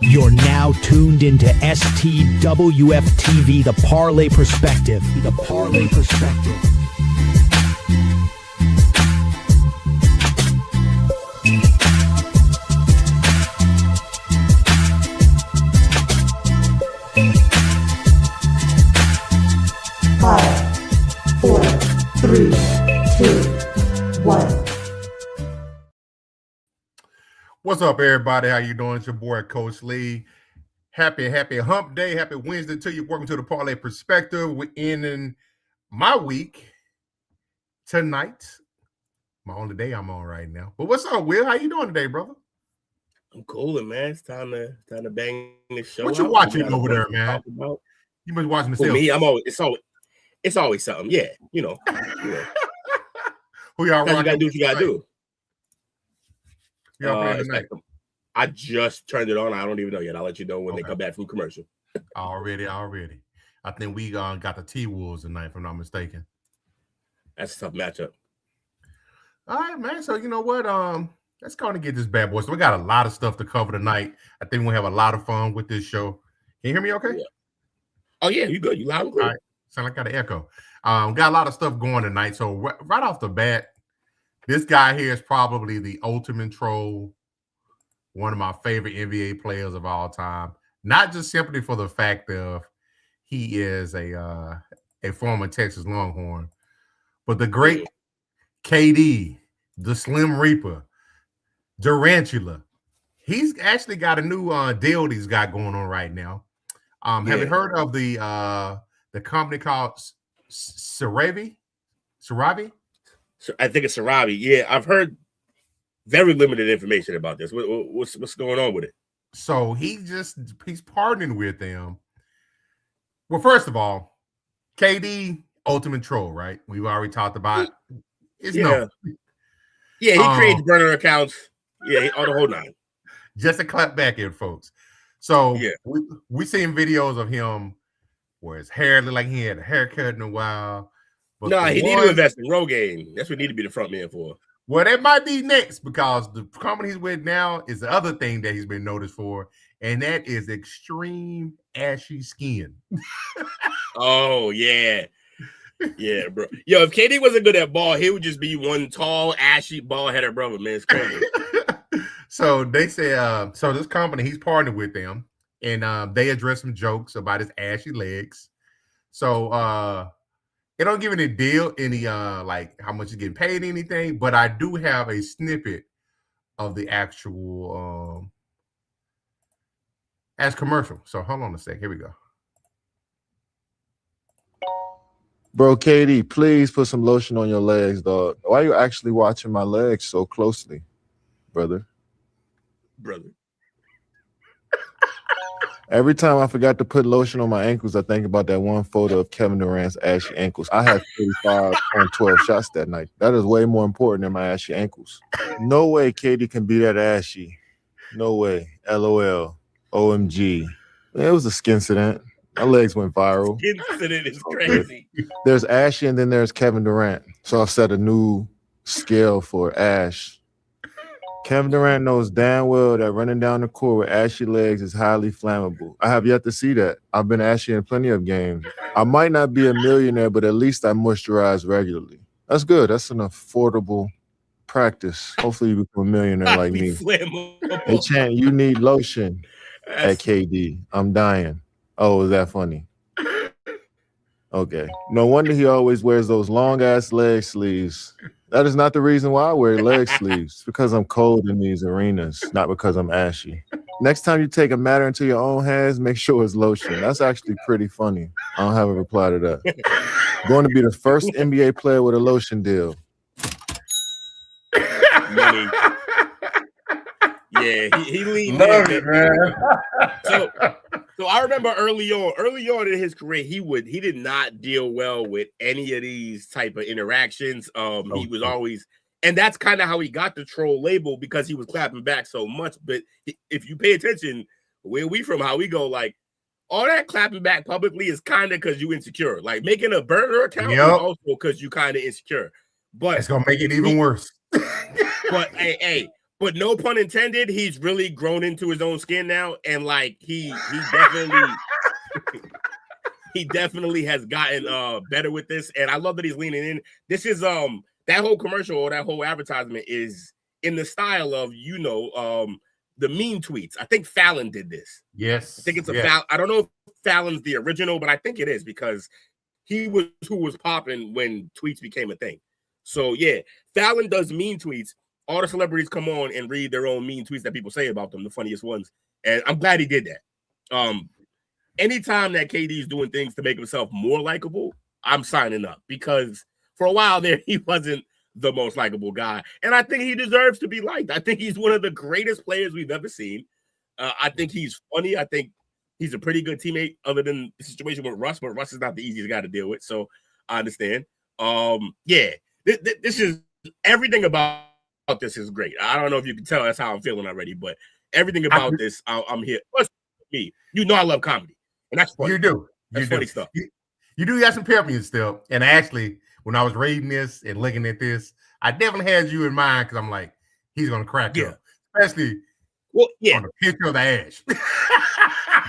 You're now tuned into STWF TV, the Parlay Perspective. The Parlay Perspective. Five, four, three, two, one. What's up, everybody? How you doing? It's your boy, Coach Lee. Happy hump day. Happy Wednesday to you. Welcome to the Parlay Perspective. We're ending my week tonight. My only day I'm on right now. But what's up, Will? How you doing today, brother? I'm cooling, man. It's time to bang this show. What you watching over there, man? You must be watching the For me, it's always something. Yeah, you know. Who y'all You gotta do what you gotta do. I just turned it on. I don't even know yet. I'll let you know when they come back from commercial. Already. I think we got the T-Wolves tonight, if I'm not mistaken. That's a tough matchup. All right, man. So you know what? Let's go and get this bad boy. So we got a lot of stuff to cover tonight. I think we'll have a lot of fun with this show. Can you hear me okay? Yeah. Oh, yeah, you good. You loud and clear. All right. Sound like I got an echo. Got a lot of stuff going tonight. So right off the bat, this guy here is probably the ultimate troll, one of my favorite NBA players of all time. Not just simply for the fact of he is a former Texas Longhorn, but the great KD, the Slim Reaper, Durantula. He's actually got a new deal he's got going on right now. Have you heard of the company called Sarabi? I think it's Sarabi. Yeah, I've heard very limited information about this. What's going on with it? So he's partnering with them. Well, first of all, KD, ultimate troll, right? We've already talked about it. He creates burner accounts. Yeah, on the whole nine. Just to clap back in, folks. So we seen videos of him where his hair looked like he had a haircut in a while. But he need to invest in Rogaine. That's what he need to be the front man for. Well, that might be next because the company he's with now is the other thing that he's been noticed for, and that is extreme ashy skin. Oh, yeah. Yeah, bro. Yo, if KD wasn't good at ball, he would just be one tall, ashy, bald-headed brother, man. It's crazy. So they say, so this company, he's partnered with them, and they address some jokes about his ashy legs. So they don't give any like how much he's getting paid, anything, but I do have a snippet of the actual as commercial. So hold on a sec. Here we go. Bro, KD, please put some lotion on your legs, dog. Why are you actually watching my legs so closely, brother? Every time I forgot to put lotion on my ankles, I think about that one photo of Kevin Durant's ashy ankles. I had 35 on 12 shots that night. That is way more important than my ashy ankles. No way KD can be that ashy. No way. LOL. OMG. It was a skin incident. My legs went viral. Skin incident is crazy. There's ashy and then there's Kevin Durant. So I've set a new scale for ash. Kevin Durant knows damn well that running down the court with ashy legs is highly flammable. I have yet to see that. I've been ashy in plenty of games. I might not be a millionaire, but at least I moisturize regularly. That's good. That's an affordable practice. Hopefully you become a millionaire like me. Hey, Chan, you need lotion at KD. I'm dying. Oh, is that funny? Okay. No wonder he always wears those long-ass leg sleeves. That is not the reason why I wear leg sleeves. It's because I'm cold in these arenas, not because I'm ashy. Next time you take a matter into your own hands, make sure it's lotion. That's actually pretty funny. I don't have a reply to that. Going to be the first NBA player with a lotion deal. Money. Yeah, he leaned in, man. So I remember early on in his career, he did not deal well with any of these type of interactions. He was always, and that's kind of how he got the troll label because he was clapping back so much. But if you pay attention, where we from, how we go, like all that clapping back publicly is kind of because you insecure. Like making a burner account is also because you kind of insecure. But it's gonna make it even worse. But But no pun intended, he's really grown into his own skin now, and like he definitely has gotten better with this, and I love that he's leaning in. This is that whole commercial or that whole advertisement is in the style of the mean tweets. I think Fallon did this. Yes, I think it's I don't know if Fallon's the original, but I think it is because he was who was popping when tweets became a thing. So yeah, Fallon does mean tweets. All the celebrities come on and read their own mean tweets that people say about them, the funniest ones. And I'm glad he did that. Anytime that KD's doing things to make himself more likable, I'm signing up because for a while there, he wasn't the most likable guy. And I think he deserves to be liked. I think he's one of the greatest players we've ever seen. I think he's funny. I think he's a pretty good teammate other than the situation with Russ, but Russ is not the easiest guy to deal with. So I understand. Yeah, this is everything about this is great. I don't know if you can tell that's how I'm feeling already, but everything about this, I'm here. Plus, me, I love comedy, and that's funny. You do. That's funny stuff. You do got some pep in you still. And actually, when I was reading this and looking at this, I definitely had you in mind because I'm like, he's gonna crack up, especially on the picture of the ash.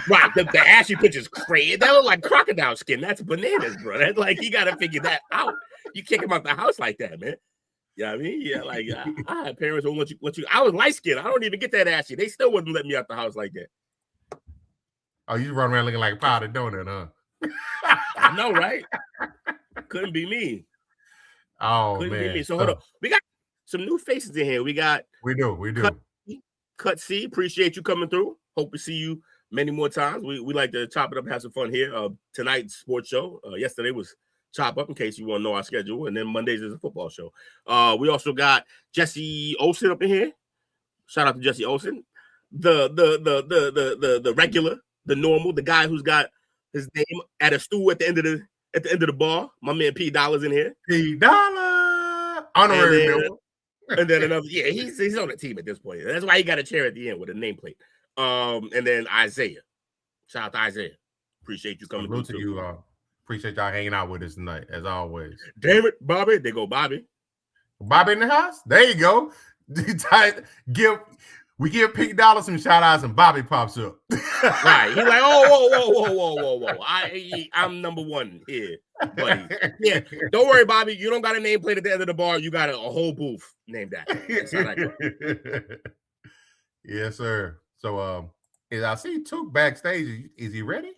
Right, the ashy picture is crazy. That look like crocodile skin. That's bananas, bro. That's like you got to figure that out. You kick him out the house like that, man. You know what I mean? Yeah, like I had parents who let you. I was light skinned. I don't even get that ashy. They still wouldn't let me out the house like that. Oh, you run around looking like a powdered donut, huh? I know, right? Couldn't be me. Oh, Couldn't man. be me. So hold on. We got some new faces in here. We do. Cut C. Appreciate you coming through. Hope to see you many more times. We like to chop it up, have some fun here. Tonight's sports show. Yesterday was chop up in case you want to know our schedule, and then Mondays is a football show. We also got Jesse Olsen up in here. Shout out to Jesse Olsen, the regular, the normal, the guy who's got his name at a stool at the end of the bar. My man P Dollar's in here. P Dollar, honorary member. And then another, he's on the team at this point. That's why he got a chair at the end with a nameplate. And then Isaiah. Shout out to Isaiah. Appreciate you coming through. To you, appreciate y'all hanging out with us tonight, as always. Damn it, Bobby. They go Bobby. Bobby in the house? There you go. We give Pink Dollar some shout outs and Bobby pops up. Right. He's like, whoa. I'm number one here, buddy. Yeah. Don't worry, Bobby. You don't got a nameplate at the end of the bar. You got a whole booth named that. That's how that goes. Yes, sir. So I see Took backstage. Is he ready?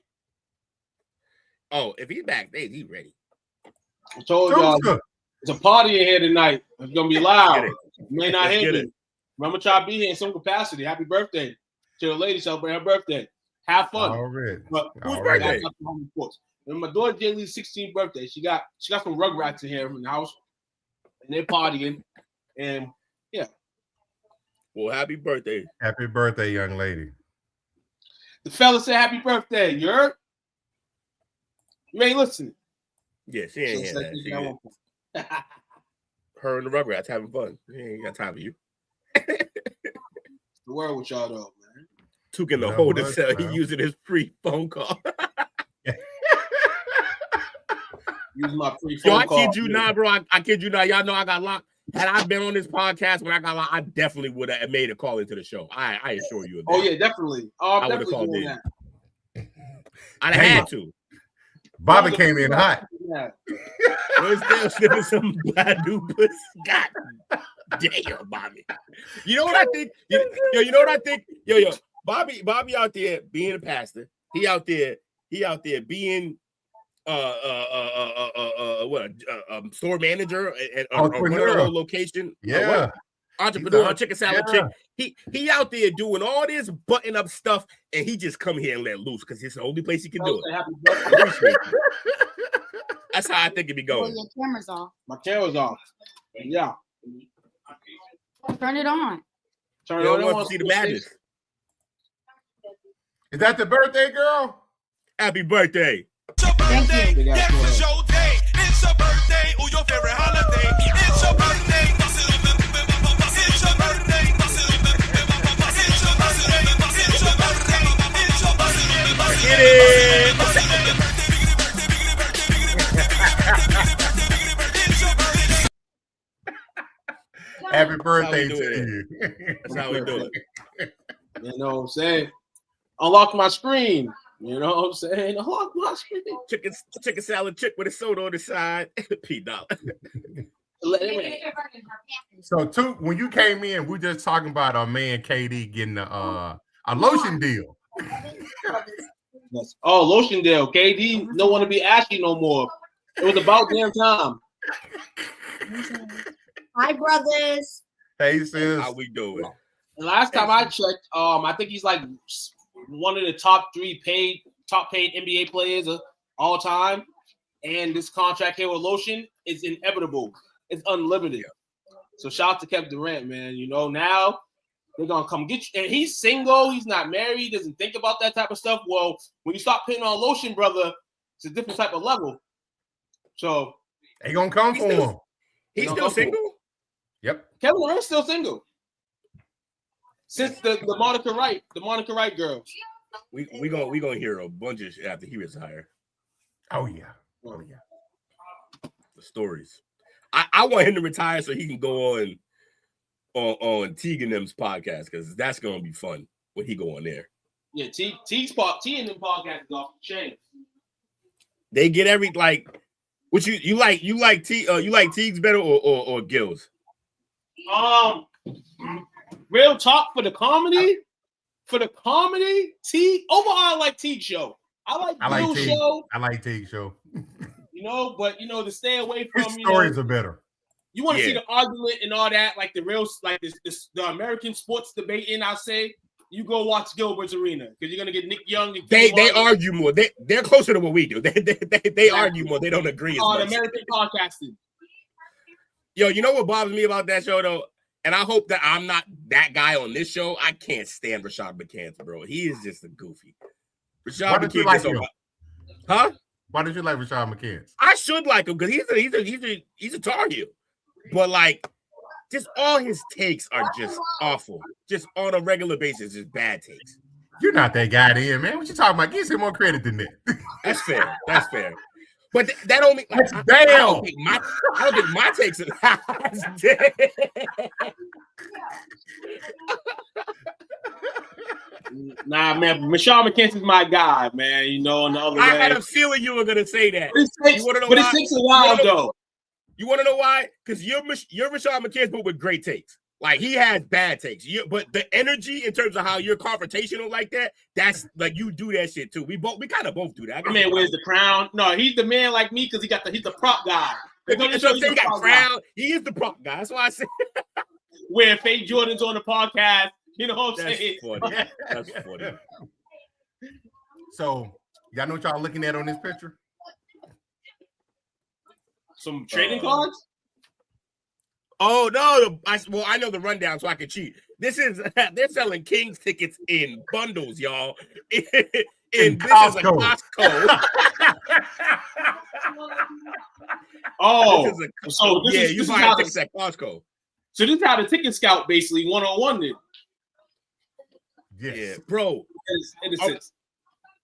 Oh, if he's backstage, he's ready. I told y'all it's a party in here tonight. It's gonna be loud. You may not hear me. Remember, try to be here in some capacity. Happy birthday to the lady celebrating her birthday. Have fun. All right. But whose birthday? And my daughter Jaylee's 16th birthday. She got some Rugrats in here in the house, and they're partying. And yeah. Well, happy birthday. Happy birthday, young lady. The fella said happy birthday. You heard? You ain't listening. Yeah, she ain't hear that. Her and the Rugrats having fun. She ain't got time for you. The word with y'all though, man. Took in the hold himself. He using his free phone call. Using my free phone call. I kid you not, bro. I kid you not. Y'all know I got locked. Had I been on this podcast when I got locked, I definitely would have made a call into the show. I assure you of that. Oh yeah, definitely. I would have called in. I'd have had to. Bobby came in hot. Yeah. We're still sniffing some bad dupas. God damn, Bobby. You know what I think? You know what I think? Yo, Bobby out there being a pastor. He out there being store manager and running a whole location. Yeah. Entrepreneur, chicken salad chick. He out there doing all this button up stuff, and he just come here and let loose because it's the only place he can do it. That's how I think it be going. Well, your camera's off. My camera's off. Yeah. Turn it on. Turn You it on. don't want to see the madness. Is that the birthday girl? Happy birthday. Thank you. Yes, it's your day. It's your birthday or your favorite holiday. It's your birthday. It's your birthday. It's your birthday. It's your birthday. It's your birthday. Get it. Happy birthday to you. That's how we do it. You know what I'm saying? Unlock my screen. You know what I'm saying? Unlock my screen. Chicken salad chick with a soda on the side. $P. So, when you came in, we just talking about our man KD getting a lotion deal. Oh, Lotion deal. KD don't want to be ashy no more. It was about damn time. Hi, brothers. Hey, sis. How we doing? And last time I checked, I think he's like one of the top paid NBA players of all time. And this contract here with Lotion is inevitable. It's unlimited. So shout out to Kevin Durant, man. You know, now they're gonna come get you. And he's single, he's not married, doesn't think about that type of stuff. Well, when you start putting on Lotion, brother, it's a different type of level. So they gonna come for him. He's still single? Yep. Kevin Durant's still single. Since the Monica Wright girl. We gonna hear a bunch of shit after he retires. Oh yeah. The stories. I want him to retire so he can go on Teague and them's podcast, because that's gonna be fun when he go on there. Yeah, T and them podcast is off the chain. They get every like. What you like Teague's better or Gills? Real talk for the comedy. Teague overall I like Teague show. I like Teague show. I like Teague show. You know, but you know, to stay away from his stories are better. You want to see the argument and all that, like the real, like this the American sports debating. I say you go watch Gilbert's Arena because you're gonna get Nick Young. And they argue more. They're closer to what we do. They argue more. They don't agree as much. American podcasting. Yo, you know what bothers me about that show though, and I hope that I'm not that guy on this show. I can't stand Rashad McCants, bro. He is just a goofy. Why did you like him? Huh? Why did you like Rashad McCants? I should like him because he's a Tar Heel, but like, just all his takes are just awful. Just on a regular basis, just bad takes. You're not that guy then, man. What you talking about? Give him more credit than that. That's fair. That's fair. But that only like, damn. I don't think my takes are Nah, man, Rashad McCants is my guy, man. You know, on the other I way. had a feeling you were gonna say that. But it takes a while, though. You want to know why? Because you're Rashad McCants, but with great takes. Like, he has bad takes. But the energy in terms of how you're confrontational like that, that's like you do that shit too. We kind of both do that. I mean, where's the crown? No, he's the man like me because he's the prop guy. He got crown. He is the prop guy. That's why I said. Where Faye Jordan's on the podcast. You know what I'm saying? Funny. That's funny. So, y'all know what y'all looking at on this picture? Some trading cards? Oh no! I know the rundown, so I can cheat. This is they're selling Kings tickets in bundles, y'all. In Costco. Oh, you buy tickets at Costco. So this is how the ticket scout basically 101 did. Yes. Yeah, bro.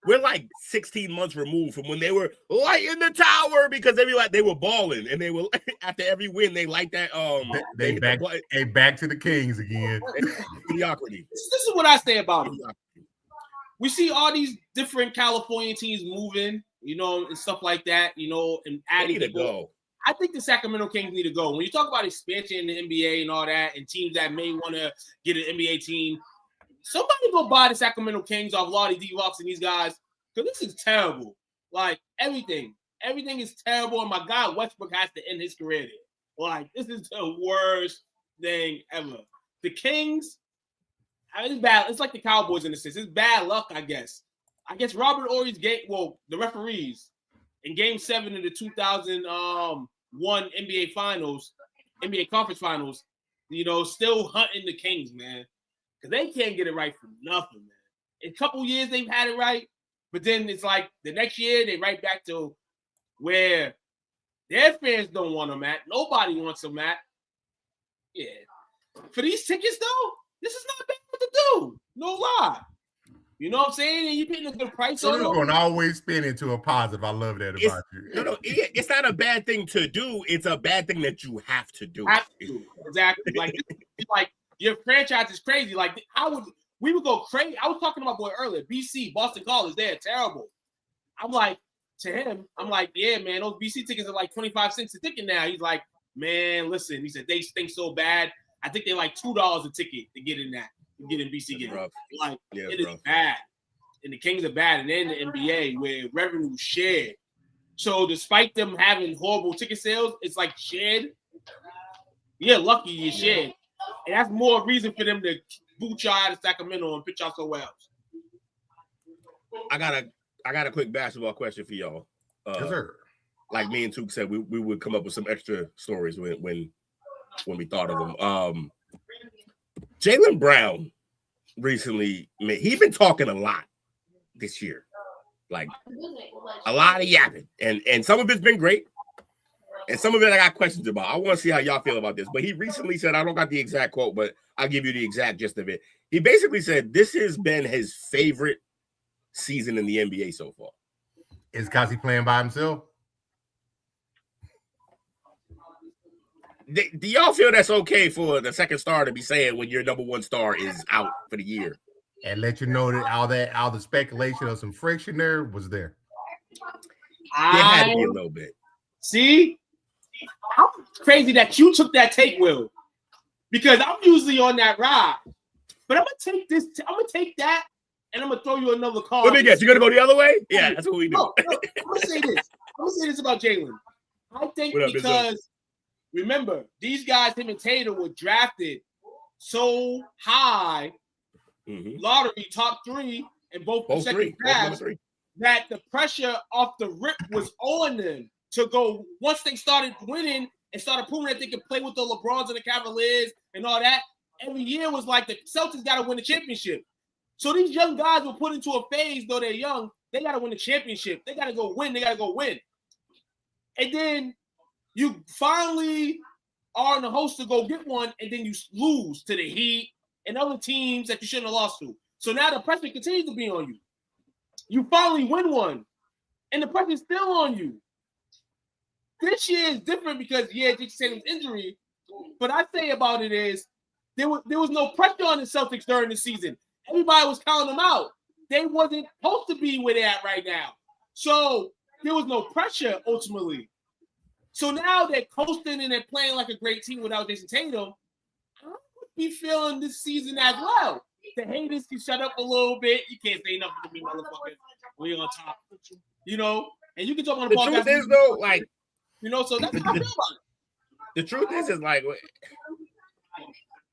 We're like 16 months removed from when they were lighting the tower because they were balling, and they were after every win they like that. They back to the Kings again. Mediocrity. This is what I say about it. We see all these different California teams moving, you know, and stuff like that, you know, and adding to go. I think the Sacramento Kings need to go. When you talk about expansion in the NBA and all that, and teams that may want to get an NBA team, somebody go buy the Sacramento Kings off Lottie D-Rocks and these guys, because this is terrible. Like, everything is terrible, and my guy Westbrook has to end his career there. Like, this is the worst thing ever. The Kings, it's bad. It's like the Cowboys in a sense. It's bad luck, I guess. Robert Horry's the referees in Game 7 of the 2001 NBA Conference Finals, you know, still hunting the Kings, man. Because they can't get it right for nothing, man. In a couple years, they've had it right. But then it's like the next year, they right back to where their fans don't want them at. Nobody wants them at. Yeah. For these tickets, though, this is not bad what to do. No lie. You know what I'm saying? And you're getting a good price So on you're them. going to always spin into a positive. I love that about you. No, it's not a bad thing to do. It's a bad thing that you have to do. Exactly. Like your franchise is crazy. Like we would go crazy. I was talking to my boy earlier. BC, Boston College, they're terrible. I'm like, to him, I'm like, yeah, man, those BC tickets are like 25 cents a ticket now. He's like, man, listen. He said they stink so bad. I think they're like $2 a ticket to get in that. To get in BC game. Like it is bad. And the Kings are bad. And then the NBA where revenue shared. So despite them having horrible ticket sales, it's like shared. You're lucky you shared. And that's more reason for them to boot y'all out of Sacramento and pitch y'all somewhere else. I got a quick basketball question for y'all. Yes, sir. Like me and Took said, we would come up with some extra stories when we thought of them. Jaylen Brown recently, he's been talking a lot this year, like a lot of yapping, and some of it's been great, and some of it I got questions about. I want to see how y'all feel about this. But he recently said, I don't got the exact quote, but I'll give you the exact gist of it. He basically said this has been his favorite season in the NBA so far. Is because he playing by himself? Do y'all feel that's okay for the second star to be saying when your number one star is out for the year? And let you know that all the speculation of some friction there was there. There had to be a little bit. See? How crazy that you took that take, Will. Because I'm usually on that ride. But I'm gonna take this, I'm gonna take that, and I'm gonna throw you another card. Let me guess, you're gonna go the other way? Yeah, that's what we do. No, I'm gonna say this. I'm gonna say this about Jaylen. I think because remember, these guys, him and Tatum, were drafted so high, lottery, top 3, and both second drafts, that the pressure off the rip was on them to go once they started winning and started proving that they could play with the LeBrons and the Cavaliers and all that. Every year was like the Celtics got to win the championship. So these young guys were put into a phase, though they're young, they got to win the championship. They got to go win. They got to go win. And then you finally are in the host to go get one, and then you lose to the Heat and other teams that you shouldn't have lost to. So now the pressure continues to be on you. You finally win one, and the pressure is still on you. This year is different because, yeah, Jason Tatum's injury, but I say about it is there was no pressure on the Celtics during the season. Everybody was counting them out. They wasn't supposed to be where they're at right now. So there was no pressure ultimately. So now they're coasting and they're playing like a great team without Jason Tatum. I would be feeling this season as well. The haters can shut up a little bit. You can't say nothing to me, motherfucker. We're on top. You know, and you can talk on the podcast. The truth is, though, like, you know, so that's how I feel about it. The truth is like,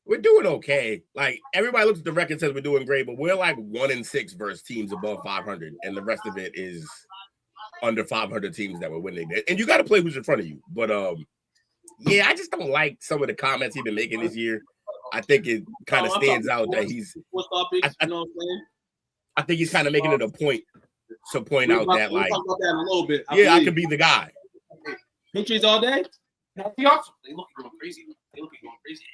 we're doing okay. Like, everybody looks at the record and says we're doing great, but we're like 1-6 versus teams above 500, and the rest of it is under 500 teams that were winning. And you got to play who's in front of you. But yeah, I just don't like some of the comments he's been making this year. I think it kind of stands out that he's. What's topics? You know what I'm saying? I think he's kind of making it a point to point out that, like, talk about that in a little bit. I could be the guy. Patriots all day. They looking going crazy.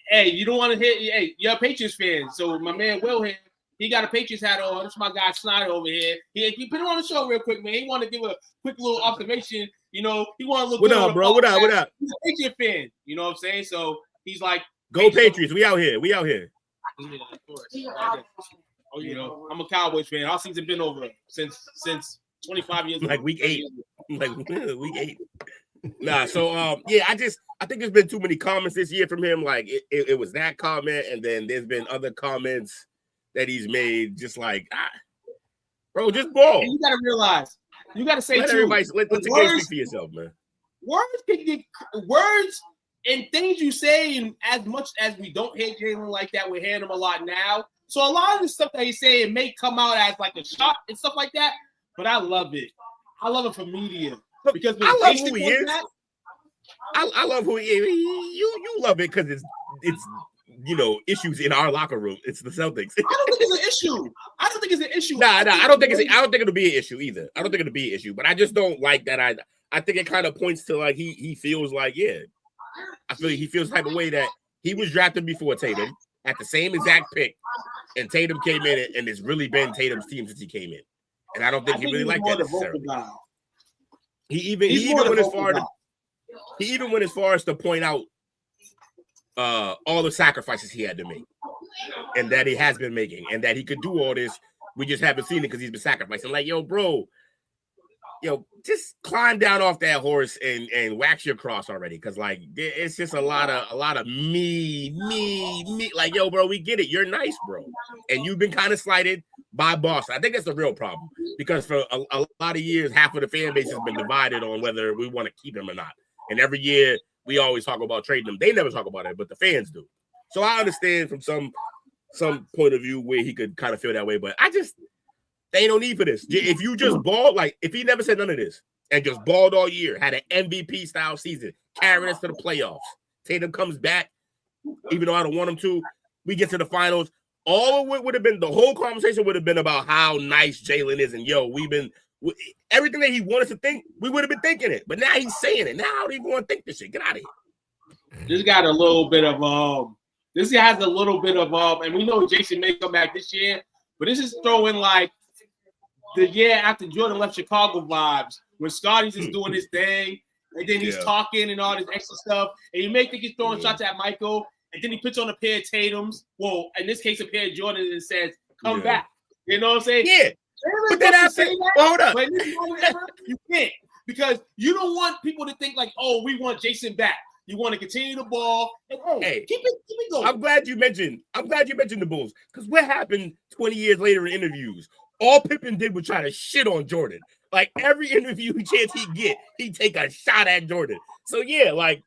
Hey, you don't want to hit. Hey, you're a Patriots fan, so my man Will here, he got a Patriots hat on. That's my guy Snyder over here. He put it on the show real quick, man. He want to give a quick little observation. You know, he want to look. What up, bro? What up? He's a Patriot fan. You know what I'm saying? So he's like, go Patriots. We out here. Yeah, of course. Oh, you know, I'm a Cowboys fan. Our season been over since 25 years. Like week 8. Like week 8. Nah, so yeah, I think there's been too many comments this year from him. Like it was that comment, and then there's been other comments that he's made, just like, bro, just ball. And you gotta realize, you gotta say let too. Everybody, let the game speak for yourself, man. Words can get words and things you say, and as much as we don't hate Jaylen like that, we're hearing him a lot now. So a lot of the stuff that he's saying may come out as like a shot and stuff like that. But I love it. I love it for media. Because I love who he is. I love who he is. You love it because it's you know, issues in our locker room. It's the Celtics. I don't think it's an issue. I don't think it's an issue. Nah, I don't think it'll be an issue either. I don't think it'll be an issue, but I just don't like that. I think it kind of points to like he feels like, yeah, I feel like he feels the type of way that he was drafted before Tatum at the same exact pick, And Tatum came in, and it's really been Tatum's team since he came in. And I don't think he really liked that necessarily. He even went as far as to point out all the sacrifices he had to make, and that he has been making, and that he could do all this. We just haven't seen it because he's been sacrificing. Like, yo, bro, just climb down off that horse and wax your cross already. Cause like it's just a lot of me. Like, yo, bro, we get it. You're nice, bro. And you've been kind of slighted by Boston. I think that's the real problem. Because for a lot of years, half of the fan base has been divided on whether we want to keep him or not. And every year we always talk about trading him. They never talk about it, but the fans do. So I understand from some point of view where he could kind of feel that way, but they ain't no need for this. If you just balled, like if he never said none of this and just balled all year, had an MVP style season, carrying us to the playoffs, Tatum comes back, even though I don't want him to, we get to the finals. All of it would have been, the whole conversation would have been about how nice Jalen is. And everything that he wanted to think, we would have been thinking it. But now he's saying it. Now I don't even want to think this shit. Get out of here. This got a little bit of, this guy has a little bit of, and we know Jason may come back this year, but this is throwing like the year after Jordan left Chicago vibes, when Scotty's just doing his thing, and then he's talking and all this extra stuff, and you may think he's throwing shots at Michael, and then he puts on a pair of Tatums, well, in this case, a pair of Jordans, and says, come back. You know what I'm saying? Yeah. But then I say, hold up. But you can't, because you don't want people to think like, oh, we want Jason back. You want to continue the ball. And, hey, keep it going. I'm glad you mentioned the Bulls, because what happened 20 years later in interviews? All Pippen did was try to shit on Jordan. Like every interview chance he get, he take a shot at Jordan. So yeah, like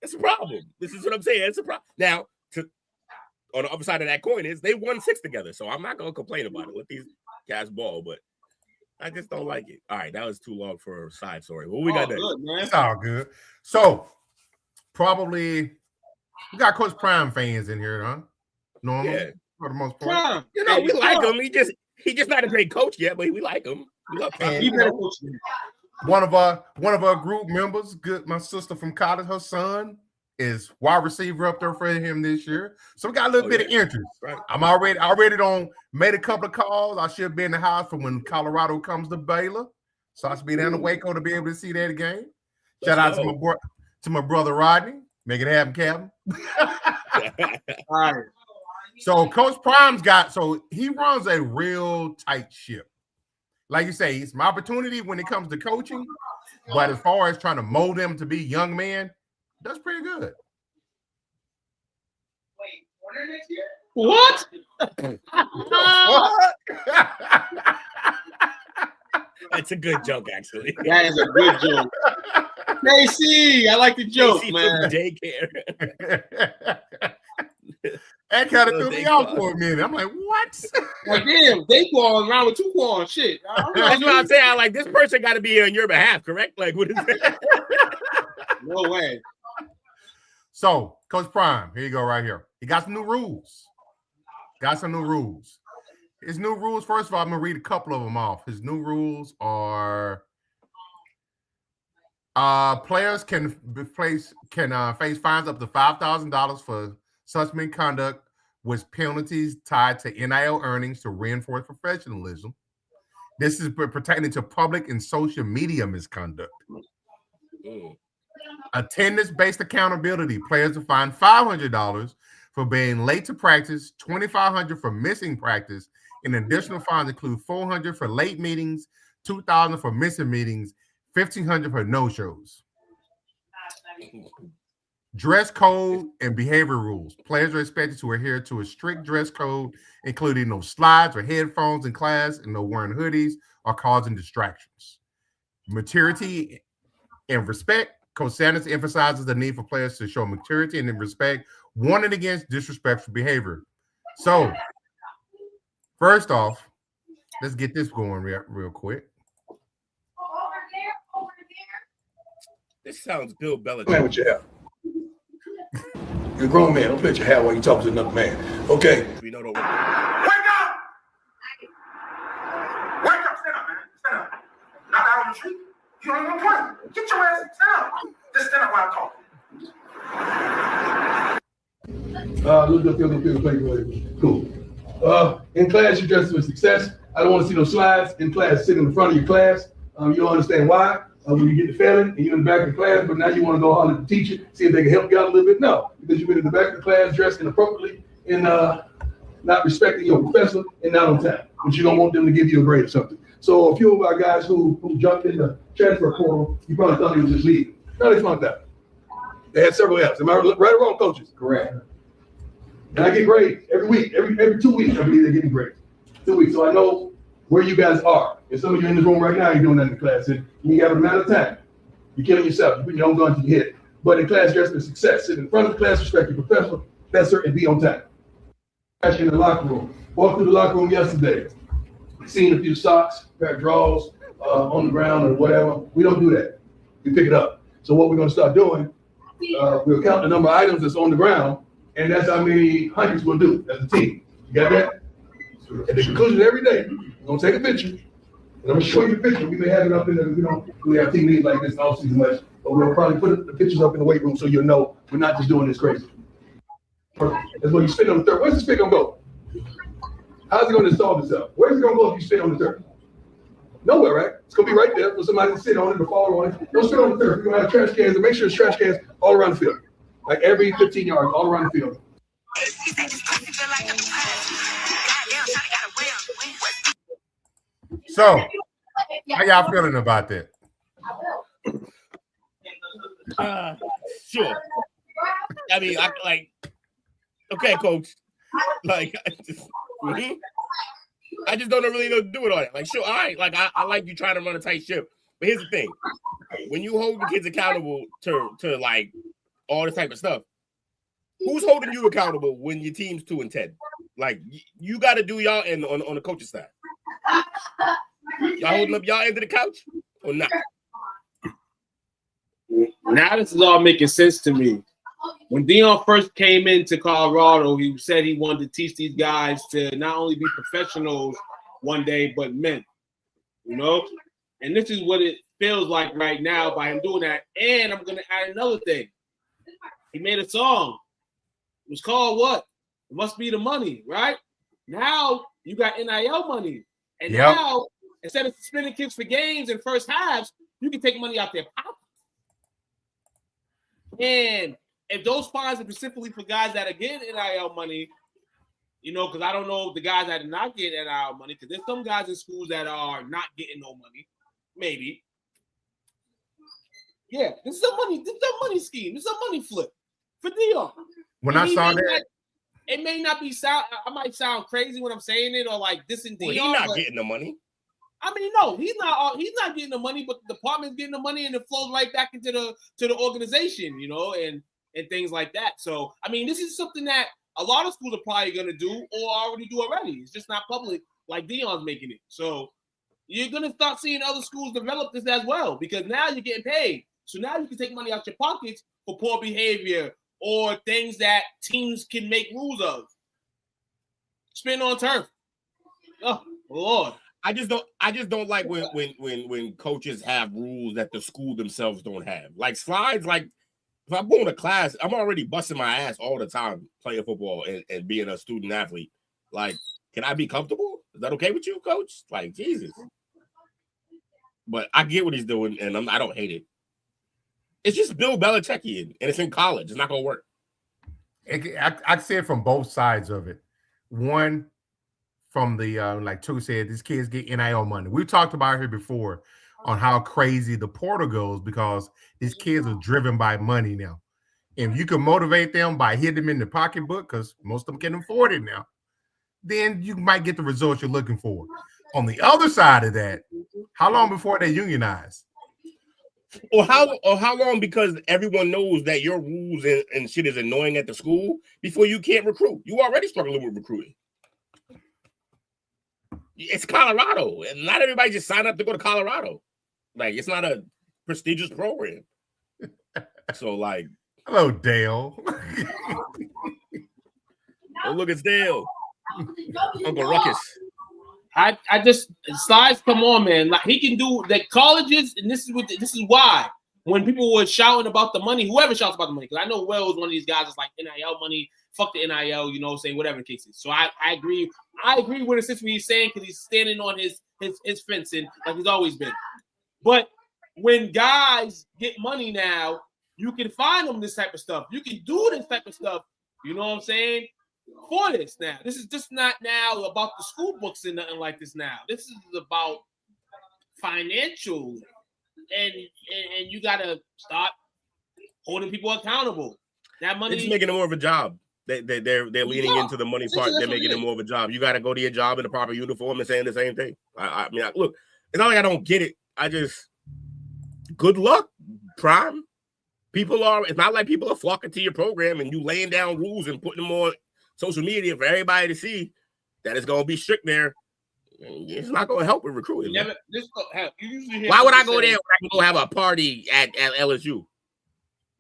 it's a problem. This is what I'm saying. It's a problem. Now, on the other side of that coin is they won 6 together. So I'm not gonna complain about it. Let these guys ball, but I just don't like it. All right, that was too long for a side story. What we got there? It's all good. So probably we got Coach Prime fans in here, huh? Normally, for the most part. You know, we like him. He's just not a great coach yet, but we like him. We love him. One of our group members, my sister from college, her son is wide receiver up there for him this year. So we got a little bit of interest. Right. I'm already made a couple of calls. I should be in the house for when Colorado comes to Baylor. So I should be down to Waco to be able to see that game. Shout out to my brother Rodney. Make it happen, Captain. All right. So Coach Prime's he runs a real tight ship. Like you say, it's my opportunity when it comes to coaching, but as far as trying to mold them to be young men, that's pretty good. Wait, order next year? What? That's a good joke, actually. That is a good joke. KC, I like the joke, KC man. Daycare. That kind of threw me off for a minute. I'm like, what? Like, damn, they going around with 2 claws. Shit. That's what I'm saying. I'm like, this person got to be here on your behalf, correct? Like, what is that? No way. So, Coach Prime, here you go right here. He got some new rules. His new rules, first of all, I'm going to read a couple of them off. His new rules are players can face fines up to $5,000 for such misconduct with penalties tied to NIL earnings to reinforce professionalism. This is pertaining to public and social media misconduct. Attendance-based accountability. Players are fined $500 for being late to practice, $2,500 for missing practice, and additional fines include $400 for late meetings, $2,000 for missing meetings, $1,500 for no-shows. Dress code and behavior rules. Players are expected to adhere to a strict dress code, including no slides or headphones in class and no wearing hoodies or causing distractions. Maturity and respect. Coach Sanders emphasizes the need for players to show maturity and respect, warning against disrespectful behavior. So, first off, let's get this going real quick. This sounds Bill Belichick. Man with your hair. You're a grown man. Don't play with your hair while you're talking to another man. Okay. We know the Wake up! Wake up! Stand up, man. Stand up. Not out on the street. You ain't gonna play. Get your ass. Stand up. Just stand up while I'm talking. Look up, play. Cool. In class, you dress for success. I don't want to see no slides in class. Sit in the front of your class. You don't understand why. When you get the failing and you're in the back of the class, but now you want to go holler at the teacher, see if they can help you out a little bit. No, because you've been in the back of the class dressed inappropriately and not respecting your professor and not on time. But you don't want them to give you a grade or something. So a few of our guys who jumped in the transfer portal, you probably thought they would just leave. No, they flunked out. They had several F's. Am I right or wrong, coaches? Correct. And I get grades every week, every 2 weeks. I believe they're getting grades. 2 weeks. So I know where you guys are. And some of you in this room right now, you're doing that in the class. And you have an amount of time. You're killing yourself. You're putting your own gun to your head. But in class, dress for success. Sit in front of the class, respect your professor, and be on time. In the locker room. Walked through the locker room yesterday. Seen a few socks, pair of drawers on the ground or whatever. We don't do that. We pick it up. So what we're going to start doing, we'll count the number of items that's on the ground, and that's how many hundreds we'll do as a team. You got that? At the conclusion of every day, we're going to take a picture, and I'm going to show you the picture. We may have it up in there. We don't really have team meetings like this in off-season much, but we'll probably put the pictures up in the weight room so you'll know we're not just doing this crazy. That's when you spin on the third. Where's the spin going to go? How's it going to install itself? Where's it going to go if you spin on the third? Nowhere, right? It's going to be right there for somebody to sit on it or fall on it. Don't spin on the third. We're going to have trash cans, and make sure it's trash cans all around the field. Like every 15 yards, all around the field. So, how y'all feeling about that? Sure. I mean, okay, coach. Like, I just don't really know to do it on it. Like, sure, all right. Like, I like you trying to run a tight ship. But here's the thing. When you hold the kids accountable to like, all this type of stuff, who's holding you accountable when your team's 2-10? Like, you got to do y'all end on the coach's side. Y'all holding up y'all end of the couch or not? Now this is all making sense to me. When Dion first came into Colorado, he said he wanted to teach these guys to not only be professionals one day, but men, you know? And this is what it feels like right now by him doing that. And I'm going to add another thing. He made a song. It was called what? It Must Be the Money, right? Now you got NIL money. And now, instead of suspending kids for games and first halves, you can take money out their pocket. And if those fines are specifically for guys that are getting NIL money, you know, because I don't know the guys that are not getting NIL money, because there's some guys in schools that are not getting no money, maybe. Yeah, this is a money scheme. This is a money flip for Dion. When I saw that, it may not be sound. I might sound crazy when I'm saying it, or like this and Dion. Well, he's not getting the money. I mean, no, he's not getting the money, but the department's getting the money, and it flows right back into the organization, you know, and things like that. So, I mean, this is something that a lot of schools are probably going to do or already do already. It's just not public like Dion's making it. So, you're going to start seeing other schools develop this as well, because now you're getting paid. So now you can take money out your pockets for poor behavior or things that teams can make rules of. Spin on turf. Oh, Lord. I just don't like when coaches have rules that the school themselves don't have. Like slides, like if I'm going to class, I'm already busting my ass all the time playing football and being a student athlete. Like, can I be comfortable? Is that okay with you, coach? Like, Jesus. But I get what he's doing, and I don't hate it. It's just Bill Belichickian, and it's in college. It's not going to work. I see it from both sides of it. One, from the, like Two said, these kids get NIL money. We talked about here before on how crazy the portal goes because these kids are driven by money now. If you can motivate them by hitting them in the pocketbook, because most of them can afford it now, then you might get the results you're looking for. On the other side of that, how long before they unionize? Or how long, because everyone knows that your rules and shit is annoying at the school before you can't recruit. You already struggling with recruiting. It's Colorado, and not everybody just signed up to go to Colorado. Like, it's not a prestigious program. So, like, hello, Dale. Oh, look, it's Dale. Uncle Ruckus. I just slides. Come on, man. Like he can do the colleges, and this is why when people were shouting about the money, whoever shouts about the money, because I know Will is one of these guys that's like NIL money, fuck the NIL, you know, saying whatever the case is. So I agree. I agree with it since what he's saying because he's standing on his fencing like he's always been. But when guys get money now, you can find them this type of stuff. You can do this type of stuff. You know what I'm saying? For this now. This is just not now about the school books and nothing like this now. This is about financial. And you gotta start holding people accountable. That money is making it more of a job. They're leaning into the money part. They're making it more of a job. You got to go to your job in a proper uniform and saying the same thing. I mean, look, it's not like I don't get it. I just good luck, Prime. It's not like people are flocking to your program and you laying down rules and putting them on social media for everybody to see that it's gonna be strict there. It's not going to help with recruiting. Why would I go there when I can go have a party at LSU?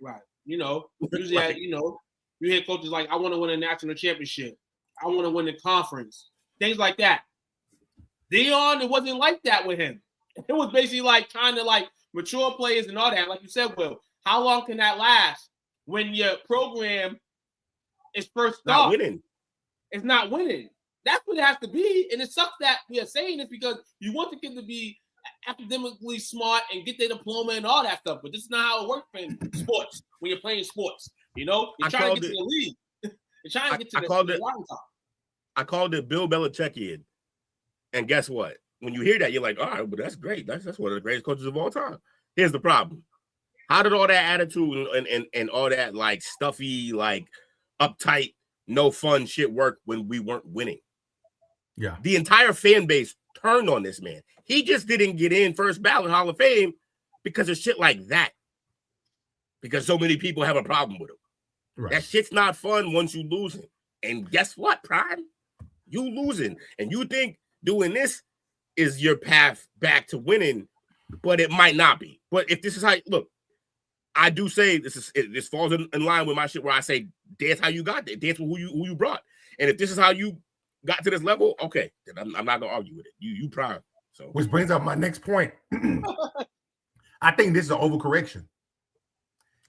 Right. You know, usually, you hear coaches like, I want to win a national championship. I want to win the conference. Things like that. Deion, it wasn't like that with him. It was basically like trying to like mature players and all that. Like you said, Will, how long can that last when your program is first not winning? It's not winning. That's what it has to be. And it sucks that we are saying this because you want the kid to be academically smart and get their diploma and all that stuff. But this is not how it works in sports when you're playing sports. You know, you're trying to get to the league. You're trying to get to the top. I called it Bill Belichickian. And guess what? When you hear that, you're like, all right, but that's great. That's one of the greatest coaches of all time. Here's the problem. How did all that attitude and all that like stuffy, like uptight, no fun shit work when we weren't winning? Yeah. The entire fan base turned on this man. He just didn't get in first ballot Hall of Fame because of shit like that. Because so many people have a problem with him. Right. That shit's not fun once you losing. And guess what, Prime? You losing. And you think doing this is your path back to winning, but it might not be. But if this is how, look, I do say this falls in line with my shit where I say, dance how you got there. Dance with who you brought. And if this is how you got to this level, okay, then I'm not gonna argue with it. You Prime. So, which brings up my next point. I think this is an overcorrection.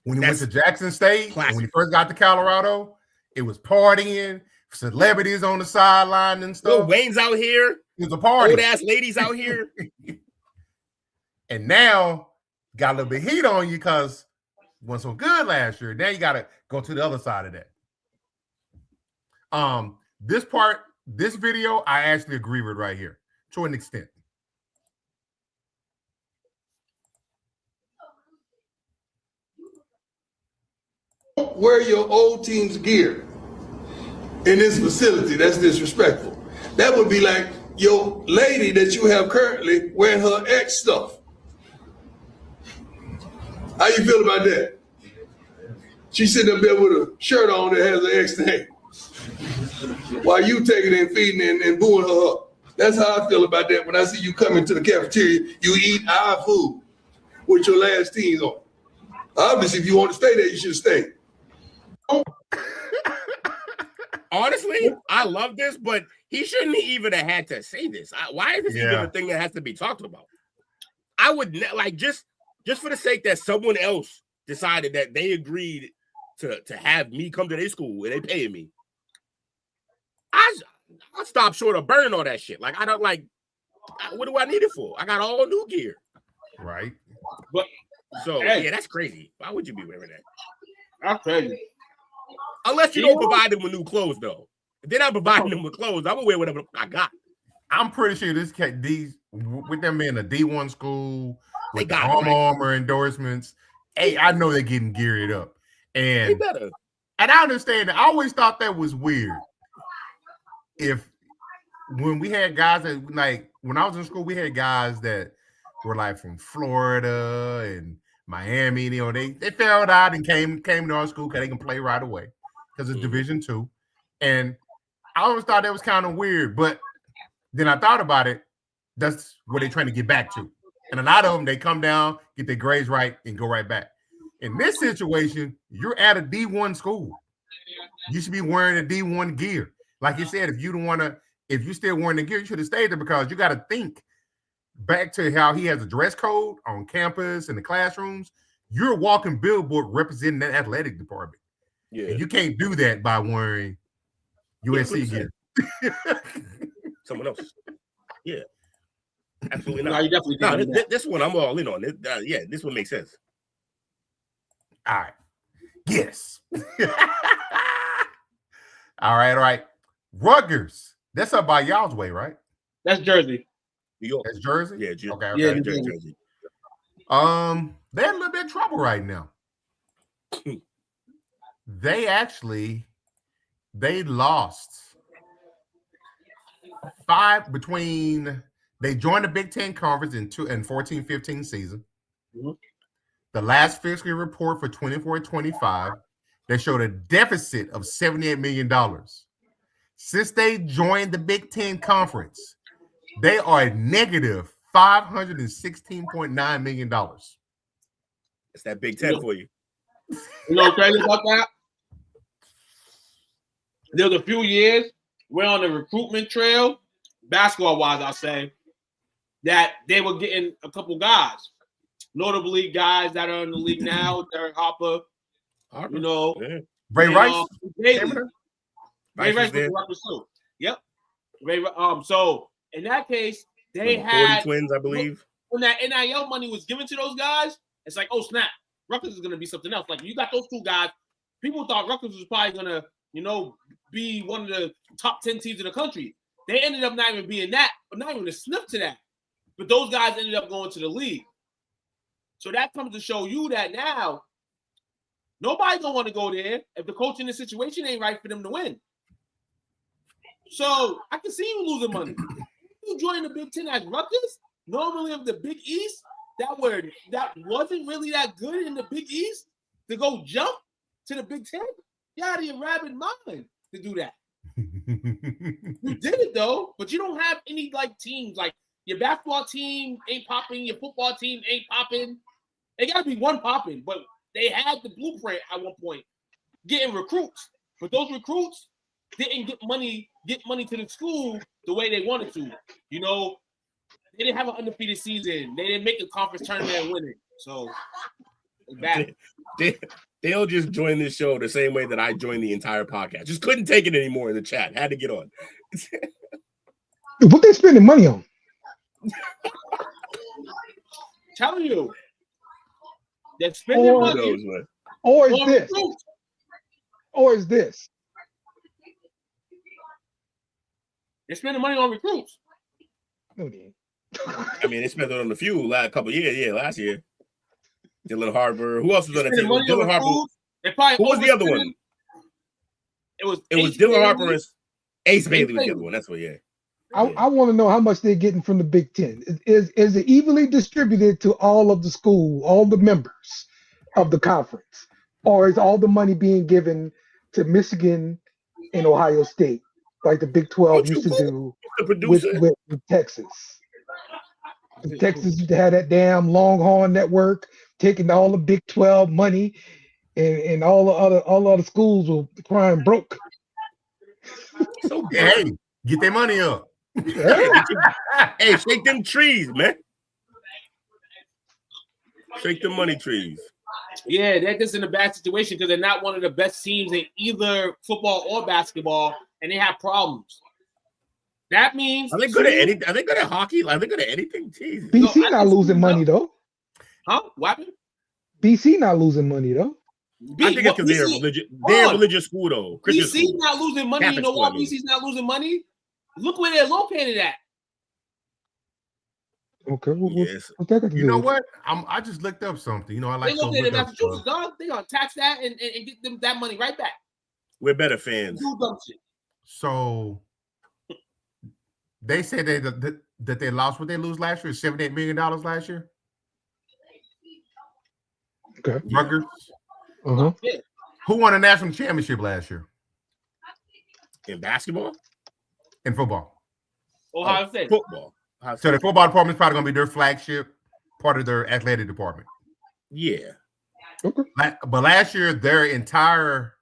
When he went to Jackson State, when he first got to Colorado, it was partying, celebrities on the sideline and stuff. Lil Wayne's out here. It was a party. Old ass ladies out here. And now got a little bit of heat on you because you went so good last year. Now you got to go to the other side of that. This video, I actually agree with right here to an extent. Wear your old team's gear in this facility. That's disrespectful. That would be like your lady that you have currently wearing her ex stuff. How you feel about that? She's sitting up there with a shirt on that has an ex name. While you taking it and feeding and booing her up. That's how I feel about that. When I see you come into the cafeteria, you eat our food with your last teams on. Obviously, if you want to stay there, you should stay. Honestly, I love this, but he shouldn't even have had to say this. Why is this even a thing that has to be talked about? I would like just for the sake that someone else decided that they agreed to have me come to their school and they paying me. I'll stop short of burning all that shit. Like, I don't like, what do I need it for? I got all new gear. Right. But so, yeah, that's crazy. Why would you be wearing that? That's crazy. Unless you don't provide them with new clothes, though. If they're not providing them with clothes, I'm going to wear whatever I got. I'm pretty sure this cat, with them being a D1 school, with the Armor endorsements, hey, I know they're getting geared up. And, they better. And I understand that. I always thought that was weird. When we had guys that, like, when I was in school, we had guys that were like from Florida and Miami, you know, they failed out and came to our school because they can play right away because it's Division II. And I always thought that was kind of weird, but then I thought about it. That's what they're trying to get back to. And a lot of them, they come down, get their grades right, and go right back. In this situation, you're at a D1 school. You should be wearing a D1 gear. Like you said, if you're still wearing the gear, you should have stayed there because you got to think back to how he has a dress code on campus and the classrooms. you're a walking billboard representing that athletic department. Yeah. And you can't do that by wearing USC gear. Someone else. Yeah. Absolutely not. No, you definitely No, can't do that. this one I'm all in on. Yeah, this one makes sense. All right. Yes. All right. Rutgers. That's up by y'all's way, right? That's Jersey. New York. That's Jersey? Yeah, Okay. Yeah, Jersey. They're in a little bit of trouble right now. They lost 5 between they joined the Big Ten Conference in 14-15 season. Mm-hmm. The last fiscal report for 24-25, they showed a deficit of $78 million. Since they joined the Big Ten Conference, they are negative $516.9 million. It's that Big Ten for you. You know what's crazy about that? There was a few years where on the recruitment trail, basketball-wise, I'll say, that they were getting a couple guys. Notably, guys that are in the league now, Derek Harper, you know. Yeah. Ray Rice? Ray Rice was Rutgers too. Yep. So, in that case, they had twins, I believe. When that NIL money was given to those guys, it's like, oh, snap. Rutgers is going to be something else. Like, you got those two guys. People thought Rutgers was probably going to, be one of the top 10 teams in the country. They ended up not even being that, but not even a sniff to that. But those guys ended up going to the league. So that comes to show you that now nobody don't want to go there if the coaching situation ain't right for them to win. So I can see you losing money. You join the Big Ten as Rutgers, normally of the Big East, that wasn't really that good in the Big East, to go jump to the Big Ten. You're out of your rabid mind to do that. You did it though, but you don't have any teams. Like your basketball team ain't popping, your football team ain't popping. They gotta be one popping, but they had the blueprint at one point, getting recruits. But those recruits didn't get money to the school the way they wanted to. They didn't have an undefeated season. They didn't make a conference tournament and win it. So it's bad. They'll just join this show the same way that I joined the entire podcast. Just couldn't take it anymore in the chat. Had to get on. What they spending money on? Telling you. They're spending money. Or is this? They're spending money on recruits. No, they ain't. I mean, they spent it on a few last couple of years. Yeah, last year. Dylan Harper. Who else was on the team? Dylan Harper. Who was the other one? It was Dylan Harper and Ace Bailey was the other one. That's what. Yeah. I want to know how much they're getting from the Big Ten. Is it evenly distributed to all of the school, all the members of the conference, or is all the money being given to Michigan and Ohio State, like the Big 12 used to do with Texas? Texas used to have that damn Longhorn network taking all the Big 12 money, and all the other schools were crying broke. So hey, get their money up. Hey, shake them trees, man. Shake them money trees. Yeah, they're just in a bad situation because they're not one of the best teams in either football or basketball, and they have problems. That means are they good at anything? Are they good at hockey? Are they good at anything? Jesus. BC not losing money though. Huh? What happened? BC not losing money though. I think it's because they're a religious school though. Christian BC school. not losing money. Catholic You know why school, I mean. BC's not losing money? Look where they're located at. Okay, Yes. what's that got to You do know with what? I just looked up something. I like They to located look in up Massachusetts, stuff. dog. They gonna tax that and get them that money right back. We're better fans. Do dumb shit. So they said that they lost what they lose last year, $78 million last year. it? Okay. Rutgers. Uh-huh. Yeah. Who won a national championship last year In basketball? in football? Ohio State. Football. So the football department is probably going to be their flagship part of their athletic department. Yeah. Okay. But last year, their entire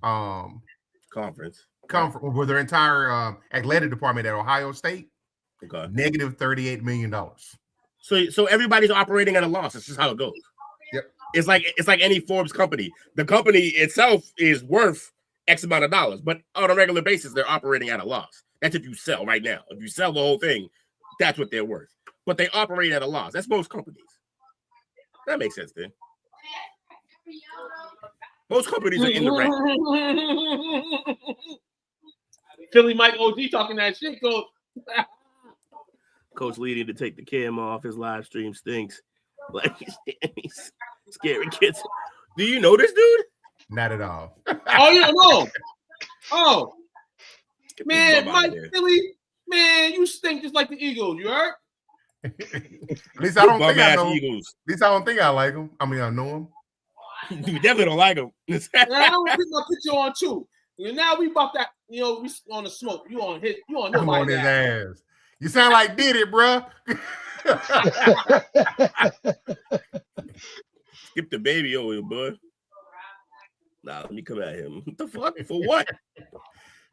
Conference. with their entire athletic department at Ohio State, Okay. negative $38 million. So everybody's operating at a loss. That's just how it goes. Yep. It's like any Forbes company. The company itself is worth X amount of dollars, but on a regular basis, they're operating at a loss. That's if you sell right now. If you sell the whole thing, that's what they're worth. But they operate at a loss. That's most companies. That makes sense, then. Most companies are in the red. Philly Mike OG talking that shit, Coach. Coach Lee need to take the cam off. His live stream stinks. Like he's scaring kids. Do you know this dude? Not at all. Oh, you don't know? Oh, man, Mike Philly, man, you stink just like the Eagles. You heard? At least I don't think I know. Eagles. At least I don't think I like him. I mean, I know him. You definitely don't like him. I don't put my picture on too. And now we about that. You know, we on the smoke. You on his? You on I'm on nobody's his ass. ass. You sound like did it, bruh. Skip the baby over here, bud. Nah, let me come at him. What the fuck? For what?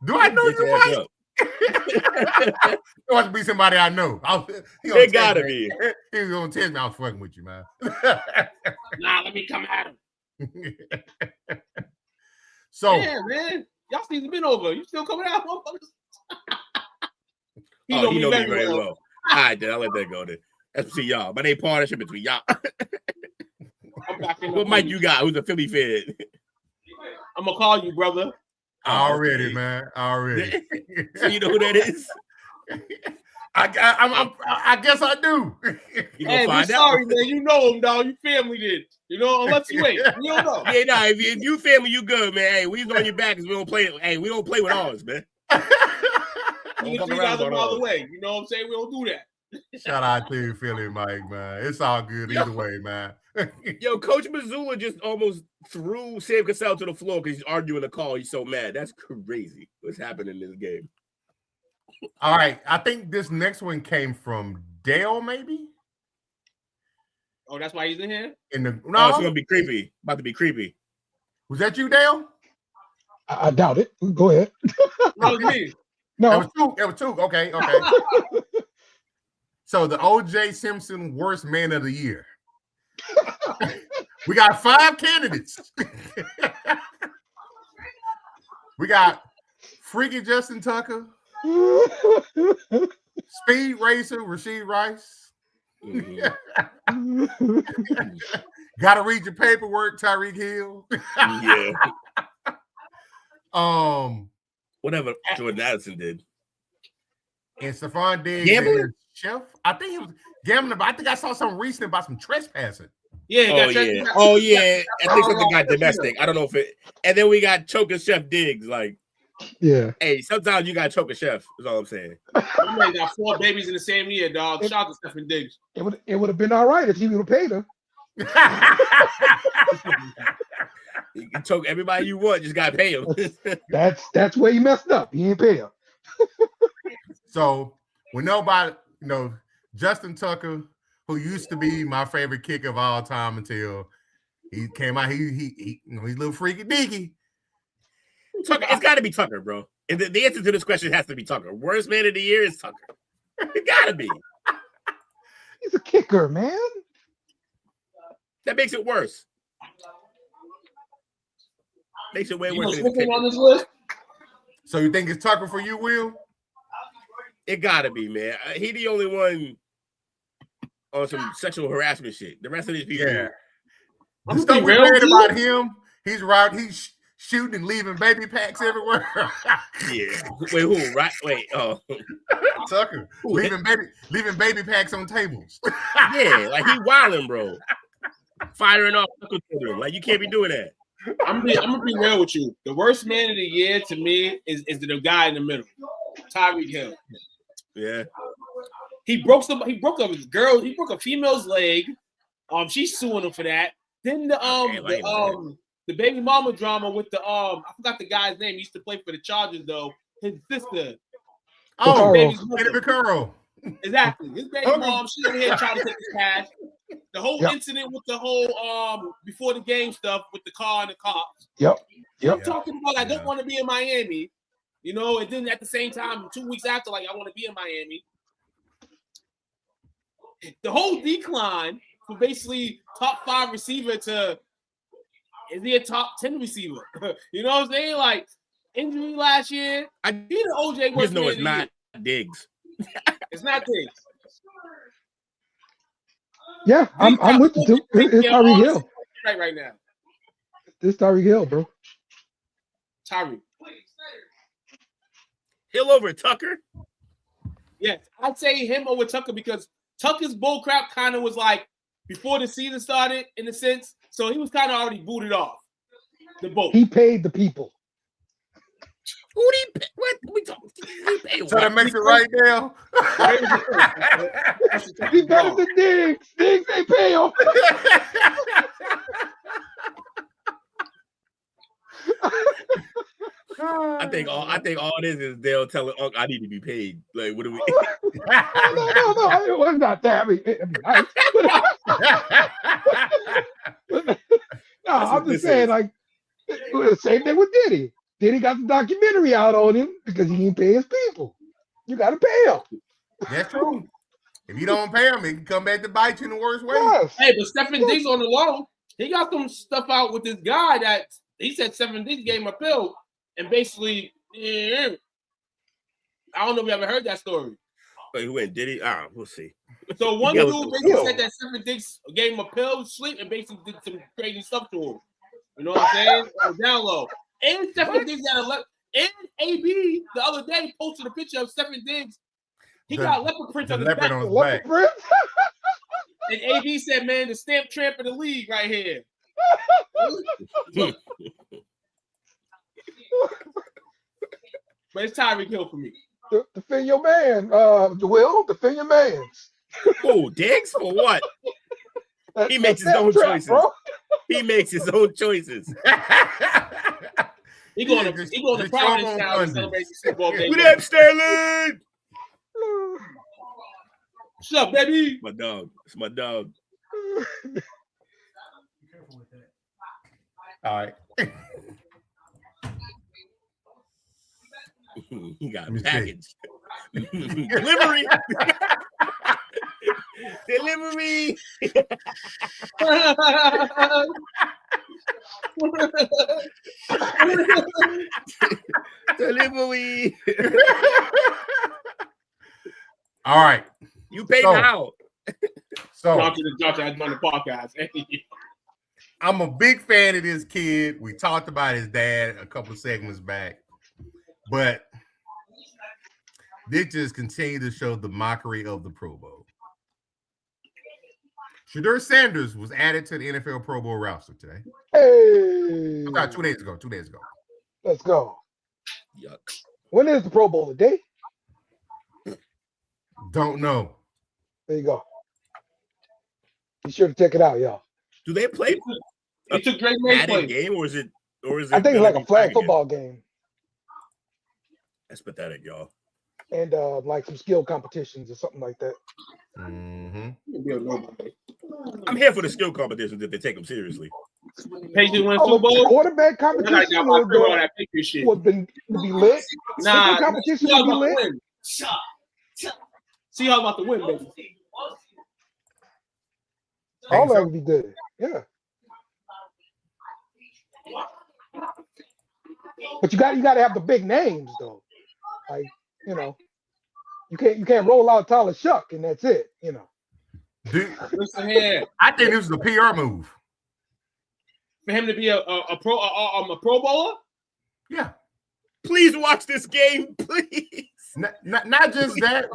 Do I know you right? It must be somebody I know. It gotta be. He was gonna tell me I was fucking with you, man. Nah, let me come at him. So, yeah, man, y'all season been over. You still coming out, motherfuckers? He know me very well. All right, then I'll let that go. Then that's between y'all. My name partnership between y'all. What mic you got? Who's a Philly fan? I'm gonna call you, brother. Already, man. Already. So you know who that is? I guess I do. Hey, we're sorry, man. You know him, dog. You family did. You know, unless you ain't. You don't know. Yeah, nah, if you family, you good, man. Hey, we on your back because we don't play. Hey, we don't play with ours, man. You're 3,000 miles away. You know what I'm saying? We don't do that. Shout out to you, Philly Mike, man. It's all good either way, man. Yo, Coach Missoula just almost threw Sam Cassell to the floor because he's arguing the call. He's so mad. That's crazy. What's happening in this game? All right. I think this next one came from Dale, maybe? Oh, that's why he's in here? No, it's going to be creepy. About to be creepy. Was that you, Dale? I doubt it. Go ahead. That was me. No. It was two. Okay. So the O.J. Simpson worst man of the year. We got 5 candidates. We got Freaky Justin Tucker, Speed Racer Rasheed Rice. Gotta read your paperwork, Tyreek Hill. Yeah. Whatever Jordan Addison did. And Stephon Diggs Gambling? Chef. I think he was gambling, but I think I saw something recent about some trespassing. Yeah. I think something got domestic. I don't know if it. And then we got choking Chef Diggs. Like, yeah. Hey, sometimes you got to choke a chef. Is all I'm saying. You man got 4 babies in the same year, dog. Shout out to Stephon Diggs. It would have been all right if he would have paid her. You can choke everybody you want. Just got to pay him. That's where he messed up. He ain't pay him. So we know about Justin Tucker, who used to be my favorite kicker of all time until he came out. He's a little freaky deaky. Tucker, it's got to be Tucker, bro. And the answer to this question has to be Tucker. Worst man of the year is Tucker. It got to be. He's a kicker, man. That makes it worse. Makes it way worse. On this list? So you think it's Tucker for you, Will? It got to be, man. He the only one on some sexual harassment shit. The rest of these people. Yeah. The stuff we read about him, he's right. He's shooting and leaving baby packs everywhere. Yeah. Wait, who? Right? Wait. Oh, Tucker leaving baby packs on tables. Yeah, like he wilding, bro. Firing off children. Like you can't be doing that. I'm gonna be real with you. The worst man of the year to me is the guy in the middle, Tyreek Hill. Yeah. He broke his girl. He broke a female's leg. She's suing him for that. Then the baby mama drama with the I forgot the guy's name. He used to play for the Chargers though. His sister. Oh, Jennifer Curl. Exactly. His baby mom. She over here trying to take his cash. The whole incident with the whole before the game stuff with the car and the cops. Yep. I'm talking about I don't want to be in Miami, and then at the same time, 2 weeks after, like I want to be in Miami. The whole decline for basically top 5 receiver to is he a top 10 receiver? You know what I'm saying? Like injury last year. I did OJ was just know it's not Diggs. It's not Diggs. Yeah, I'm with you too. It's Tyreek Hill. Right now. It's Tyreek Hill, bro. Tyreek. Hill over Tucker. Yes, I'd say him over Tucker because Tucker's bullcrap kind of was like before the season started in a sense. So he was kind of already booted off the boat. He paid the people. Who did he pay? What we talking? He paid So that makes it right now. He better than Diggs. Diggs they pay him. I think all this is Dale telling Unc I need to be paid. Like, what do we? No. It was not that. I mean, no, I'm just saying, like, the same thing with Diddy. Diddy got the documentary out on him because he didn't pay his people. You got to pay him. That's true. If you don't pay him, it can come back to bite you in the worst way. Yes. Hey, but Stephen Diggs on the low, he got some stuff out with this guy that he said Stephen Diggs gave him a pill and basically, I don't know if you ever heard that story. Wait, who went? Did he? We'll see. So one dude basically said that Stephen Diggs gave him a pill to sleep and basically did some crazy stuff to him. You know what I'm saying? Down low. And Stephen Diggs got and AB the other day posted a picture of Stephen Diggs. He got leopard prints on his back. And AB said, man, the stamp tramp of the league right here. But it's Tyreek Hill for me. Defend your man, Will. Defend your mans. Oh, Diggs for what? He makes his own choices. Bro. He makes his own choices. He going to Providence now to celebrate the Super Bowl game. What up, Sterling? What's up, baby? My dog. It's my dog. All right. He got a package. Delivery. Delivery. Delivery. All right. You pay now. So Josh on the podcast. I'm a big fan of this kid. We talked about his dad a couple of segments back, but this just continues to show the mockery of the Pro Bowl. Shedeur Sanders was added to the NFL Pro Bowl roster today. Hey. About 2 days ago. Let's go. Yuck. When is the Pro Bowl today? Don't know. There you go. Be sure to check it out, y'all. Do they play It's a great play game, or is it? I think it's like a flag football game. That's pathetic, y'all. And like some skill competitions or something like that. Mm-hmm. I'm here for the skill competitions if they take them seriously. Patriots win Super Bowl. Quarterback competition would be lit. Nah, competition would be lit. See how about to win, baby. All that would be good. Yeah. But you got to have the big names though. Like, you know, you can't roll out Tyler Shuck and that's it, you know. Dude, listen here. I think this is a PR move. For him to be a pro bowler? Yeah. Please watch this game, please. Not just that,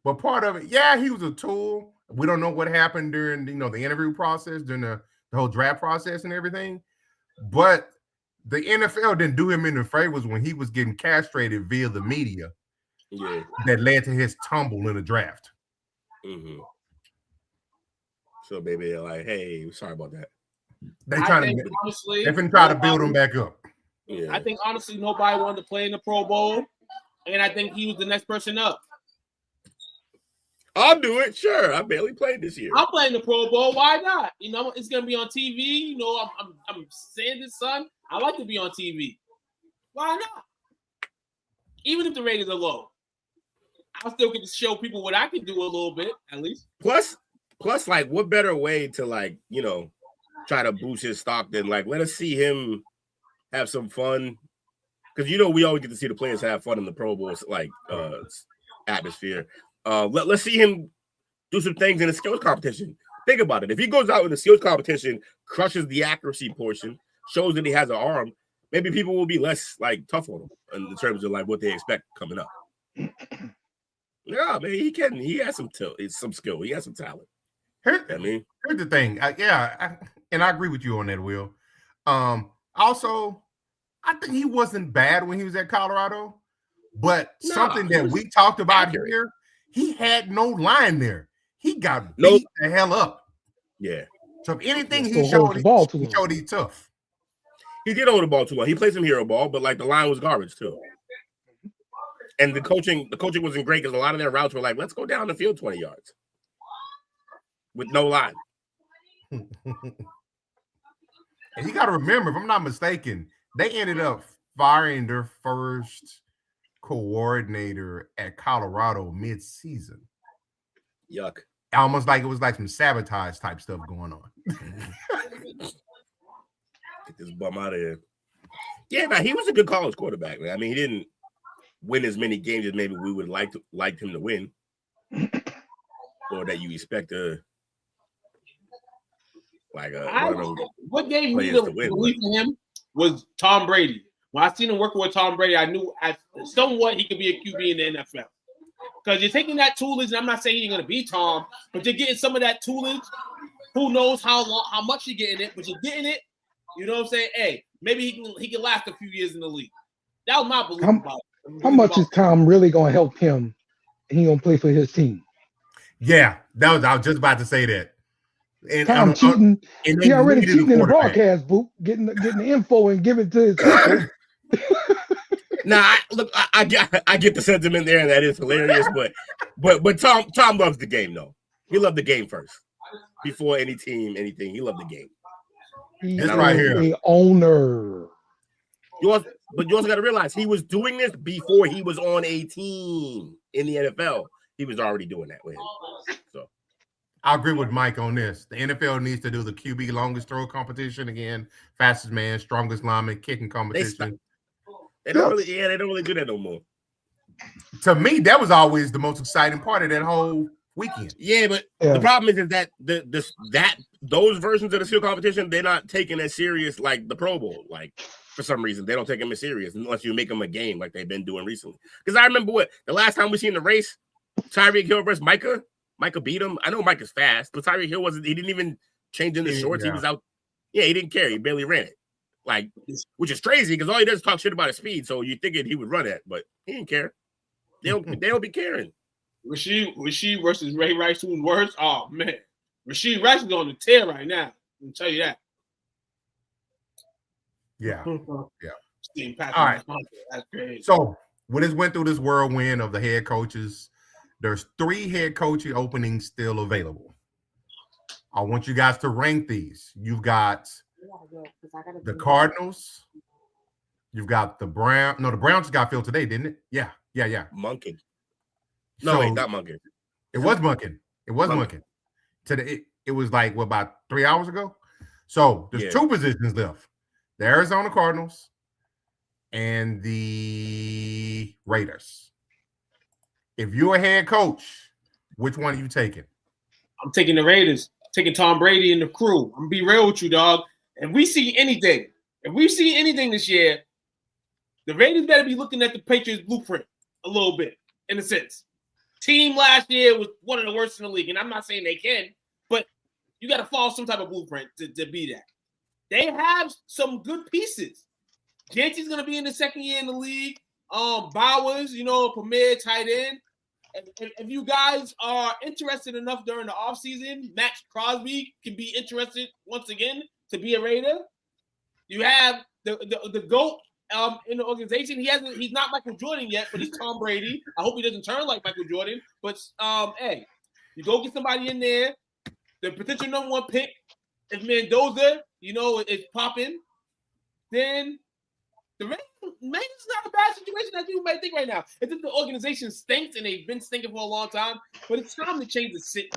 but part of it, yeah, he was a tool. We don't know what happened during the interview process, during the whole draft process and everything. But the NFL didn't do him any favors when he was getting castrated via the media. Yeah. That led to his tumble in the draft. Mm-hmm. So baby, they're like, hey, sorry about that. They trying to build him back up. Yeah. I think honestly nobody wanted to play in the Pro Bowl, and I think he was the next person up. I'll do it. Sure, I barely played this year. I'm playing the Pro Bowl. Why not? You know, it's gonna be on TV. You know, I'm saying this, son. I like to be on TV. Why not? Even if the ratings are low, I'll still get to show people what I can do a little bit, at least. Plus, Plus, like, what better way to, like, you know, try to boost his stock than, like, let us see him have some fun. Because, you know, we always get to see the players have fun in the Pro Bowl, like, atmosphere. Let's see him do some things in a skills competition. Think about it. If he goes out in the skills competition, crushes the accuracy portion, shows that he has an arm, maybe people will be less, like, tough on him in terms of, like, what they expect coming up. Yeah, man, he can. He has some skill. He has some talent. Here's the thing. And I agree with you on that, Will. Also, I think he wasn't bad when he was at Colorado, but something that we talked about here, he had no line there. He got beat the hell up. Yeah. So if anything, he showed he's tough. He did hold the ball too well. He played some hero ball, but like the line was garbage too. And the coaching wasn't great because a lot of their routes were like, let's go down the field 20 yards with no line. And you got to remember, if I'm not mistaken, they ended up firing their first coordinator at Colorado mid-season. Yuck. Almost like it was like some sabotage type stuff going on. Get this bum out of here. Yeah, man, he was a good college quarterback, man. I mean, he didn't win as many games as maybe we would like him to win, or that you expect what gave me the belief in him was Tom Brady. When I seen him working with Tom Brady, I knew somewhat he could be a QB in the NFL. Because you're taking that toolage, and I'm not saying you're going to be Tom, but you're getting some of that toolage. Who knows how much you're getting it, but you're getting it. You know what I'm saying? Hey, maybe he can last a few years in the league. That was my belief about it. How much is Tom really going to help him? And he going to play for his team. Yeah, I was just about to say that. And Tom cheating. He already cheating in the broadcast booth, getting the info and giving it to his people. Nah, I get the sentiment there, and that is hilarious. But Tom loves the game, though. He loved the game first, before any team, anything. He loved the game. He's right here, the owner. But you also got to realize he was doing this before he was on a team in the NFL. He was already doing that with him. So I agree with Mike on this. The NFL needs to do the QB longest throw competition again, fastest man, strongest lineman, kicking competition. They don't really do that no more. To me, that was always the most exciting part of that whole weekend. Yeah, but the problem is that those versions of the skill competition, they're not taken as serious like the Pro Bowl. Like, for some reason, they don't take them as serious unless you make them a game like they've been doing recently. Because I remember the last time we seen the race, Tyreek Hill versus Micah. Micah beat him. I know Micah's fast, but Tyreek Hill he didn't even change in the shorts. Yeah. He was out. Yeah, he didn't care. He barely ran it. Like, which is crazy because all he does is talk shit about his speed. So you thinking he would run it, but he didn't care. They don't be caring. Rasheed versus Ray Rice, who's worse? Oh man, Rasheed Rice is on the tear right now. I'll tell you that. Yeah. Yeah. All right. That's crazy. So we just went through this whirlwind of the head coaches. There's 3 head coaching openings still available. I want you guys to rank these. You've got the Cardinals. You've got the Browns. No, the Browns got filled today, didn't it? Yeah. Monken. No, wait, not Monken. It was Monken. Monken. Today, it was like, about 3 hours ago? So there's 2 positions left. The Arizona Cardinals and the Raiders. If you're a head coach, which one are you taking? I'm taking the Raiders. Taking Tom Brady and the crew. I'm gonna be real with you, dog. If we see anything this year, the Raiders better be looking at the Patriots blueprint a little bit, in a sense. Team last year was one of the worst in the league, and I'm not saying they can, but you got to follow some type of blueprint to be that. They have some good pieces. Yancey's gonna be in the second year in the league. Bowers, premier tight end. If you guys are interested enough during the offseason, Max Crosby can be interested once again to be a Raider. You have the GOAT in the organization. He's not Michael Jordan yet, but he's Tom Brady. I hope he doesn't turn like Michael Jordan. But hey, you go get somebody in there. The potential number 1 pick, if Mendoza, is popping, then the Raiders is not a bad situation as you might think right now. It's just the organization stinks and they've been stinking for a long time, but it's time to change the sit.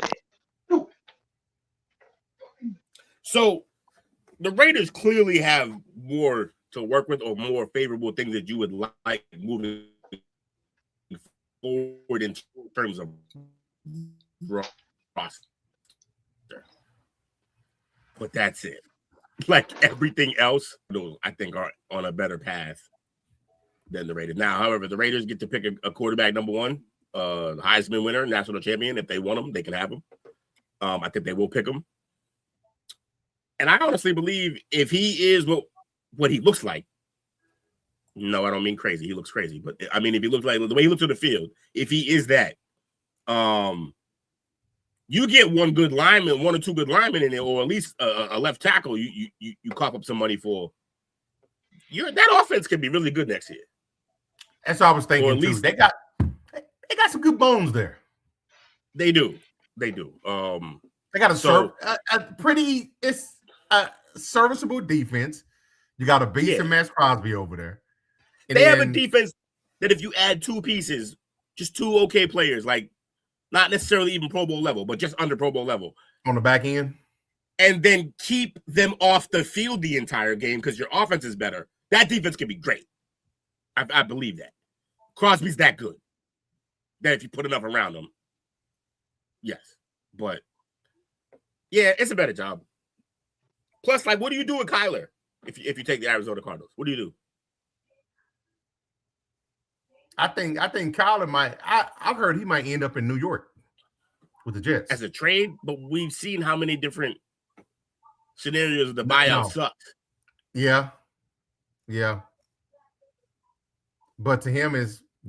So the Raiders clearly have more to work with or more favorable things that you would like moving forward in terms of roster. But that's it. Like everything else, I think are on a better path than the Raiders. Now, however, the Raiders get to pick a quarterback number one, Heisman winner, national champion. If they want him, they can have him. I think they will pick him. And I honestly believe if he is what he looks like, no, I don't mean crazy. He looks crazy. But I mean, if he looks like the way he looks on the field, if he is that, you get one or two good linemen in there, or at least a left tackle, you cough up some money for. That offense could be really good next year. That's what I was thinking too. They got some good bones there. They do. They got a pretty serviceable defense. You got a beast and Max Crosby over there. And they have a defense that if you add two pieces, just two okay players, like not necessarily even Pro Bowl level, but just under Pro Bowl level on the back end, and then keep them off the field the entire game because your offense is better. That defense can be great. I believe that. Crosby's that good. That if you put enough around him, yes. But yeah, it's a better job. Plus, like, what do you do with Kyler if you take the Arizona Cardinals? What do you do? I think Kyler might. I've heard he might end up in New York with the Jets as a trade, but we've seen how many different scenarios the buyout sucks. Yeah. But to him,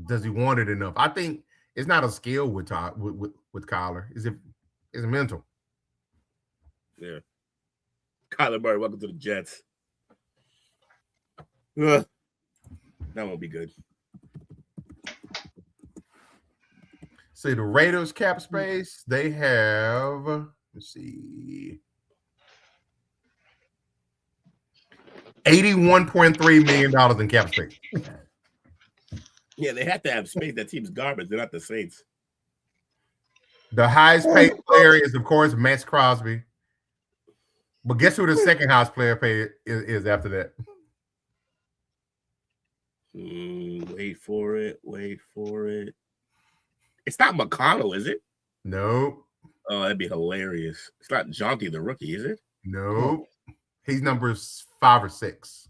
does he want it enough? I think it's not a skill with Kyler. It's mental. Yeah. Kyler Murray, welcome to the Jets. That won't be good. See, the Raiders cap space, they have, let's see, $81.3 million in cap space. Yeah, they have to have space. That team's garbage. They're not the Saints. The highest paid player is, of course, Max Crosby. But guess who the second highest player paid is after that? Wait for it. It's not McConnell, is it? No. Oh, that'd be hilarious. It's not Jonty the rookie, is it? No. He's numbers 5 or 6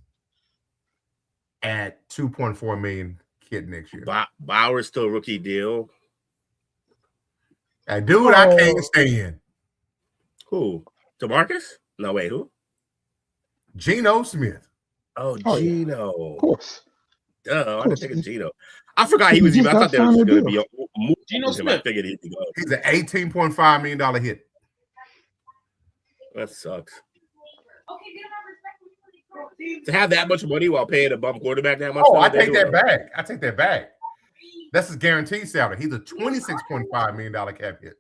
at $2.4 million kid next year. Bauer's still rookie deal. I can't stand. Who? DeMarcus? No, wait, who? Geno Smith. Oh, Geno. Of course. I didn't think of Geno. I forgot he was even. I thought there was going to be a Geno Smith. I figured he'd go. He's an $18.5 million hit. That sucks. To have that much money while paying a bum quarterback that much. Oh, I take that back. That's his guaranteed salary. He's a $26.5 million cap hit.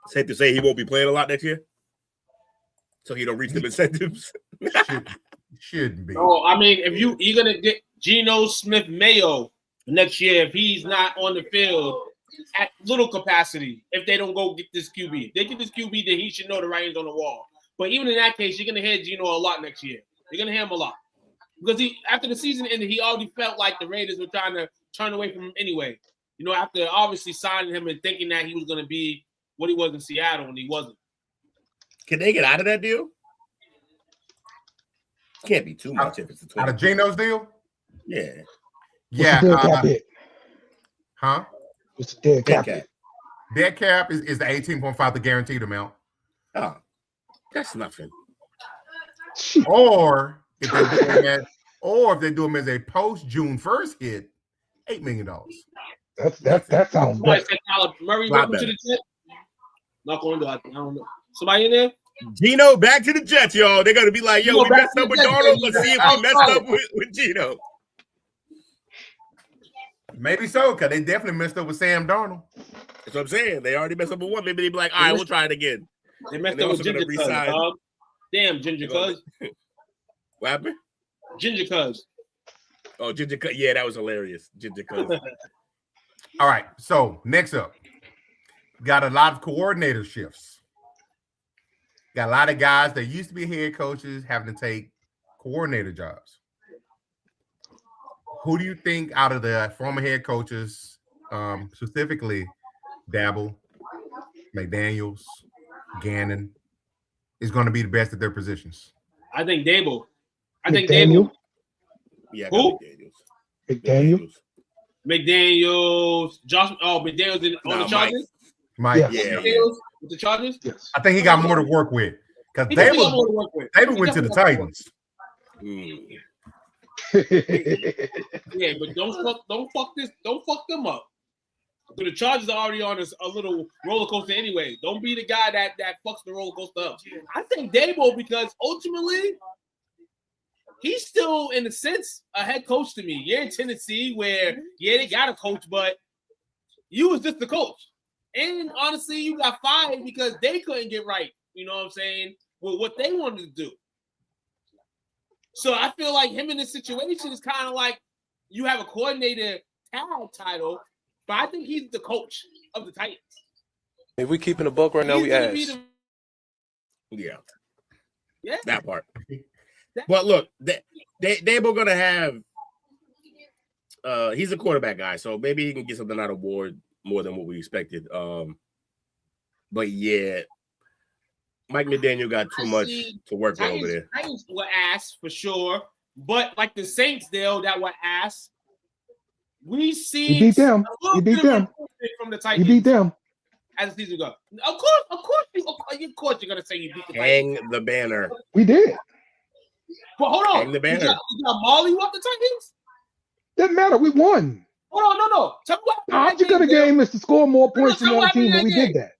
Safe to say he won't be playing a lot next year, so he don't reach the incentives. Shouldn't be. Oh, I mean, if you're gonna get Geno Smith Mayo next year, if he's not on the field at little capacity, if they don't go get this QB, if they get this QB, then he should know the writing's on the wall. But even in that case, you're gonna hear Geno a lot next year. You're gonna hear him a lot because after the season ended, he already felt like the Raiders were trying to turn away from him anyway. You know, after obviously signing him and thinking that he was gonna be what he was in Seattle, and he wasn't. Can they get out of that deal? Can't be too much if it's a 20. Out of Geno's deal? Yeah. Yeah. What's the dead cap hit? Dead cap is the 18.5, the guaranteed amount. Oh, that's nothing. Or if they do him as a post June 1st hit, $8 million. That sounds Somebody better. said Kyler Murray, welcome to the Jets. Not going to. I don't know. Somebody in there? Geno back to the Jets, y'all. They're gonna be like, yo, we messed up with Darnold. Let's see if we messed up with Geno. Maybe so, because they definitely messed up with Sam Darnold. That's what I'm saying. They already messed up with one. Maybe they'd be like, all right, we'll try it again. They messed up with Ginger Cuz. Damn, Ginger Cuz. What happened? Ginger Cuz. Oh, Ginger Cuz. Yeah, that was hilarious. Ginger Cuz. All right. So next up, got a lot of coordinator shifts. Got a lot of guys that used to be head coaches having to take coordinator jobs. Who do you think out of the former head coaches, specifically Dabble, McDaniels, Gannon, is going to be the best at their positions? I think Dable. McDaniel. Yeah. Who? McDaniel. McDaniels. Josh. Oh, McDaniels on the Chargers. Mike. Yeah. McDaniels with the Chargers. Yes. I think he got more to work with because He got more to work with. David went to the Titans. Yeah, but don't fuck them up. So the Chargers are already on a little roller coaster anyway. Don't be the guy that fucks the roller coaster up. I think Dable, because ultimately he's still in a sense a head coach to me. You're in Tennessee where they got a coach, but you was just the coach. And honestly, you got fired because they couldn't get right. You know what I'm saying? With what they wanted to do. So I feel like him in this situation is kind of like you have a coordinator tag title, but I think he's the coach of the Titans. If we keeping a buck right now, we ask. Yeah, Yeah, that part. But look, they were gonna have. He's a quarterback guy, so maybe he can get something out of Ward more than what we expected. But yeah, Mike McDaniel got too much to work with over there. Titans were ass for sure, but like the Saints, that were ass. We see He beat them. He beat them. From the Titans. He beat them. As the season goes. Of course, you're gonna say you beat the Titans. Hang the banner. We did. But hold on. Hang the banner. You got Molly up the Titans? Doesn't matter. We won. Hold on, no. Tell me what The object of the game is to score more points than the other team, and we did that.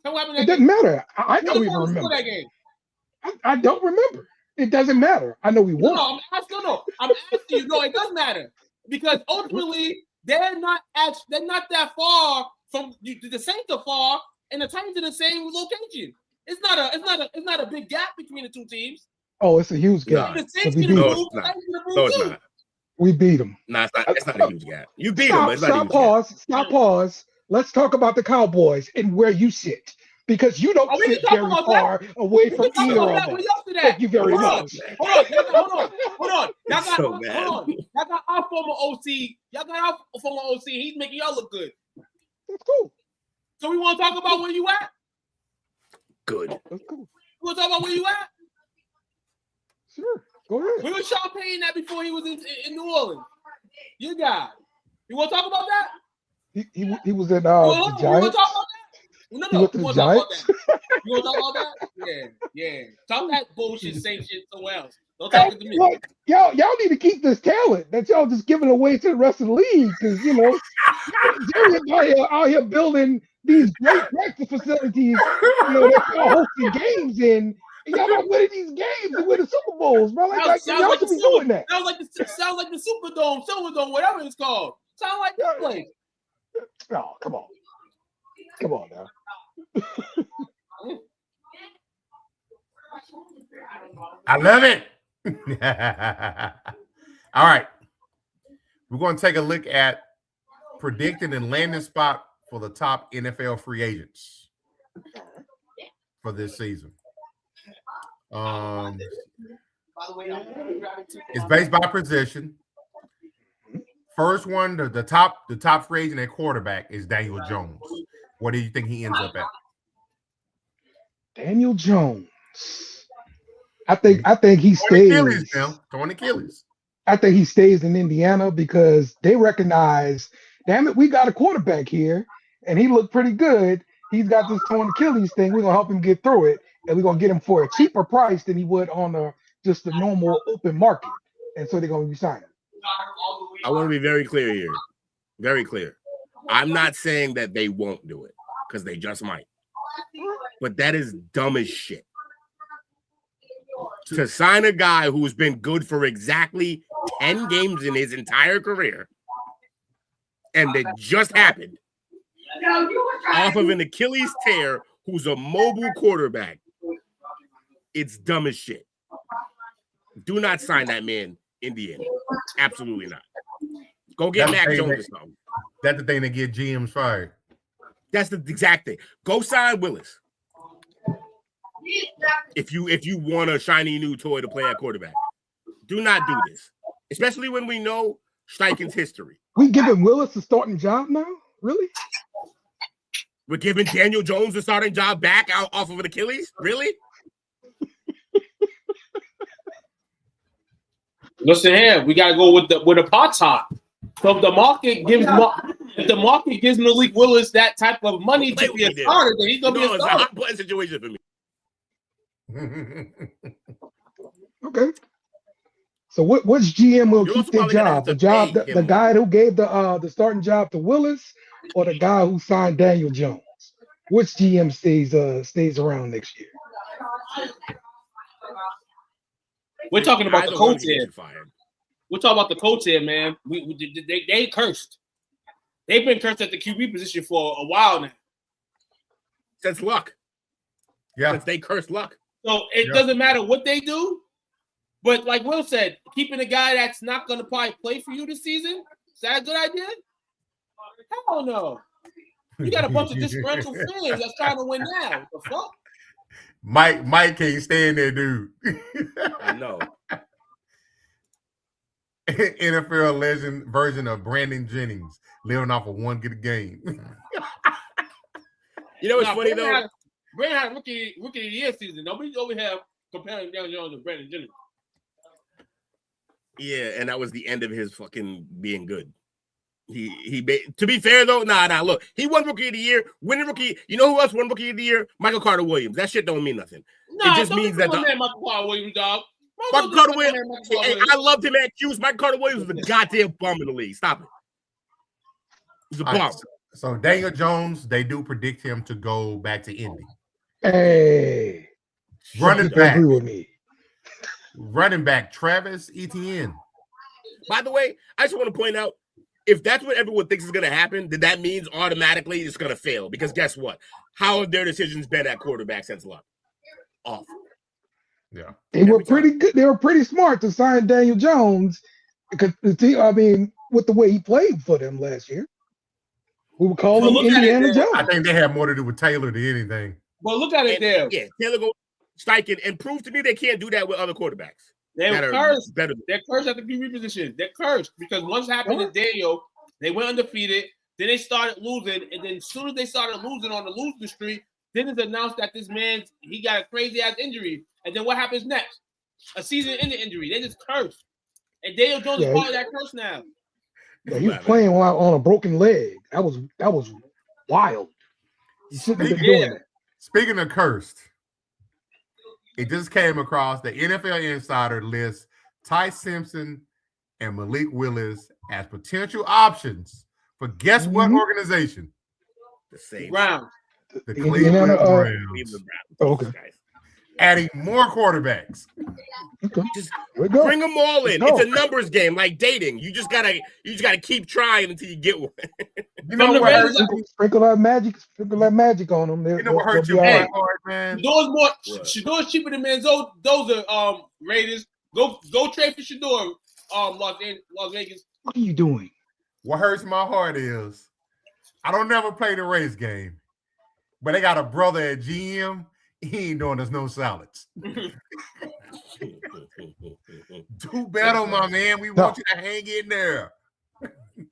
Tell me what happened It that doesn't game. matter. I don't even remember. That game. I don't remember. It doesn't matter. I know we won. No, I'm asking you. No, it does matter because ultimately they're not that far from the Saints are far, and the Titans in the same location. It's not a big gap between the two teams. Oh, it's a huge gap. The Saints We can beat move. them. No, it's not. We beat them. No, it's not a huge gap. You beat them, but it's not a huge gap. Stop, pause. Let's talk about the Cowboys and where you sit. Because you don't sit very far away from either of us. Thank you very much. Hold on. Y'all got our former OC. Y'all got our former OC. He's making y'all look good. That's cool. So we want to talk about where you at? Good. That's cool. We want to talk about where you at? Sure. Go ahead. Where was Sean Payne at before he was in New Orleans? You got. You want to talk about that? He was in You the want to Giants. talk about that? No. He went to the Giants. You want to talk about that? Yeah. Talk that bullshit, same shit somewhere else. Don't talk to me. Look, y'all need to keep this talent that y'all just giving away to the rest of the league because Jerry's out here building these great practice facilities. That y'all hosting games in. And y'all not winning these games and winning Super Bowls, bro. Y'all should be doing that. Sounds like the Superdome, Silverdome, whatever it's called. Sound like that place. Oh, come on now. I love it. All right. We're going to take a look at predicting and landing spot for the top NFL free agents for this season. It's based by position. First one, the top free agent at quarterback is Daniel Jones. What do you think he ends up at? Daniel Jones. I think he stays. Torn Achilles. I think he stays in Indiana because they recognize, damn it, we got a quarterback here, and he looked pretty good. He's got this torn Achilles thing. We're gonna help him get through it, and we're gonna get him for a cheaper price than he would on just the normal open market. And so they're gonna resign him. I want to be very clear here. Very clear. I'm not saying that they won't do it because they just might. But that is dumb as shit. To sign a guy who's been good for exactly 10 games in his entire career, and it just happened off of an Achilles tear, who's a mobile quarterback, it's dumb as shit. Do not sign that man in the end. Absolutely not. Go get Mac Jones or something. That's the thing that get GMs fired. That's the exact thing. Go sign Willis. If you want a shiny new toy to play at quarterback, do not do this, especially when we know Steichen's history. We giving Willis a starting job now? Really? We're giving Daniel Jones a starting job back out off of an Achilles? Really? Listen here, we gotta go with the pot top. So if the market gives Malik Willis that type of money to be a starter, then he's gonna be a starter. It's a hot button situation for me. Okay. So which GM will keep their job? The guy who gave the starting job to Willis, or the guy who signed Daniel Jones? Which GM stays around next year? We're talking about the coach here. We're talking about the coach here, man. They cursed. They've been cursed at the QB position for a while now. Since Luck. Yeah. Since they cursed Luck. So it doesn't matter what they do. But like Will said, keeping a guy that's not going to probably play for you this season, is that a good idea? Hell no. You got a bunch of disgruntled fans that's trying to win now. What the fuck? Mike can't stand there, dude. I know. NFL legend version of Brandon Jennings living off of one good game. You know what's funny though? Brandon had rookie of the year season. Nobody over here comparing Daniel Jones to Brandon Jennings. Yeah, and that was the end of his fucking being good. He to be fair though, nah. Look, he won rookie of the year, winning rookie. You know who else won rookie of the year? Michael Carter Williams. That shit don't mean nothing. Nah, it just means that Michael Carter Williams, dog. Michael Carter Williams. I loved him at Q's. Michael Carter Williams was a goddamn bum in the league. Stop it. He's a bum. Right, so Daniel Jones, they do predict him to go back to Indy. Hey, running back. Agree with me. Running back Travis Etienne. By the way, I just want to point out, if that's what everyone thinks is going to happen, then that means automatically it's going to fail. Because guess what? How have their decisions been at quarterback since Luck? Awful. Yeah, they were pretty good. They were pretty smart to sign Daniel Jones because I mean, with the way he played for them last year, we would call him Indiana Jones. I think they had more to do with Taylor than anything. But look at it there. Yeah, Taylor go Steichen and prove to me they can't do that with other quarterbacks. They're cursed. They're cursed at the QB position. They're cursed because once happened to Daniel, they went undefeated. Then they started losing, and then as soon as they started losing on the losing streak, then it's announced that this man he got a crazy ass injury. And then what happens next? A season-ending injury. They just cursed. And Daniel Jones is part of that curse now. Yeah, he was playing on a broken leg. That was wild. You shouldn't have been doing that. Speaking of cursed, it just came across the NFL Insider list Ty Simpson and Malik Willis as potential options for guess what organization? The same. Browns. The Cleveland Browns. Okay. Adding more quarterbacks. Okay. Just bring them all in. It's a numbers game, like dating. You just gotta keep trying until you get one. You know what hurts? Sprinkle that magic on them. You know what hurts your heart, man? Shedeur cheaper than Manzo. Those are Raiders. Go trade for Shedeur. Las Vegas. What are you doing? What hurts my heart is I don't never play the race game, but they got a brother at GM. He ain't doing us no salads. Do better, my man. We want you to hang in there.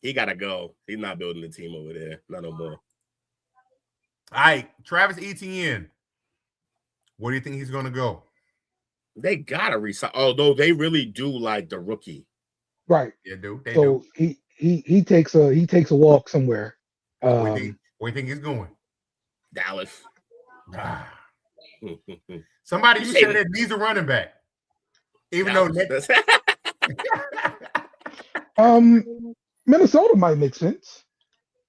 He gotta go. He's not building the team over there. Not no more. All right, Travis Etienne. Where do you think he's gonna go? They gotta resign. Although they really do like the rookie. Right. Yeah, do. They so do. He takes a walk somewhere. Where do you think he's going? Dallas. Somebody you said that needs a running back. Even though Minnesota might make sense.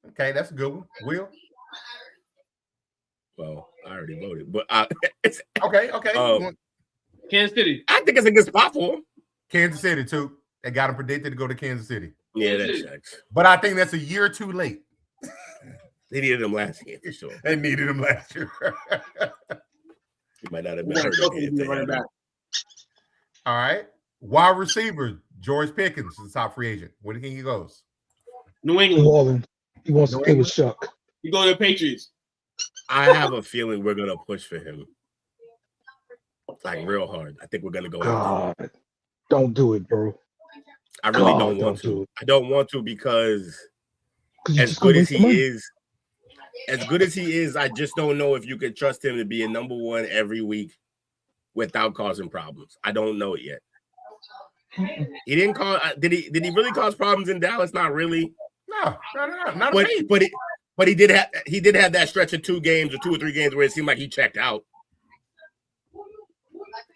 Okay, that's a good one. Will? Well, I already voted, but okay. Kansas City. I think it's a good spot for him. Kansas City too. They got him predicted to go to Kansas City. Yeah, that checks. But I think that's a year too late. They needed him last year for sure. They needed him last year. He might not have been hurt. All right. Wide receiver, George Pickens is the top free agent. Where do you think he goes? New England. New Orleans. He wants to stay with Chuck. You go to the Patriots. I have a feeling we're gonna push for him, like real hard. I think we're gonna go after him. God, don't do it, bro. I really God, don't want don't do to. it. I don't want to because you're as just gonna good as waste the money. he is, I just don't know if you could trust him to be a number one every week without causing problems. I don't know it yet. He didn't cause. Did he really cause problems in Dallas? Not really. No, not But he did have that stretch of 2 games or 2 or 3 games where it seemed like he checked out.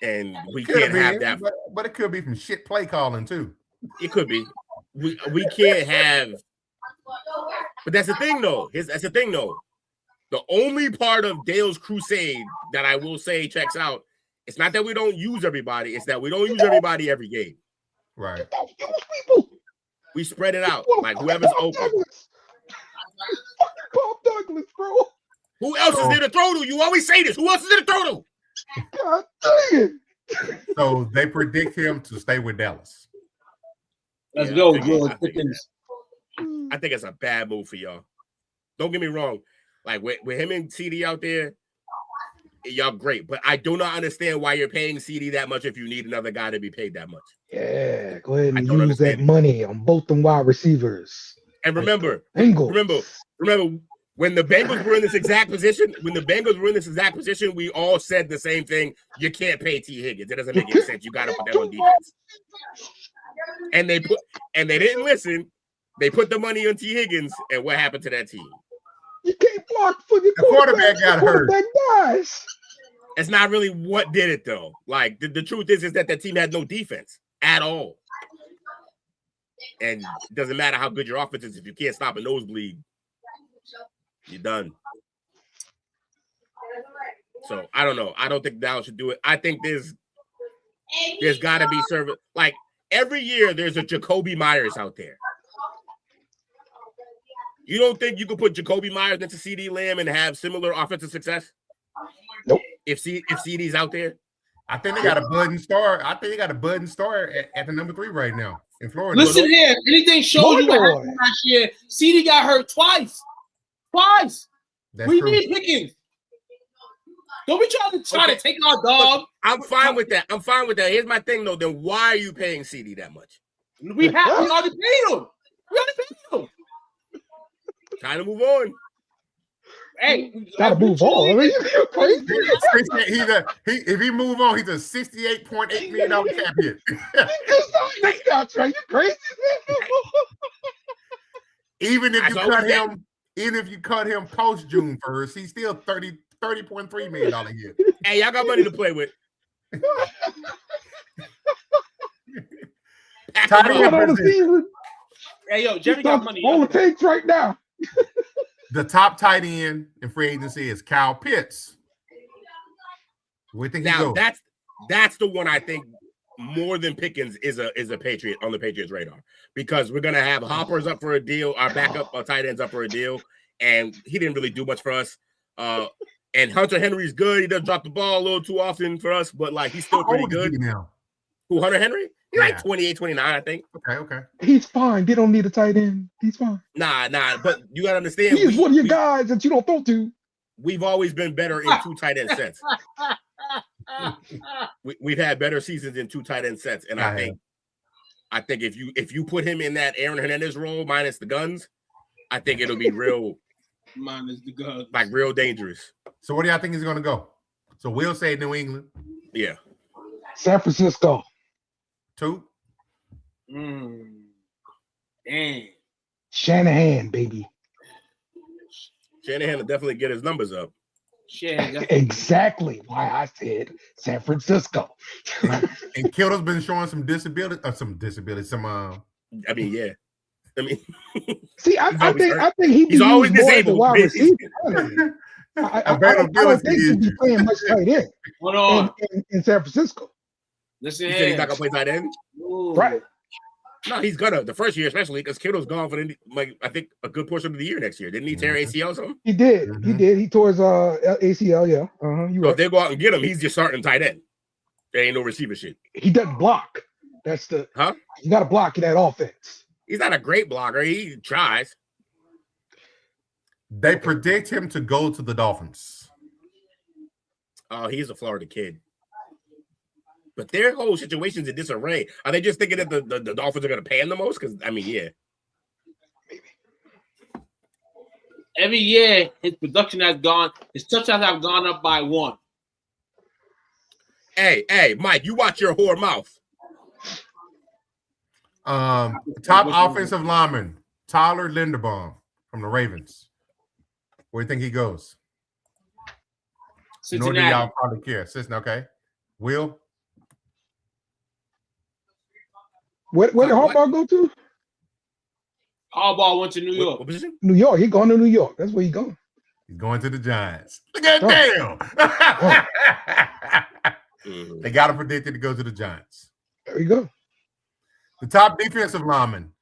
And we can't have that. But it could be from shit play calling too. It could be. We can't have. But that's the thing, though. That's the thing, though. The only part of Dale's crusade that I will say checks out, it's not that we don't use everybody. It's that we don't use everybody every game. Right. We spread it out. Like whoever's open. Bob Douglas, bro. Who else is there to throw to? You always say this. Who else is there to throw to? God dang it. So they predict him to stay with Dallas. Let's go, I think it's a bad move for y'all. Don't get me wrong. Like with him and CD out there, y'all great. But I do not understand why you're paying CD that much if you need another guy to be paid that much. Yeah, go ahead and use that money on both them wide receivers. And remember, Bengals. remember when the Bengals were in this exact position, we all said the same thing. You can't pay T. Higgins. It doesn't make any sense. You got to put that on defense. And they didn't listen. They put the money on T. Higgins, and what happened to that team? You can't block for the quarterback got hurt. Guys. It's not really what did it though. Like the truth is that the team had no defense at all. And it doesn't matter how good your offense is if you can't stop a nosebleed, you're done. So I don't know. I don't think Dallas should do it. I think there's got to be service. Like every year, there's a Jacoby Myers out there. You don't think you could put Jacoby Myers into CD Lamb and have similar offensive success? Nope. If CD's out there, I think they got a budding star. I think they got a budding star at the number 3 right now in Florida. Listen here, anything shows you what happened last year. CD got hurt twice. We need Pickens. Don't be trying to take our dog. Look, I'm fine with that. Here's my thing though. Then why are you paying CD that much? We already paid him. Time to move on. Hey, gotta move on. I mean, you're crazy. If he move on, he's a $68.8 million cap hit. You're crazy. Even if you cut him post June 1st, he's still $30.3 million hit. Hey, y'all got money to play with. Hey, yo, Jerry got money. All the takes right now. The top tight end in free agency is Kyle Pitts. We think now that's the one I think more than Pickens is a Patriot on the Patriots radar because we're gonna have Hoppers up for a deal, our backup tight ends up for a deal, and he didn't really do much for us. And Hunter Henry's good. He does drop the ball a little too often for us, but like he's still pretty good. Now? Who, Hunter Henry? He's like 28, 29, I think. Okay. He's fine. They don't need a tight end. He's fine. Nah. But you gotta understand. He's one of your guys that you don't throw to. We've always been better in 2 tight end sets. We've had better seasons in 2 tight end sets, and I think if you put him in that Aaron Hernandez role minus the guns, I think it'll be real. Minus the guns, like real dangerous. So where do y'all think he's gonna go? So we'll say New England. Yeah. San Francisco. 2. Dang. Shanahan, baby. Shanahan will definitely get his numbers up. Exactly why I said San Francisco. And Kittle's been showing some disability. I mean, yeah. See, I think he's always disabled. Wide receiver. I don't think he'll be playing much tight end. Hold on. In San Francisco. Listen, you said he's not gonna play tight end. Right. No, he's gonna the first year, especially because Kittle's gone for I think a good portion of the year next year. Didn't he tear ACL or something? He did. Mm-hmm. He did. He tore his ACL. Yeah. So if they go out and get him, he's just starting tight end. There ain't no receiver shit. He doesn't block. That's the You got to block in that offense. He's not a great blocker. He tries. They predict him to go to the Dolphins. Oh, he's a Florida kid. But their whole situation's in disarray. Are they just thinking that the Dolphins are going to pay him the most? Because, I mean, yeah. Every year, his production has gone, his touchdowns have gone up by 1. Hey, Mike, you watch your whore mouth. Top offensive lineman, Tyler Linderbaum from the Ravens. Where do you think he goes? Cincinnati. Nor do y'all probably care. Cincinnati, okay. Will? Where did Harbaugh go to? Harbaugh went to New York. What position? New York. He going to New York. That's where he going. He's going to the Giants. Look at damn. They got him predicted to go to the Giants. There you go. The top defensive lineman,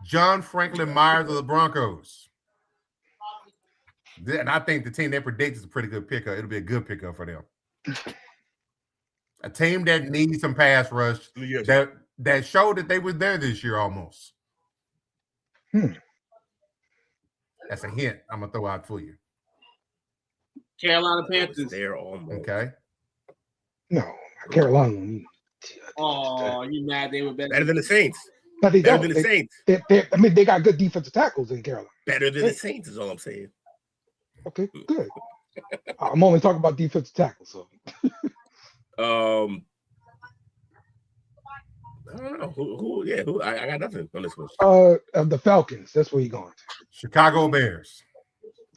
John Franklin Myers of the Broncos. And I think the team they predict is a pretty good pickup. It'll be a good pickup for them. A team that needs some pass rush that showed that they was there this year almost. That's a hint I'm going to throw out for you. Carolina Panthers. There almost. Okay. No, Carolina. Oh, you mad they were Better than the Saints. But they Better don't. than the Saints. I mean, they got good defensive tackles in Carolina. Better than the Saints is all I'm saying. Okay, good. I'm only talking about defensive tackles. So. I don't know. Who? I got nothing on this one. The Falcons. That's where you're going to. Chicago Bears.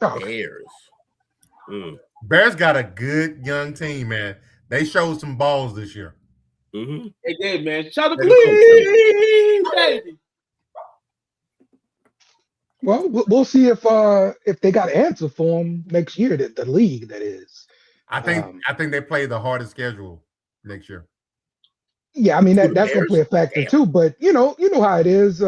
Bears. Bears got a good young team, man. They showed some balls this year. Mm-hmm. They did, man. Shout out to Cleveland, baby. Well, we'll see if they got an answer for them next year. The league, that is. I think they play the hardest schedule next year. Yeah, I mean that's going to play a factor too. But you know how it is.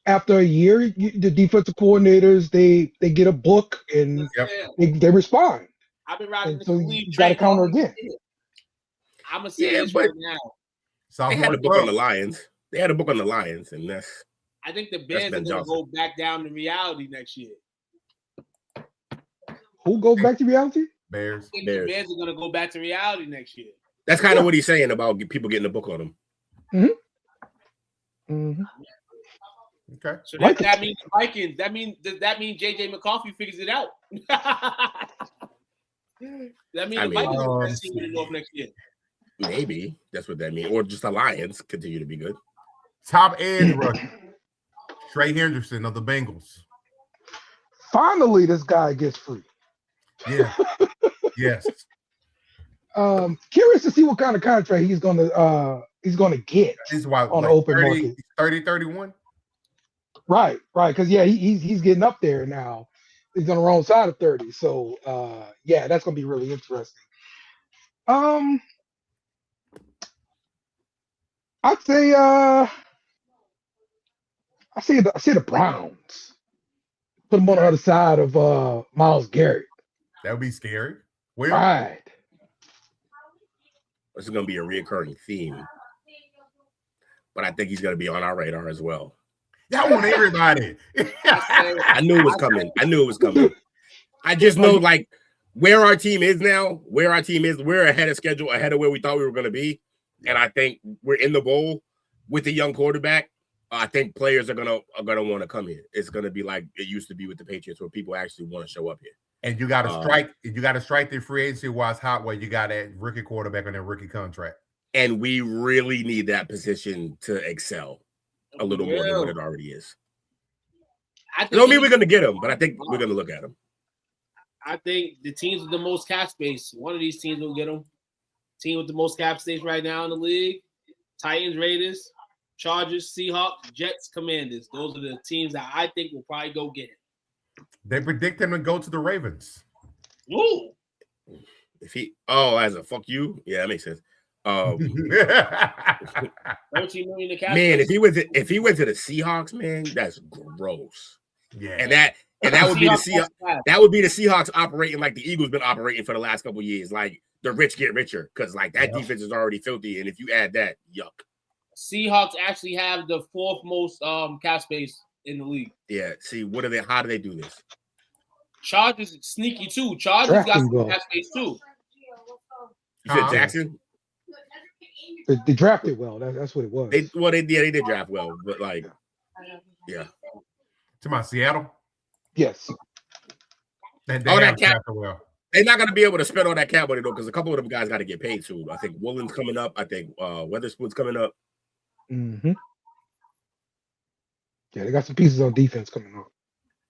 After a year, the defensive coordinators they get a book and they respond. I've been riding the so Cleveland you got to counter again. I'm gonna say this right now. They had a book on the Lions. They had a book on the Lions, and that's. I think the Bears are going to go back down to reality next year. Who goes back to reality? Bears. I think the Bears are going to go back to reality next year. That's kind of what he's saying about people getting a book on them. Okay. So that means the Vikings. Does that mean JJ McCarthy figures it out? That means the Vikings are the best team in the North next year. Maybe that's what that means, or just the Lions continue to be good. Top edge rusher, Trey Henderson of the Bengals. Finally, this guy gets free. Yeah. Yes. Curious to see what kind of contract he's gonna get on the open market. 30-31. Right, because he's getting up there now. He's on the wrong side of 30. So that's gonna be really interesting. I'd say I see the Browns. Put them on the other side of Myles Garrett. That would be scary. Will? Right. This is going to be a reoccurring theme, but I think he's going to be on our radar as well. Yeah, I want everybody. I knew it was coming. I just know like where our team is now. We're ahead of schedule, ahead of where we thought we were going to be. And I think we're in the bowl with a young quarterback. I think players are gonna want to come here. It's gonna be like it used to be with the Patriots, where people actually want to show up here. And you got to strike. You got to strike the free agency while it's hot. Where you got that rookie quarterback on that rookie contract. And we really need that position to excel a little more than what it already is. I don't mean we're gonna get him, but I think we're gonna look at him. I think the teams with the most cap space, one of these teams will get him. Team with the most cap space right now in the league: Titans, Raiders, Chargers, Seahawks, Jets, Commanders. Those are the teams that I think will probably go get him. They predict him to go to the Ravens. Ooh. If he as a fuck you, yeah, that makes sense. 13 million in cap man, space. if he went to the Seahawks, man, that's gross. Yeah, and that would be the Seahawks. That would be the Seahawks operating like the Eagles been operating for the last couple of years, like the rich get richer, because like that defense is already filthy, and if you add that, yuck. Seahawks actually have the fourth most cap space in the league. Yeah. See, how do they do this? Chargers sneaky too. Chargers got Drafting some well. cap space too. You said Jackson? They drafted well. That's what it was. They did draft well, but like, yeah. To my Seattle. Yes. They All that have cap. drafted well. They're not going to be able to spend all that cap money though, because a couple of them guys got to get paid too. I think Woolen's coming up. I think Weatherspoon's coming up. Mm-hmm. Yeah, they got some pieces on defense coming up.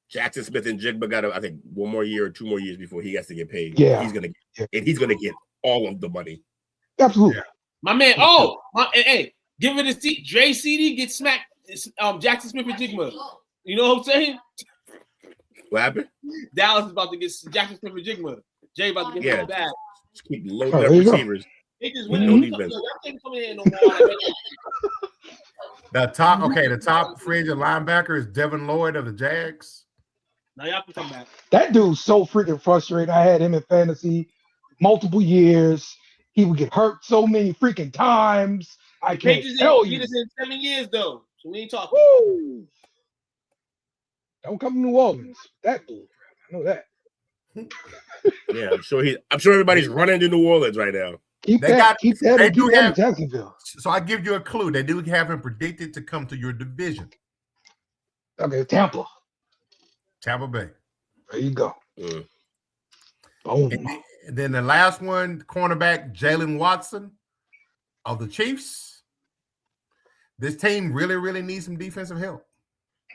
Jackson Smith and Jigba got, I think, 1 more year or 2 more years before he has to get paid. Yeah. he's gonna get all of the money. Absolutely. Yeah. My man, hey, give it a seat. Dre CD get smacked. Jackson Smith and Jigma. You know what I'm saying? What happened? Dallas is about to get Jackson Smith and Jigma. Jay about to get him back. Just keep loading Oh, up there you go. receivers. They just With win. no No defense. Y'all can't come in here no more. The top fringe linebacker is Devin Lloyd of the Jags. Now y'all can come back. That dude's so freaking frustrating. I had him in fantasy multiple years. He would get hurt so many freaking times. I can't Patriots tell ain't you. beat us in 7 years though. So we ain't talking. Woo! Don't come to New Orleans. That bull. I know that. Yeah, I'm sure everybody's running to New Orleans right now. Keep They that. got- Keep that. they And do keep that in have- Jacksonville. So I give you a clue. They do have him predicted to come to your division, Okay, Tampa. Tampa Bay. There you go. Mm. Boom. And then the last one, cornerback Jalen Watson of the Chiefs. This team really, really needs some defensive help.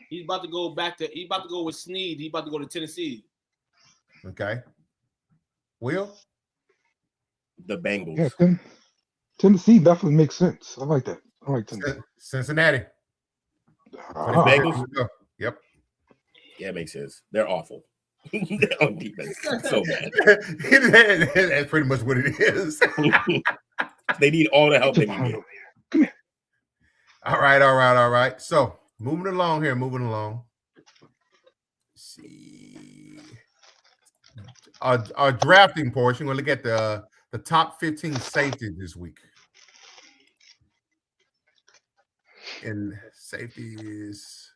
He's about to go back to. He's about to go with Snead. He's about to go to Tennessee. Okay. Will? The Bengals. Yeah, Tennessee definitely makes sense. I like that. I like Tennessee. Cincinnati. Ah. Bengals? Yep. Yeah, it makes sense. They're awful. They're on defense. So bad. That's pretty much what it is. They need all the help they can get. Come here. All right. So moving along. Let's see. Our drafting portion. We'll look at the top 15 safeties this week. And safeties.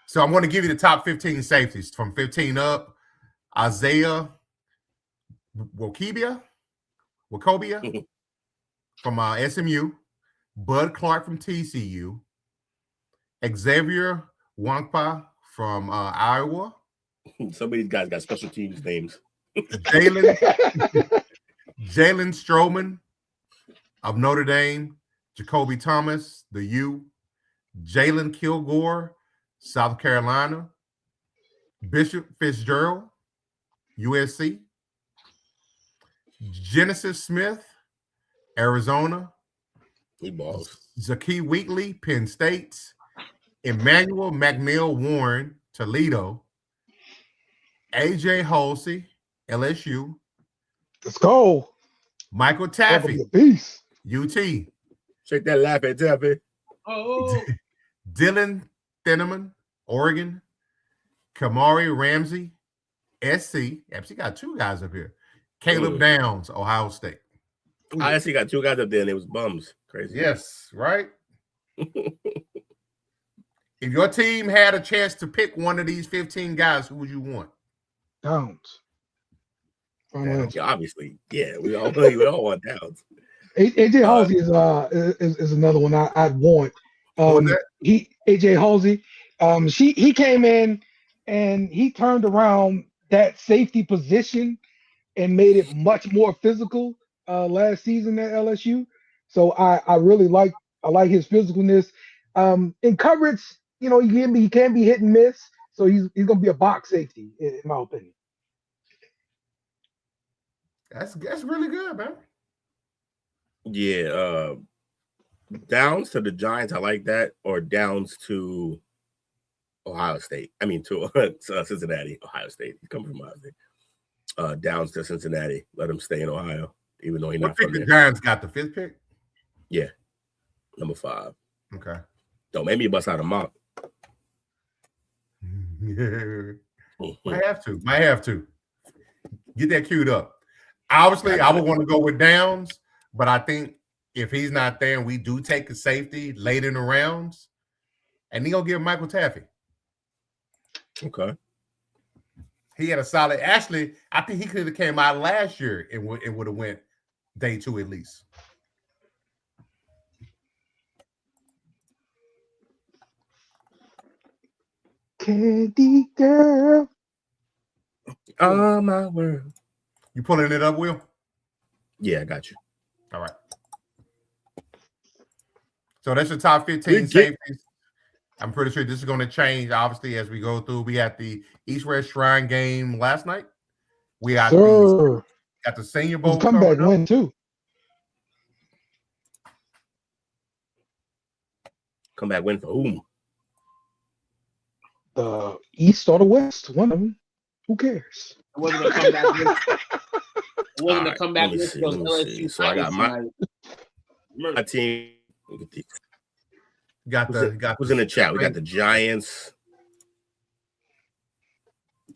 So I'm going to give you the top 15 safeties from 15 up. Isaiah Wokobia from SMU. Bud Clark from TCU. Xavier Wankpa from Iowa. Some of these guys got special teams names. Jalen Stroman of Notre Dame. Jacoby Thomas, the U. Jalen Kilgore, South Carolina. Bishop Fitzgerald, USC. Genesis Smith, Arizona. He balls. Zakee Wheatley, Penn State. Emmanuel McNeil Warren, Toledo. AJ Halsey, LSU. Let's go. Michael Taffy, The beast. UT. Shake that laugh at Taffy. Oh, Dylan Thinneman, Oregon. Kamari Ramsey, SC. Actually got 2 guys up here. Caleb Downs, Ohio State. I actually got 2 guys up there and it was bums. Crazy. Yes, right? If your team had a chance to pick one of these 15 guys, who would you want? Downs. Yeah, obviously. Yeah, we all want Downs. AJ Halsey is another one I'd want. AJ Halsey, he came in and he turned around that safety position and made it much more physical last season at LSU. So I really like his physicalness. In coverage, he can be hit and miss. So he's gonna be a box safety in my opinion. That's really good, man. Yeah, Downs to the Giants, I like that, or Downs to Ohio State. I mean to Cincinnati, Ohio State. He's coming from Ohio State. Downs to Cincinnati. Let him stay in Ohio, even though he's not from The there. Giants got the 5th pick. Yeah, number 5. Okay. Don't make me bust out a mock. Might have to. Get that queued up. Obviously, I would want to go with Downs, but I think if he's not there and we do take a safety late in the rounds, and he's going to give Michael Taffy. Okay. He had a solid. Actually, I think he could have came out last year and would have went day 2 at least. Candy girl. Oh my word. You pulling it up, Will? Yeah, I got you. All right. So that's your top 15 safeties. I'm pretty sure this is going to change, obviously, as we go through. We had the East-West Shrine game last night. We got the Senior Bowl comeback win too. Comeback win for whom? The East or the West, one of them. Who cares? It wasn't a comeback. It wasn't a comeback. So I got my team. Who's in the chat? We got the Giants.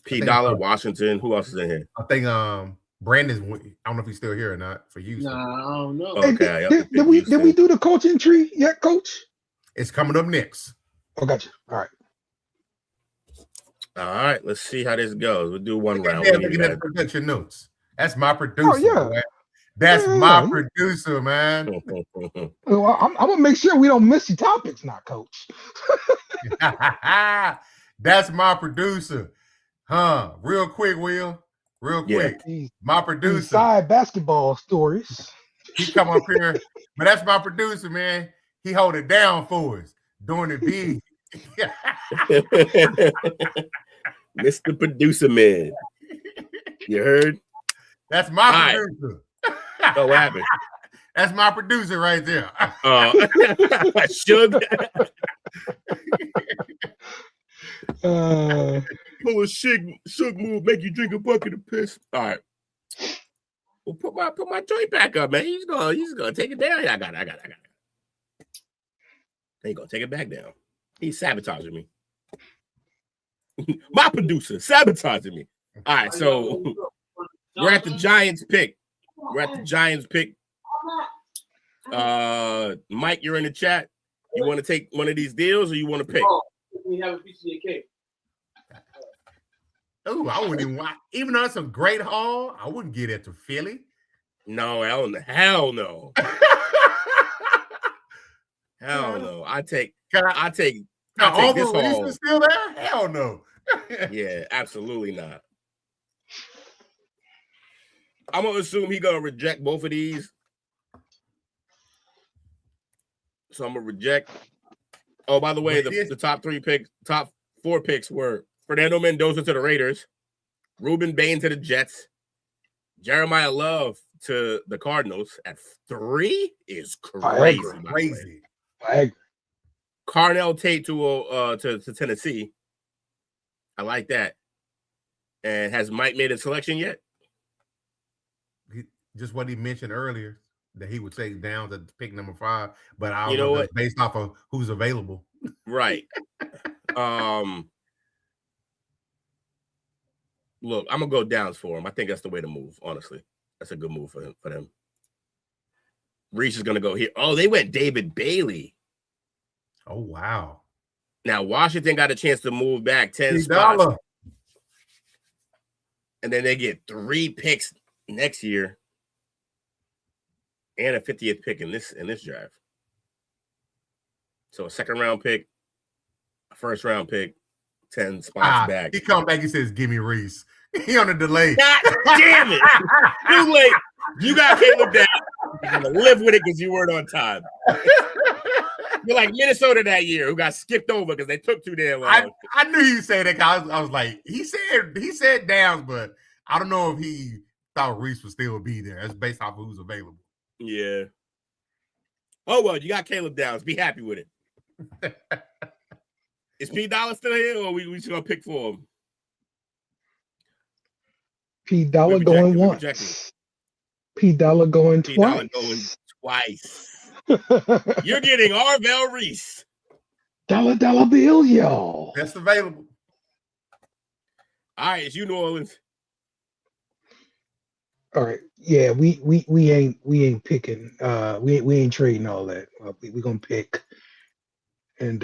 P. Dollar, Washington. Who else is in here? I think Brandon's. I don't know if he's still here or not for you. No, I don't know. Okay. Hey, did we do the coaching tree yet, Coach? It's coming up next. Oh, gotcha. All right. All right. Let's see how this goes. We'll do one round. Looking at the production notes. That's my producer. Oh, yeah. Man. That's my producer, man. Well, I'm gonna make sure we don't miss your topics, now, Coach. That's my producer, huh? Real quick, Will. Real quick. My producer. Side basketball stories. He come up here, but that's my producer, man. He hold it down for us, doing it big. Mr. Producer Man. You heard? That's my producer. Oh, what happened? That's my producer right there. Shug. Pull a shug move, make you drink a bucket of piss. All right. Well, put my joint back up, man. He's gonna take it down. I got it. He gonna take it back down. He's sabotaging me. My producer sabotaging me. All right, so we're at the Giants pick. Mike, you're in the chat. You want to take one of these deals, or you want to pick? We have a piece of your cake. Oh, I wouldn't even. Even though it's a great haul, I wouldn't get it to Philly. No, hell no. Hell no. I take this haul. Is still there? Hell no. Yeah, absolutely not. I'm gonna assume he's gonna reject both of these. So I'm gonna reject. Oh, by the way, the top 4 picks were Fernando Mendoza to the Raiders, Ruben Bain to the Jets, Jeremiah Love to the Cardinals at 3 is crazy. Crazy. I agree. Carnell Tate to Tennessee. I like that. And has Mike made a selection yet? Just what he mentioned earlier, that he would take Downs at pick number 5, but I don't know what? Based off of who's available. Right. Look, I'm gonna go Downs for him. I think that's the way to move. Honestly, that's a good move for them. Reese is gonna go here. Oh, they went David Bailey. Oh wow! Now Washington got a chance to move back 10 spots, and then they get 3 picks next year, and a 50th pick in this drive. So a 2nd round pick, a 1st round pick, 10 spots back. He come back. He says, "Give me Reese." He on a delay. God damn it! Too late. You got Caleb down. You're gonna live with it because you weren't on time. You're like Minnesota that year, who got skipped over because they took too damn long. I knew you said that. I was like, he said Downs, but I don't know if he thought Reese would still be there. That's based off of who's available. Yeah. Oh well, you got Caleb Downs. Be happy with it. Is P. Dollar still here, or we just gonna pick for him? P. Dollar going once. P. Dollar going twice. P. Dollar going twice. You're getting Arvell Reese. Dollar bill, y'all. That's available. All right, it's you, New Orleans. All right. Yeah, we ain't picking. We ain't trading all that. We gonna pick. And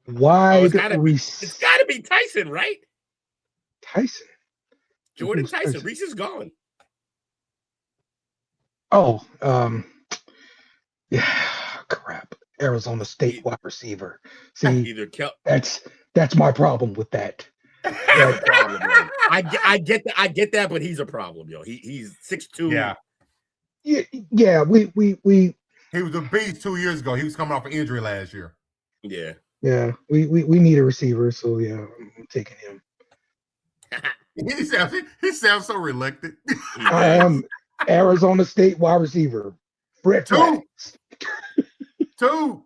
wide it's gotta be Tyson, right? Tyson. Jordan Who's Tyson. Reese is gone. Oh, yeah, crap. Arizona State wide receiver. See, Either that's my problem with that. That's a problem, man. I get that, but he's a problem, yo. He's 6'2". Yeah. We He was a beast 2 years ago. He was coming off an injury last year. Yeah. Yeah, we need a receiver, so yeah, I'm taking him. He sounds so reluctant. I am Arizona State wide receiver. Brett Flags. Two.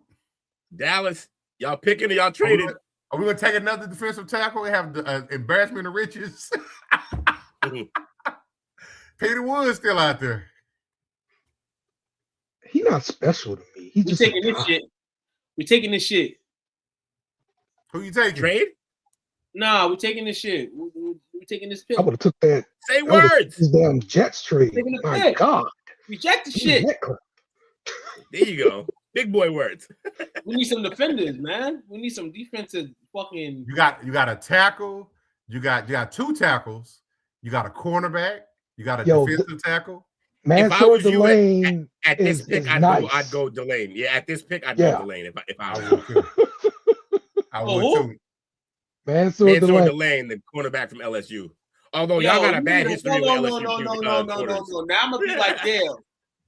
Dallas, y'all picking or y'all trading? Are we gonna take another defensive tackle and have the embarrassment of riches? Peter Wood's still out there. He's not special to me. He's just taking this shit. We're taking this shit. Who you taking? Trade? Nah, we're taking this shit. We're taking this pick. I would have took that. Say words. This damn Jets trade. Taking the My pick. God. Reject the shit. There you go. Big boy words. We need some defenders, man. We need some defensive fucking. You got a tackle. You got two tackles. You got a cornerback. You got a defensive tackle. Man, if I was you at this pick, I'd go Delane. Yeah, at this pick, I'd go Delane if I was you. I would too. Mansour Delane, the cornerback from LSU. Although y'all got a bad history with LSU. No. Now I'm gonna be like, damn.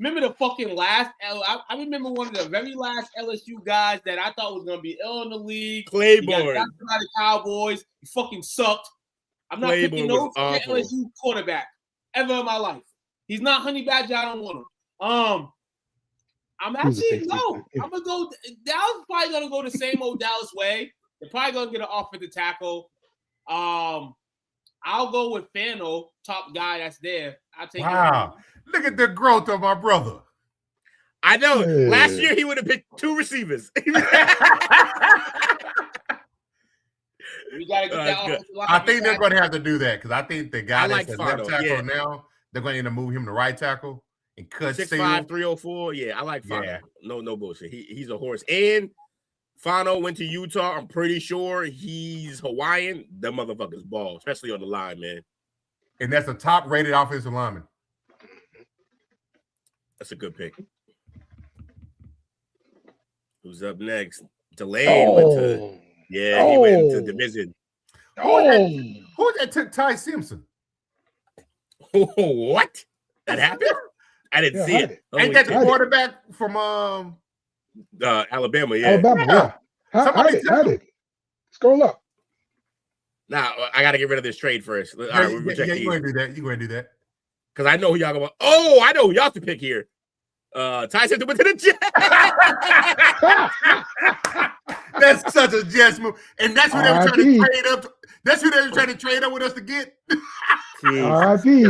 Remember the fucking last I remember one of the very last LSU guys that I thought was gonna be ill in the league. Claiborne. He got drafted by the Cowboys. He fucking sucked. I'm not picking no LSU quarterback ever in my life. He's not Honey Badger. I don't want him. I'm actually I'm gonna go. Dallas probably gonna go the same old Dallas way. They're probably gonna get an offensive tackle. I'll go with Fano, top guy that's there. I'll take Wow. Look at the growth of my brother. I know. Last year he would have picked two receivers. We gotta get that. I think they're going to have to do that because I think the guy that's the left tackle now, they're going to end up moving him to right tackle and cut 6'5", 304. Yeah, I like Fano. Yeah. No bullshit. He's a horse. And Fano went to Utah. I'm pretty sure he's Hawaiian. Them motherfuckers ball, especially on the line, man. And that's a top-rated offensive lineman. That's a good pick. Who's up next? Delane went to he went into division. Who that took Ty Simpson? What? That happened? I didn't see it. Ain't that the quarterback from Alabama? Yeah. Alabama, yeah. Hide it. Scroll up. Now I got to get rid of this trade first. All right, we reject you going to do that? You going to do that? Because I know who y'all going. Oh, I know who y'all to pick here. Tyson went to the Jets. That's such a Jets move, and that's who they were trying to trade up. That's who they were trying to trade up with us to get. R.I.P.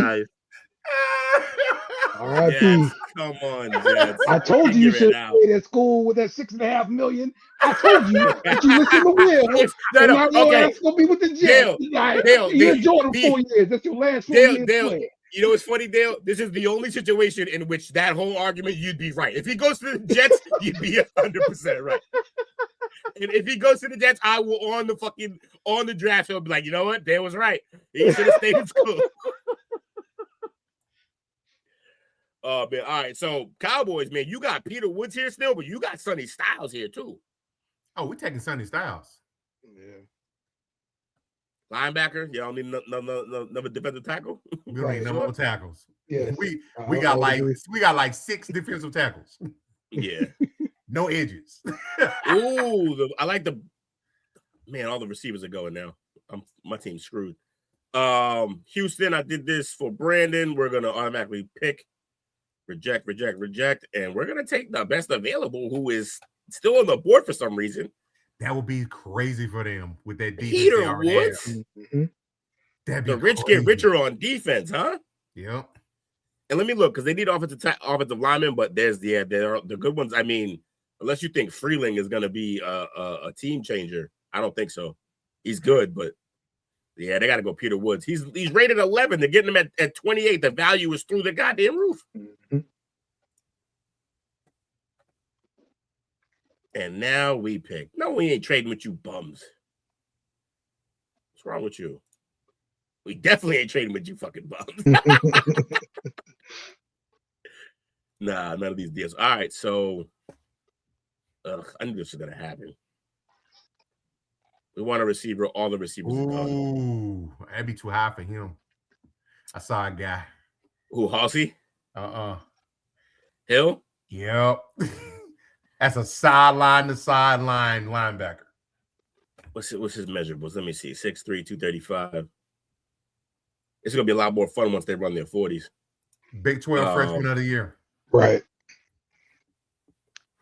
R.I.P. Come on, Jets. I told you should stay at school with that $6.5 million. I told you, but you listen to Will. That's gonna be with the Jets. Dale, you enjoyed them 4 years. That's your last 4 years. Dale, you know what's funny, Dale? This is the only situation in which that whole argument you'd be right. If he goes to the Jets, you'd be 100% right. And if he goes to the Jets, I will on the draft show be like, you know what? Dale was right. He should have stayed in school. Oh man, all right. So Cowboys, man, you got Peter Woods here still, but you got Sonny Styles here too. Oh, we're taking Sonny Styles. Yeah. Linebacker, y'all need another defensive tackle. We don't need no more tackles. Yeah, we got like 6 defensive tackles. Yeah, no edges. Ooh, I like the man. All the receivers are going now. My team's screwed. Houston, I did this for Brandon. We're gonna automatically pick, reject, and we're gonna take the best available, who is still on the board for some reason. That would be crazy for them with that defense. Peter Woods. That'd be the rich crazy. get richer on defense, huh? Yep. And let me look because they need offensive linemen, but there are the good ones. I mean, unless you think Freeling is going to be a team changer, I don't think so. He's good, but yeah, they got to go Peter Woods. He's rated 11. They're getting him at 28. The value is through the goddamn roof. Mm-hmm. And now we pick. No, we ain't trading with you bums. What's wrong with you? We definitely ain't trading with you fucking bums. Nah, none of these deals. All right, so I knew this was gonna happen. We want a receiver. All the receivers are gone. Ooh, that'd be too high for him. I saw a guy. Who, Halsey? Hill? Yep. That's a sideline to sideline linebacker. What's his measurables? Let me see. 6'3", 235. It's gonna be a lot more fun once they run their 40s. Big 12 freshman of the year. Right.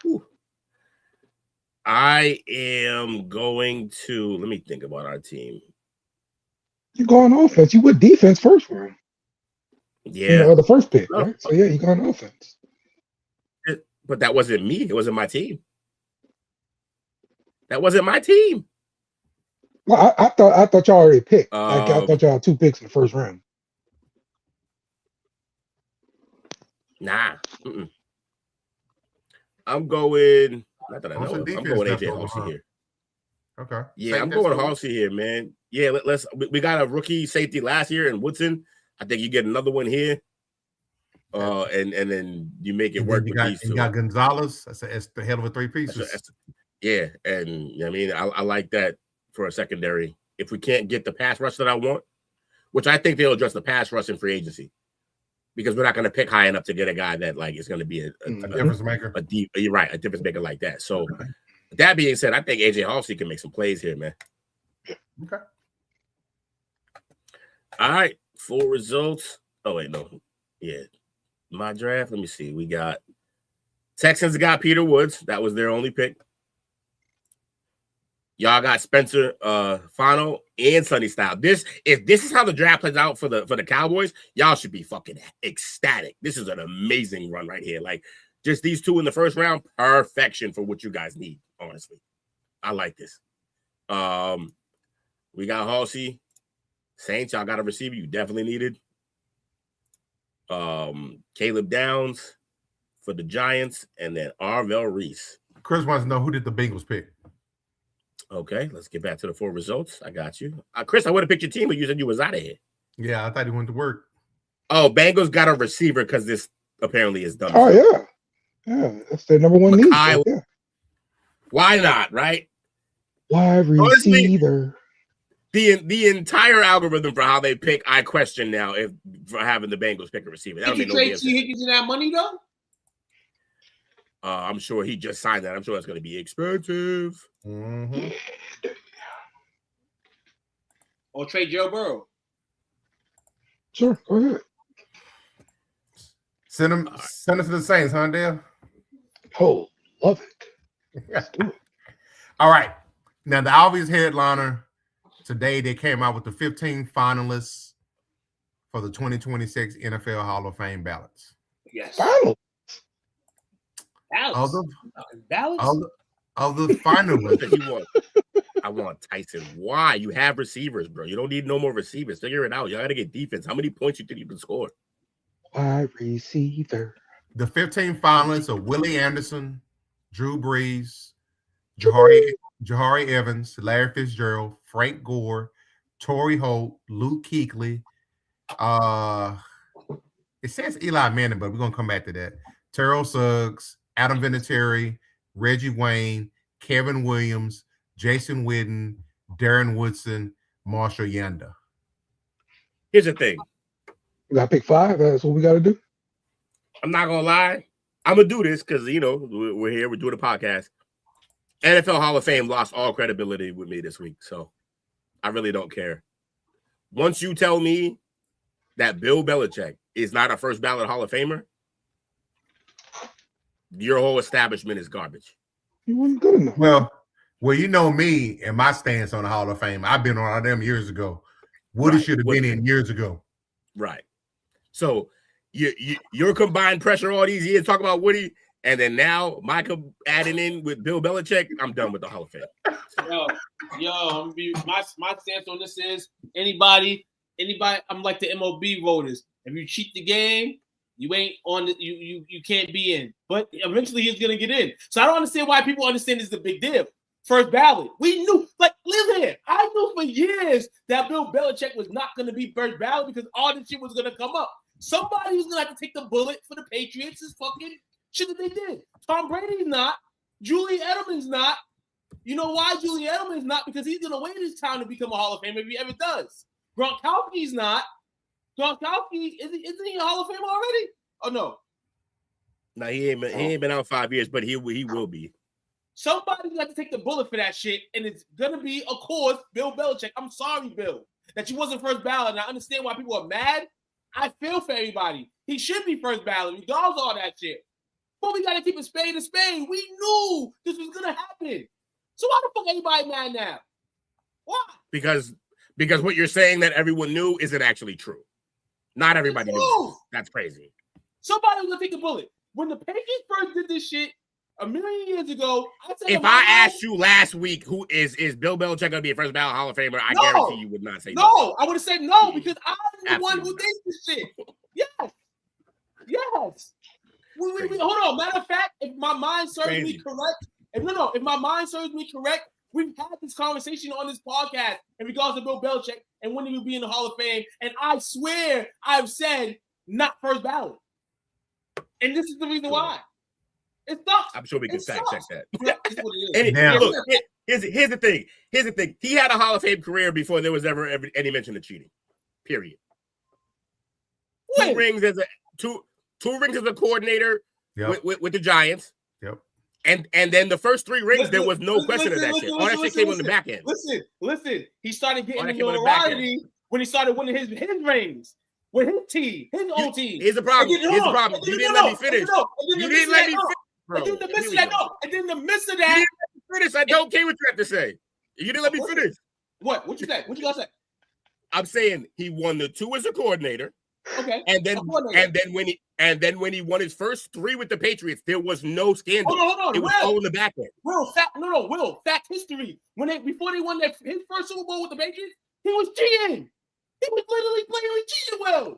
Whew. I am going to let me think about our team. You go on offense. You went defense first round. Yeah, the first pick, right? So yeah, you go on offense. But that wasn't me. It wasn't my team. That wasn't my team. Well, I thought y'all already picked. I thought y'all had 2 picks in the first round. Nah. I'm going. Not that I know. I'm going AJ Halsey here. Okay. Yeah, I'm going Halsey here, man. Yeah, let's. We got a rookie safety last year in Woodson. I think you get another one here. And then you make it work with these two. You got Gonzalez. That's the hell of a 3 pieces. Yeah, and I mean, I like that for a secondary. If we can't get the pass rush that I want, which I think they'll address the pass rush in free agency, because we're not going to pick high enough to get a guy that like is going to be a difference maker. You're right, a difference maker like that. So, that being said, I think AJ Halsey can make some plays here, man. Okay. All right, full results. Oh wait, no, yeah. My draft, let me see. We got Texans got Peter Woods. That was their only pick. Y'all got Spencer Fano and Sonny Style. If this is how the draft plays out for the Cowboys, y'all should be fucking ecstatic. This is an amazing run right here. Like, just these 2 in the first round, perfection for what you guys need, honestly. I like this. We got Halsey. Saints, y'all got a receiver you definitely needed. Caleb Downs for the Giants, and then Arvell Reese. Chris wants to know, who did the Bengals pick? Okay, let's get back to the 4 results. I got you. Chris, I would have picked your team, but you said you was out of here. Yeah, I thought he went to work. Oh, Bengals got a receiver because this apparently is done. Oh, yeah. Yeah, that's their number 1 need. Right. Yeah. Why not, right? Wide receiver. The entire algorithm for how they pick, I question now for having the Bengals pick a receiver. Did you trade T. Higgins in that money, though? I'm sure he just signed that. I'm sure it's going to be expensive. Mm-hmm. Or trade Joe Burrow. Sure, go ahead. Send him to the Saints, huh, Dale? Oh, love it. All right. Now, the obvious headliner today, they came out with the 15 finalists for the 2026 NFL Hall of Fame ballots. Yes. Ballots. Of the finalists. I want Tyson. Why? You have receivers, bro. You don't need no more receivers. Figure it out. You got to get defense. How many points you think you can score? Wide receiver. The 15 finalists are Willie Anderson, Drew Brees, Jahari Evans, Larry Fitzgerald, Frank Gore, Torrey Holt, Luke Kuechly. It says Eli Manning, but we're going to come back to that. Terrell Suggs, Adam Vinatieri, Reggie Wayne, Kevin Williams, Jason Witten, Darren Woodson, Marshall Yanda. Here's the thing. We got to pick 5. That's what we got to do. I'm not going to lie. I'm going to do this because, we're here. We're doing a podcast. NFL Hall of Fame lost all credibility with me this week, so I really don't care. Once you tell me that Bill Belichick is not a first ballot Hall of Famer, your whole establishment is garbage. He wasn't good enough. Well, you know me and my stance on the Hall of Fame. I've been on them years ago. Woody should have been in years ago. Right. So your combined pressure all these years talk about Woody, and then now Michael adding in with Bill Belichick. I'm done with the Hall of Fame. My stance on this is anybody. I'm like the MLB voters. If you cheat the game, you ain't on the, you can't be in. But eventually he's gonna get in. So I don't understand why people understand this is a big deal. First ballot. We knew, like, Live here. I knew for years that Bill Belichick was not going to be first ballot because all this shit was going to come up. Somebody was going to have to take the bullet for the Patriots. Is fucking shit that they did. Tom Brady's not. Julian Edelman's not. You know why Julian Edelman's not? Because he's going to wait his time to become a Hall of Famer if he ever does. Gronkowski's not. Gronkowski, isn't he a Hall of Famer already? Oh, no. No, he ain't been out 5 years, but he will be. Somebody's got to take the bullet for that shit, and it's going to be, of course, Bill Belichick. I'm sorry, Bill, that you wasn't first ballot, and I understand why people are mad. I feel for everybody. He should be first ballot, regardless of all that shit. But we got to keep a spade a spade. We knew this was going to happen. So why the fuck everybody mad now? Why? Because what you're saying that everyone knew isn't actually true. Not everybody knew. That's crazy. Somebody was going to take the bullet. When the Patriots first did this shit, a million years ago, if I asked you last week, who is Bill Belichick going to be a first ballot Hall of Famer, I guarantee you would not say no. I would have said no because I'm the one who did this shit. Yes. Hold on. Matter of fact, if my mind serves me correct, if my mind serves me correct, we've had this conversation on this podcast in regards to Bill Belichick and when he would be in the Hall of Fame, and I swear I've said not first ballot, and this is the reason why. It sucks. I'm sure we can fact check that. Look, here's the thing. He had a Hall of Fame career before there was ever any mention of cheating. Period. Two rings as a coordinator with the Giants. Yep. And then the first 3 rings, there was no question of that shit. All that shit came on the back end. Listen. He started getting the notoriety when he started winning his rings. With his team, his own team. Here's the problem. You didn't let me finish. You didn't let me finish, bro. And then the midst of that, finish. I don't care what you have to say. You didn't let me finish. What you say? What you gonna say? I'm saying he won the 2 as a coordinator. Okay. And then when he won his first 3 with the Patriots, there was no scandal. Hold on. It was all in the back end. Will, fact history. Before they won his first Super Bowl with the Patriots, he was cheating. He was literally cheating well.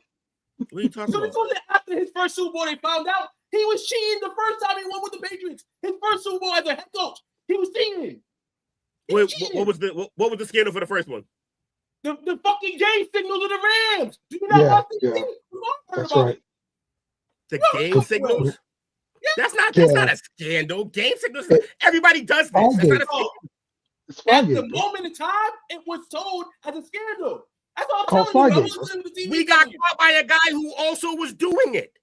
What are you talking about? So after his first Super Bowl, they found out he was cheating the first time he won with the Patriots. His first Super Bowl as a head coach, he was cheating. Wait, what was the scandal for the first one? The fucking game signals of the Rams. Do you not That's right. The game signals? That's not a scandal. Game signals. Everybody does this. That's not a scandal. At the moment in time, it was told as a scandal. That's all I'm telling you. We got caught by a guy who also was doing it.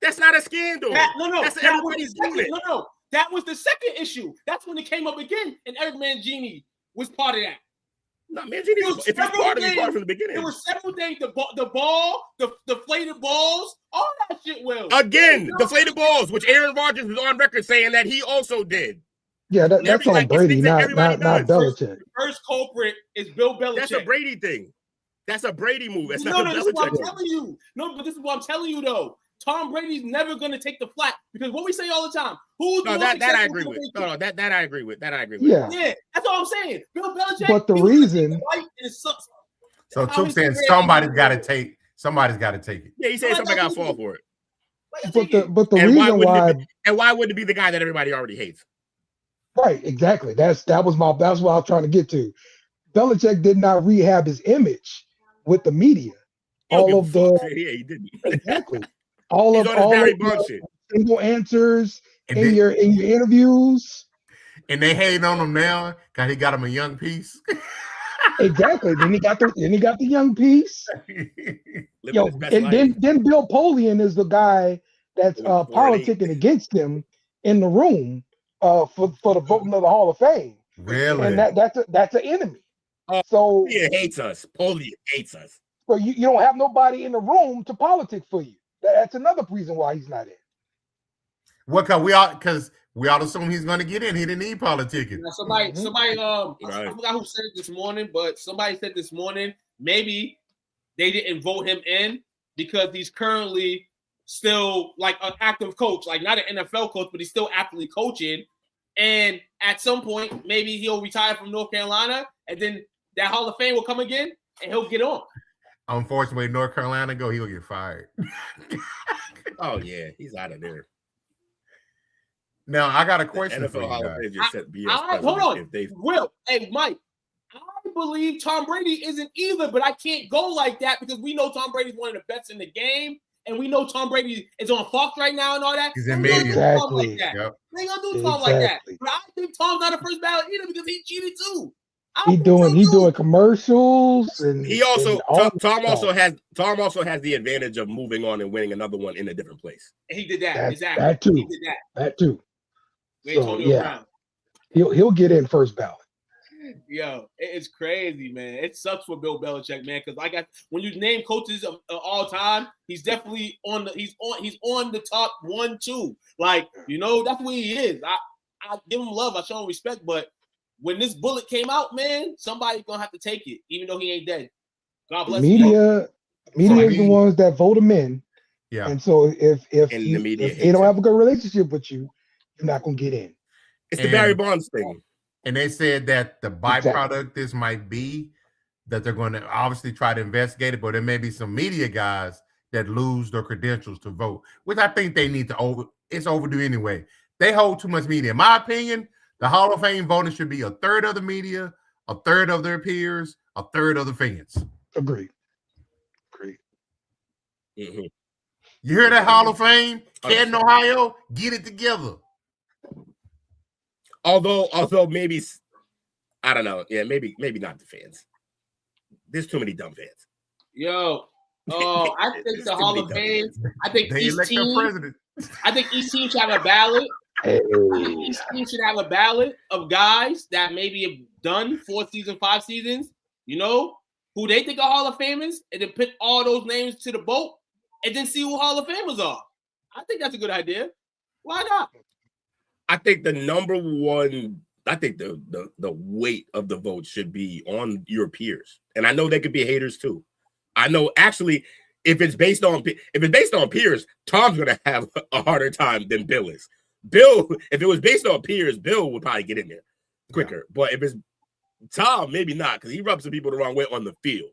That's not a scandal. That's everybody's doing it. No. That was the second issue. That's when it came up again, and Eric Mangini was part of that. No, Mangini was part of it from the beginning. There were several things. The ball, the deflated balls, all that shit. Will again, deflated balls, which Aaron Rodgers was on record saying that he also did. Yeah, that's on Brady, not Belichick. First culprit is Bill Belichick. That's a Brady thing. That's a Brady move. That's not a Belichick. This is what I'm telling you. No, but this is what I'm telling you though. Tom Brady's never going to take the flat because what we say all the time. That I agree with. No, that I agree with. Yeah, that's all I'm saying. Bill Belichick. But the reason. So Took saying somebody's got to take it. Yeah, he said somebody got to fall for it. But the reason why. And why would it be the guy that everybody already hates? Right, exactly. That's what I was trying to get to. Belichick did not rehab his image with the media. He didn't. Exactly. All of single answers in your interviews. And they hating on him now because he got him a young piece. Exactly. Then he got the young piece. Then Bill Polian is the guy that's politicking against him in the room for the voting of the Hall of Fame. Really? And that's an enemy. So he hates us. Polian hates us. So you don't have nobody in the room to politic for you. That's another reason why he's not in. What? Because we all assume he's going to get in. He didn't need politicking. Somebody, I forgot who said it this morning, but somebody said this morning maybe they didn't vote him in because he's currently still like an active coach, like not an NFL coach, but he's still actively coaching. And at some point, maybe he'll retire from North Carolina, and then that Hall of Fame will come again, and he'll get on. Unfortunately, North Carolina he'll get fired. Oh yeah, he's out of there. Now I got a question NFL for you Hall of guys. Fame just said BS. Hold on, Will. Hey, Mike. believe Tom Brady isn't either, but I can't go like that because we know Tom Brady's one of the best in the game, and we know Tom Brady is on Fox right now and all that. He's in They ain't gonna do Tom Exactly. like that. Yep. They ain't gonna do Tom like that. But I think Tom's not a first ballot either because he cheated too. He doing commercials and He also and all Tom that also has the advantage of moving on and winning another one in a different place. And he did that. That- Exactly. that too. He did that. that too. With So, Antonio yeah. Brown. He'll get in first ballot. Yo, it's crazy, man. It sucks for Bill Belichick, man. Because when you name coaches of all time, he's definitely on the top 1, 2. Like, that's where he is. I give him love, I show him respect, but when this bullet came out, man, somebody's gonna have to take it, even though he ain't dead. God bless him. Media is the ones that vote him in. Yeah. And so if the media if they don't have a good relationship with you, you're not gonna get in. It's the Barry Bonds thing. And they said that the byproduct this might be that they're going to obviously try to investigate it, but there may be some media guys that lose their credentials to vote, which I think they need to it's overdue anyway. They hold too much media. In my opinion, the Hall of Fame voting should be a third of the media, a third of their peers, a third of the fans. Agreed. Mm-hmm. You hear that, Hall of Fame? Canton, Ohio, get it together. Although maybe, I don't know. Yeah, maybe not the fans. There's too many dumb fans. Yo, I think the Hall of Fame. I think They each elect their team. president. I think each team should have a ballot. Hey. Each team should have a ballot of guys that maybe have done 4 seasons, 5 seasons. Who they think are Hall of Famers, and then put all those names to the vote, and then see who Hall of Famers are. I think that's a good idea. Why not? I think the number one. I think the weight of the vote should be on your peers, and I know they could be haters too. I know actually, if it's based on peers, Tom's gonna have a harder time than Bill is. Bill, if it was based on peers, Bill would probably get in there quicker. Yeah. But if it's Tom, maybe not, because he rubs some people the wrong way on the field.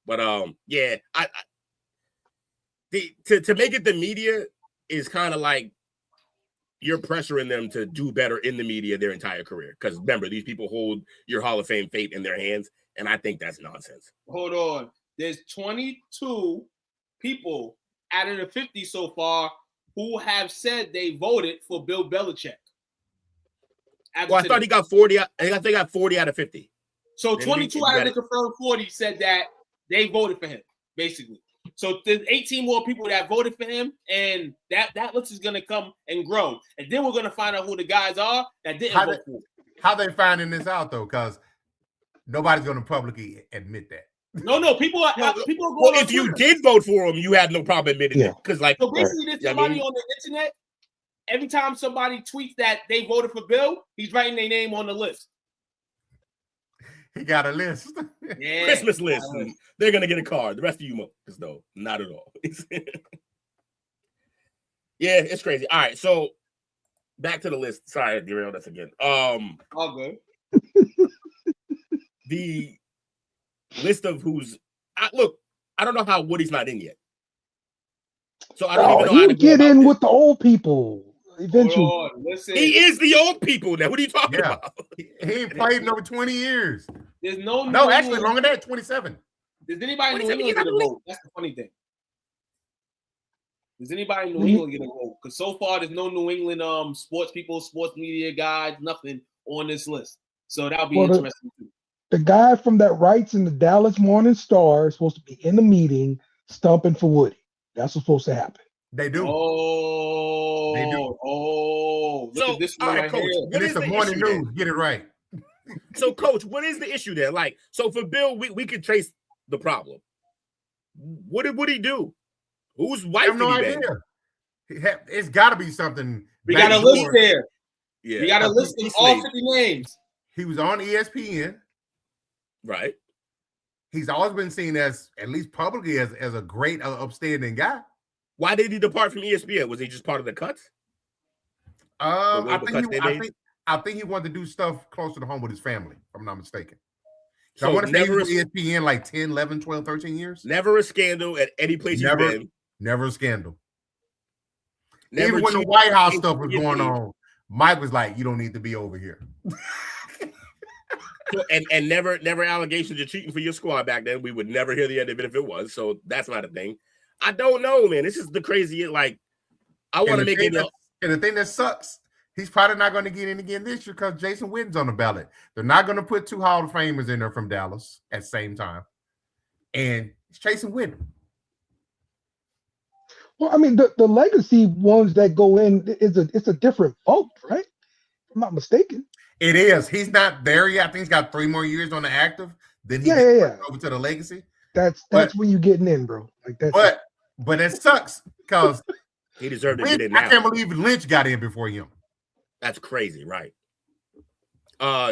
But yeah, to make it the media is kind of like you're pressuring them to do better in the media their entire career. Because remember, these people hold your Hall of Fame fate in their hands, and I think that's nonsense. Hold on. There's 22 people out of the 50 so far who have said they voted for Bill Belichick. Well, I thought he got 40. I think he got 40 out of 50. So 22 out of the confirmed 40 said that they voted for him, basically. So there's 18 more people that voted for him, and that list is going to come and grow. And then we're going to find out who the guys are that didn't vote for him. How they finding this out, though? Because nobody's going to publicly admit that. No, people are going well, if you did vote for him, you had no problem admitting it. Because, like, so basically, there's somebody on the internet. Every time somebody tweets that they voted for Bill, he's writing their name on the list. He got a list. Yeah, Christmas list. They're going to get a card. The rest of you, no, not at all. Yeah, it's crazy. All right, so back to the list. Sorry, I derailed us again. All good. The list of who's look, I don't know how Woody's not in yet. So I don't even know how to get in with the old people eventually. Hold on, listen. He is the old people now. What are you talking about? He ain't played in over 20 years. There's no actually longer than that, 27. Does anybody in New England get a vote? That's the funny thing. Does anybody in New England get a vote? Because so far there's no New England sports people, sports media guys, nothing on this list. So that'll be interesting too. The guy from that writes in the Dallas Morning Star is supposed to be in the meeting stumping for Woody. That's what's supposed to happen. They do. Oh, they do. Oh, look at this one right Coach, here. It's the morning news. Get it right. So, Coach, what is the issue there? Like, so for Bill, we could trace the problem. What did Woody do? Whose wife I have no did he idea. It's got to be something. We got a list there. Yeah, we got a list of all 50 names. He was on ESPN. Right. He's always been seen as, at least publicly, as a great, upstanding guy. Why did he depart from ESPN? Was he just part of the cuts? I think he wanted to do stuff closer to home with his family, if I'm not mistaken. So I want to say he was with ESPN like 10, 11, 12, 13 years. Never a scandal at any place he's been. Never a scandal. Never even when the White House stuff was going on, Mike was like, you don't need to be over here. and never allegations of cheating for your squad back then. We would never hear the end of it if it was. So that's not a thing. I don't know, man. This is the crazy. Like, I want to make it. And the thing that sucks, he's probably not going to get in again this year because Jason Witten's on the ballot. They're not going to put 2 Hall of Famers in there from Dallas at the same time. And it's Jason Witten. Well, I mean, the legacy ones that go in it's a different vote, right? If I'm not mistaken. It is. He's not there yet. I think he's got 3 more years on the active. Then he over to the legacy. That's when you getting in, bro. Like that. But it sucks because he deserved to get in now. I can't believe Lynch got in before him. That's crazy, right?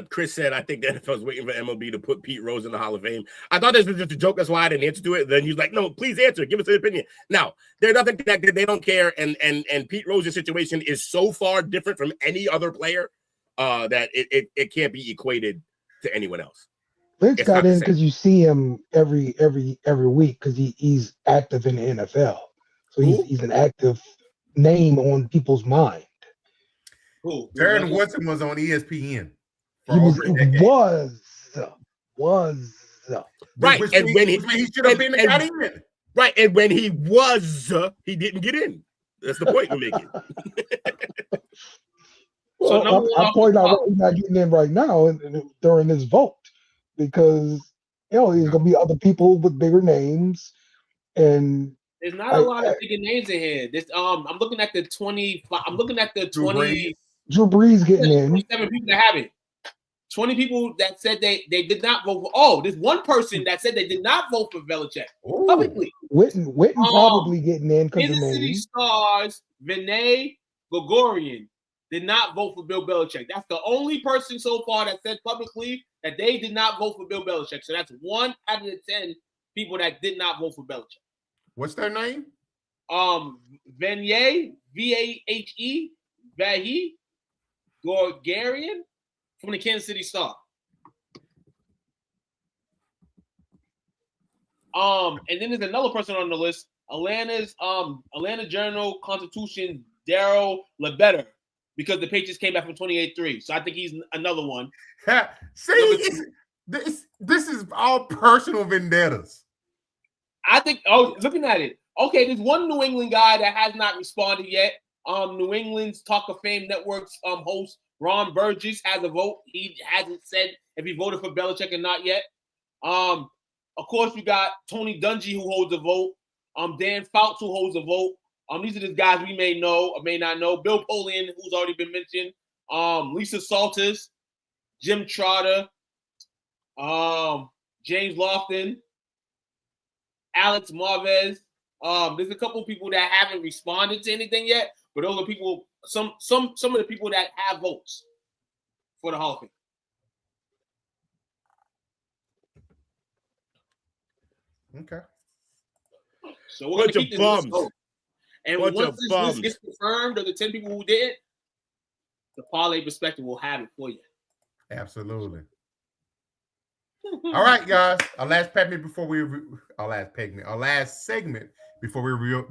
Chris said, I think the NFL's waiting for MLB to put Pete Rose in the Hall of Fame. I thought this was just a joke. That's why I didn't answer to it. Then he's like, no, please answer. Give us an opinion. Now, they're nothing connected. They don't care. And Pete Rose's situation is so far different from any other player that it can't be equated to anyone else. Lynch got in because you see him every week because he's active in the NFL. So he's an active name on people's mind. Darren Woodson was on ESPN. He was right, Which and when he should have been got in. Right, and when he was, he didn't get in. That's the point you're making. Well, I point out why he's not getting in right now during this vote because there's gonna be other people with bigger names, and there's not a lot of bigger names in here. This I'm looking at the 20. I'm looking at the 20. Drew Brees getting in. 27 people that have it. 20 people that said they did not vote for. Oh, there's one person that said they did not vote for Belichick publicly. Witten probably getting in because of Kansas City Stars, Vinay Gregorian did not vote for Bill Belichick. That's the only person so far that said publicly that they did not vote for Bill Belichick. So that's 1 out of the 10 people that did not vote for Belichick. What's their name? Vinay, Vahe, Vahe Gregorian from the Kansas City Star. And then there's another person on the list, Atlanta Journal-Constitution, Daryl Lebetter, because the Patriots came back from 28-3. So I think he's another one. See, this is all personal vendettas. I think, looking at it, okay, there's one New England guy that has not responded yet. New England's Talk of Fame Network's host, Ron Burgess, has a vote. He hasn't said if he voted for Belichick or not yet. Of course, we got Tony Dungy, who holds a vote. Dan Fouts, who holds a vote. These are the guys we may know or may not know. Bill Polian, who's already been mentioned. Lisa Salters, Jim Trotter, James Lofton, Alex Marvez. There's a couple of people that haven't responded to anything yet, but those are people. Some of the people that have votes for the Hall of Fame. Okay. So we're going to keep this list going. And once this list gets confirmed of the 10 people who did it, the Parlay Perspective will have it for you. Absolutely. All right, guys. Our last segment before we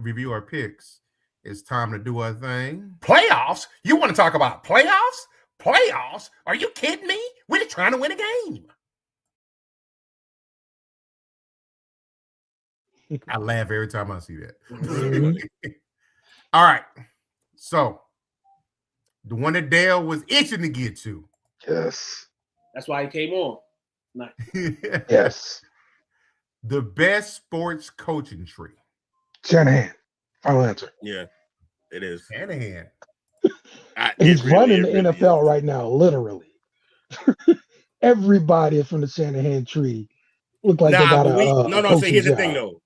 review our picks. It's time to do our thing. Playoffs? You want to talk about playoffs? Playoffs? Are you kidding me? We're just trying to win a game. I laugh every time I see that. All right. So, the one that Dale was itching to get to. Yes. That's why he came on. Nice. Yes. The best sports coaching tree. Shanahan. Final answer. Yeah, it is. Shanahan. He's running the NFL right now, literally. Everybody from the Shanahan tree look like they got So here's the thing, though.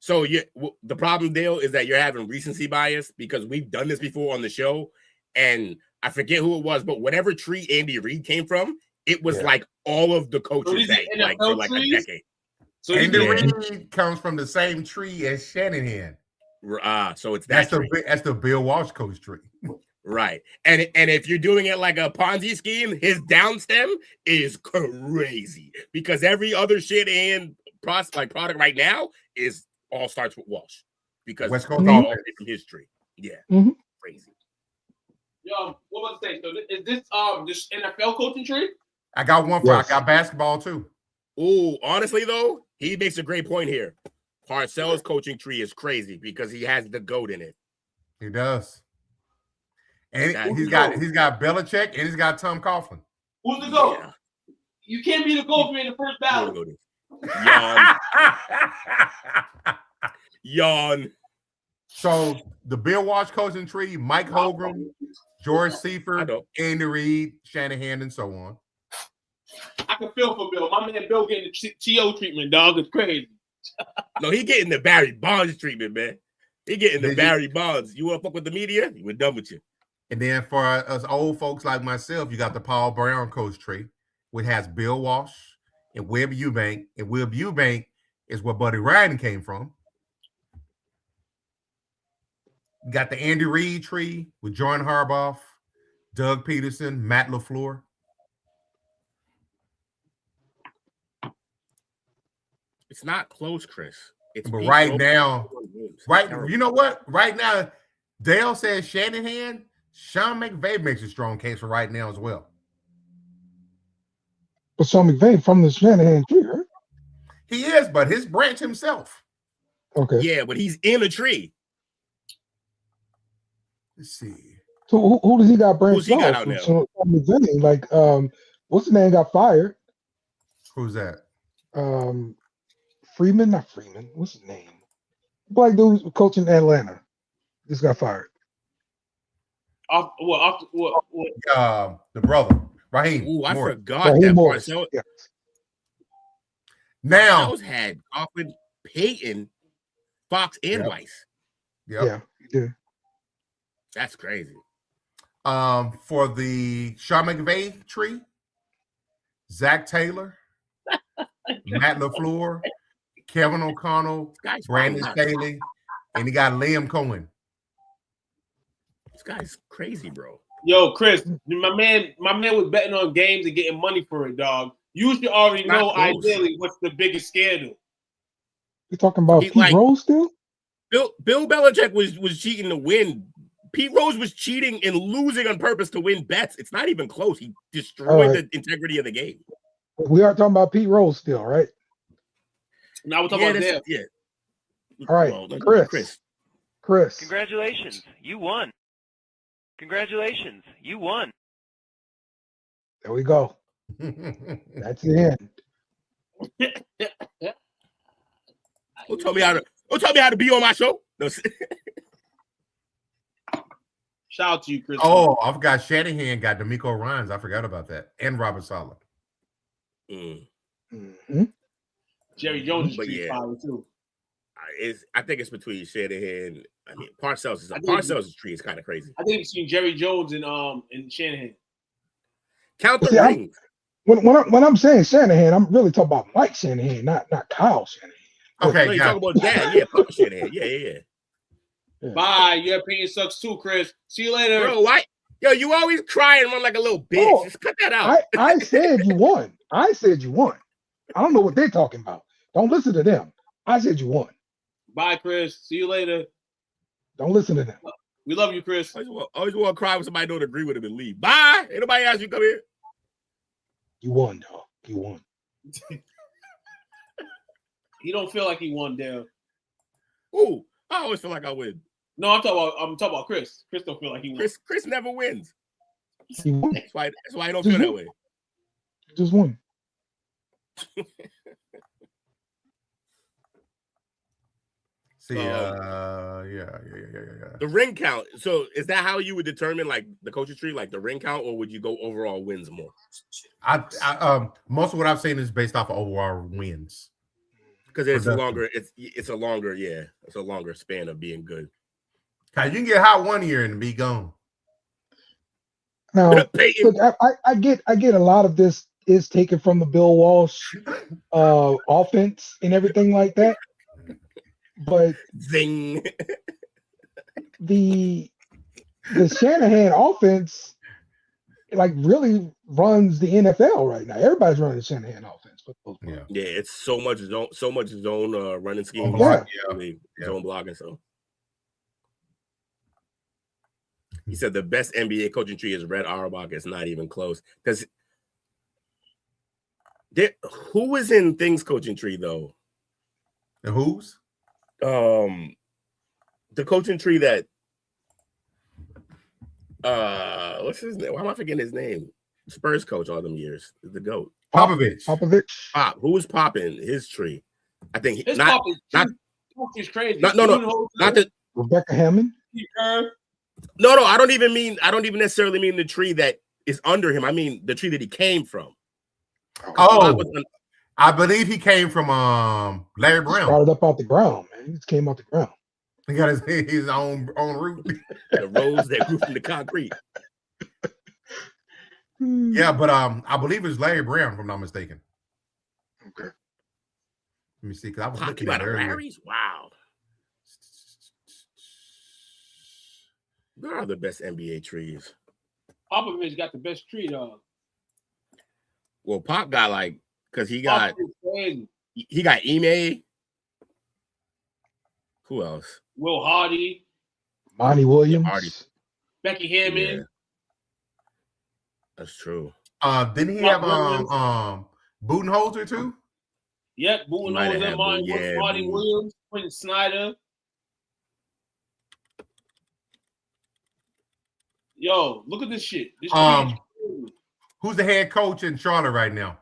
So the problem, Dale, is that you're having recency bias because we've done this before on the show, and I forget who it was, but whatever tree Andy Reid came from, it was like all of the coaches for like a decade. So Andy Reid comes from the same tree as Shanahan. So it's that's the Bill Walsh coach tree. Right. And if you're doing it like a Ponzi scheme, his down stem is crazy because every other Shanahan product right now all starts with Walsh because West Coast from history. Yeah. Mm-hmm. Crazy. Yo, what about to say? So is this NFL coaching tree? I got one for Yes. I got basketball too. Ooh, honestly though, he makes a great point here. Parcells' coaching tree is crazy because he has the GOAT in it. He does. And That- he's got Belichick and he's got Tom Coughlin. Who's the GOAT? Yeah. You can't be the GOAT in the first battle. Yawn. Yawn. So the Bill Walsh coaching tree, Mike Holmgren, George Seifert, Andy Reid, Shanahan, and so on. I can feel for Bill. My man Bill getting the TO treatment, dog. It's crazy. No, he getting the Barry Bonds treatment, man. He getting the Barry Bonds. You want to fuck with the media? We're done with you. And then for us old folks like myself, you got the Paul Brown coach tree, which has Bill Walsh and Webb Eubank. And Webb Eubank is where Buddy Ryan came from. You got the Andy Reid tree with John Harbaugh, Doug Peterson, Matt LaFleur. It's not close, Chris. It's But right now, you know what? Right now, Dale says Shanahan. Sean McVay makes a strong case for right now as well. But Sean McVay from the Shanahan tree, right? He is, but his branch himself. Okay. Yeah, but he's in a tree. Let's see. So who does he got branched Who's he got off? out now? Sean McVay, like, what's the name got fired? Who's that? Freeman, not Freeman. What's his name? Black dude coaching Atlanta. Just got fired. The brother, Raheem. Ooh, I Morris. forgot Raheem that Morris, Parcells. yes. Now, Parcells had Coughlin, Peyton, Fox, and Weiss. Yep. Yeah, he did. That's crazy. For the Sean McVay tree, Zach Taylor, Matt LaFleur, Kevin O'Connell, Brandon Staley, and he got Liam Cohen. This guy's crazy, bro. Yo, Chris, my man was betting on games and getting money for it, dog. You should already know ideally what's the biggest scandal. You talking about Pete Rose still? Bill Belichick was cheating to win. Pete Rose was cheating and losing on purpose to win bets. It's not even close. He destroyed the integrity of the game. We are talking about Pete Rose still, right? Now we're talking about that. Yeah. All right, Well, Chris. Congratulations, you won. Congratulations, you won. There we go. That's the end. Who told me how to be on my show? No. Shout out to you, Chris. Oh, I forgot Shanahan got D'Amico Ryans. I forgot about that. And Robert Saleh. Mm-hmm. Jerry Jones But is fire too. I think it's between Shanahan. I mean, Parcells' tree is kind of crazy. I think between Jerry Jones and Shanahan. Count the rings. When I'm saying Shanahan, I'm really talking about Mike Shanahan, not Kyle Shanahan. Okay, no, you're talking about Papa Shanahan. Yeah. Bye. Your opinion sucks too, Chris. See you later. Bro, why? Yo, you always cry and run like a little bitch. Oh, Just cut that out. I said you won. I said you won. I don't know what they're talking about. Don't listen to them. I said you won. Bye, Chris. See you later. Don't listen to them. We love you, Chris. I always want to cry when somebody don't agree with him and leave. Bye. Ain't nobody asked you to come here. You won, dog. You won. He don't feel like he won, Dale. Ooh, I always feel like I win. No, I'm talking about Chris. Chris don't feel like he won. Chris never wins. You won. That's why I don't feel that way. You just won. See, yeah. The ring count. So is that how you would determine like the coaching tree, like the ring count, or would you go overall wins more? I most of what I've seen is based off of overall wins. Because it's a longer span of being good. You can get hot one year and be gone. Now, look, I get a lot of this is taken from the Bill Walsh offense and everything like that. But zing, the Shanahan offense like really runs the NFL right now. Everybody's running the Shanahan offense. Yeah, it's so much zone running scheme. Zone blocking. So he said the best NBA coaching tree is Red Auerbach. It's not even close because Who was in Things coaching tree though? The who's? The coaching tree that what's his name? Why am I forgetting his name? Spurs coach all them years. The GOAT. Popovich. Pop. Who was popping his tree? I think His not is crazy. not the Rebecca Hammond. No, I don't even necessarily mean the tree that is under him. I mean the tree that he came from. Oh, I believe he came from Larry Brown. Started up out the ground, man. He just came out the ground. He got his own root. The rose that grew from the concrete. Yeah, but I believe it's Larry Brown, if I'm not mistaken. Okay. Let me see, because I was Pop, looking you at got it a earlier. Larry's? Wow. Where are the best NBA trees? Popovich got the best tree, though. Well, Pop got because he got crazy. he got Ime. Who else? Will Hardy, Monty Williams. Hardy. Becky Hammond. Yeah. That's true. Didn't he have Budenholzer too? Yep, Might have had Marty Williams, Quentin Snyder. Yo, look at this shit. This who's the head coach in Charlotte right now?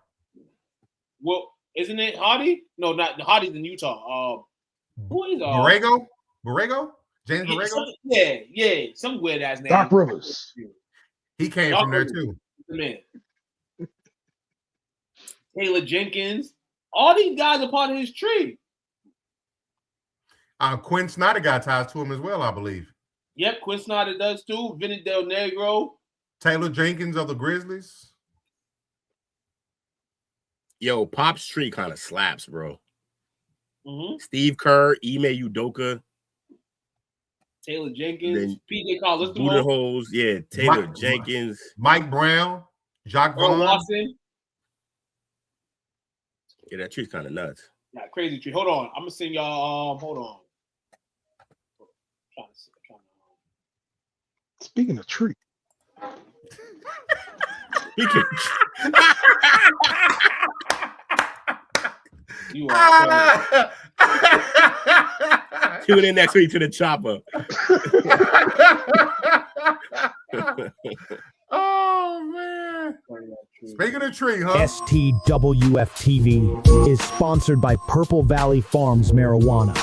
Well, isn't it Hardy? No, not Hardy's in Utah. Who is Borrego? James Borrego? Yeah, some weird ass name. Doc Rivers. He came from there too. Man. Taylor Jenkins. All these guys are part of his tree. Quinn Snyder got ties to him as well, I believe. Yep, Quinn Snyder does too. Vinny Del Negro. Taylor Jenkins of the Grizzlies. Yo, Pop's tree kind of slaps, bro. Mm-hmm. Steve Kerr, Ime Udoka, Taylor Jenkins, PJ Carlos, Budenholzer, yeah, Taylor Jenkins, Mike Brown, Jacques Earl Vaughn. Watson. Yeah, that tree's kind of nuts. Yeah, crazy tree. Hold on, I'm gonna send y'all. Hold on. Speaking of tree. You are Tune in next week to the chopper. Oh man! Speaking of tree, huh? STWF TV is sponsored by Purple Valley Farms Marijuana.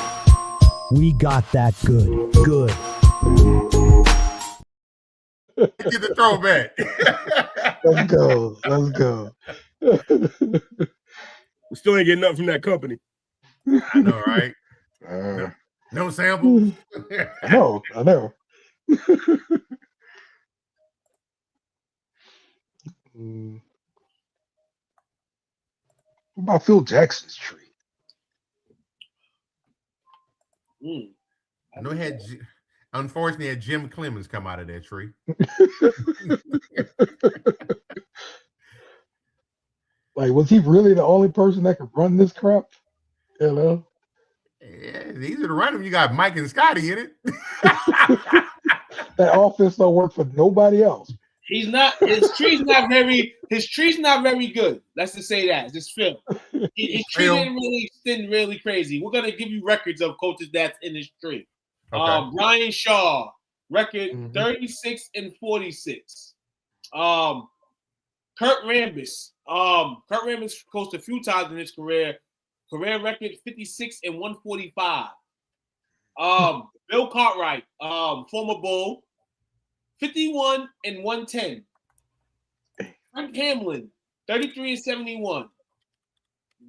We got that good. Get the throwback. Let's go. We still ain't getting nothing from that company. I know, right? No samples. I know. What about Phil Jackson's tree? I know unfortunately, had Jim Clemens come out of that tree. Like, was he really the only person that could run this crap? You know? Yeah, it's easier to run him. You got Mike and Scotty in it. That offense don't work for nobody else. His tree's not very good. Let's just say that. Just Phil. His tree didn't really crazy. We're gonna give you records of coaches that's in his tree. Okay. Brian Shaw, record 36-46. Kurt Rambis. Kurt Rambis coached a few times in his career. Career record 56-145. Bill Cartwright, former Bull, 51-110. Frank Hamlin, 33-71.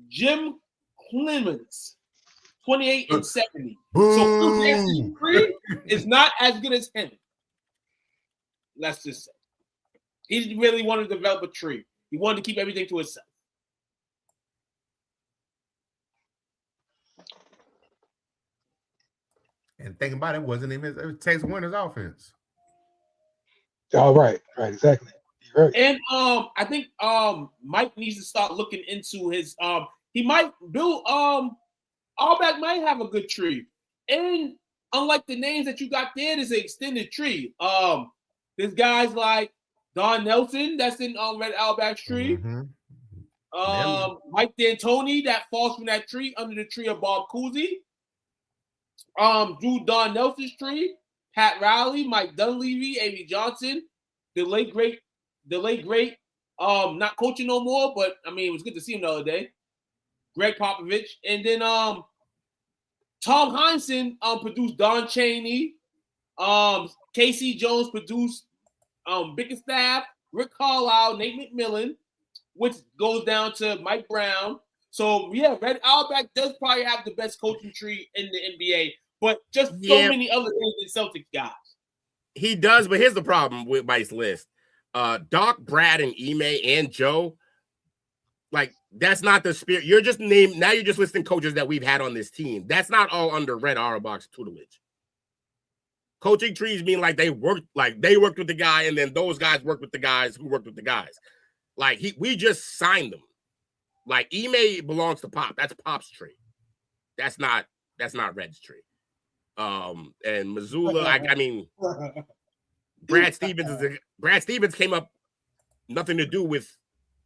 Jim Clemens, 28-70. So Phil Jackson's tree is not as good as him. Let's just say. He really wanted to develop a tree. He wanted to keep everything to himself. And think about it, wasn't even it was Texas Winter's offense. Oh, right, exactly. You're right. And I think Mike needs to start looking into his he might Bill Allback might have a good tree. And unlike the names that you got there, there's an extended tree. There's guys like Don Nelson that's in Red Allback's tree. Mike D'Antoni, that falls from that tree under the tree of Bob Cousy. Drew Don Nelson's tree, Pat Riley, Mike Dunleavy, Amy Johnson, the late great, not coaching no more, but I mean it was good to see him the other day. Greg Popovich, and then Tom Heinsohn produced Don Chaney. Casey Jones produced Bickerstaff, Rick Carlisle, Nate McMillan, which goes down to Mike Brown. So yeah, Red Auerbach does probably have the best coaching tree in the NBA, but just so many other things than Celtics guys. He does, but here's the problem with Mike's list. Doc, Brad, and Ime and Joe, like that's not the spirit. You're just listing coaches that we've had on this team. That's not all under Red Auerbach's tutelage. Coaching trees mean like they worked with the guy, and then those guys worked with the guys who worked with the guys. Like we just signed them. Like Ime belongs to Pop. That's Pop's tree. That's not Red's tree. And Missoula, I mean, Brad Stevens came up nothing to do with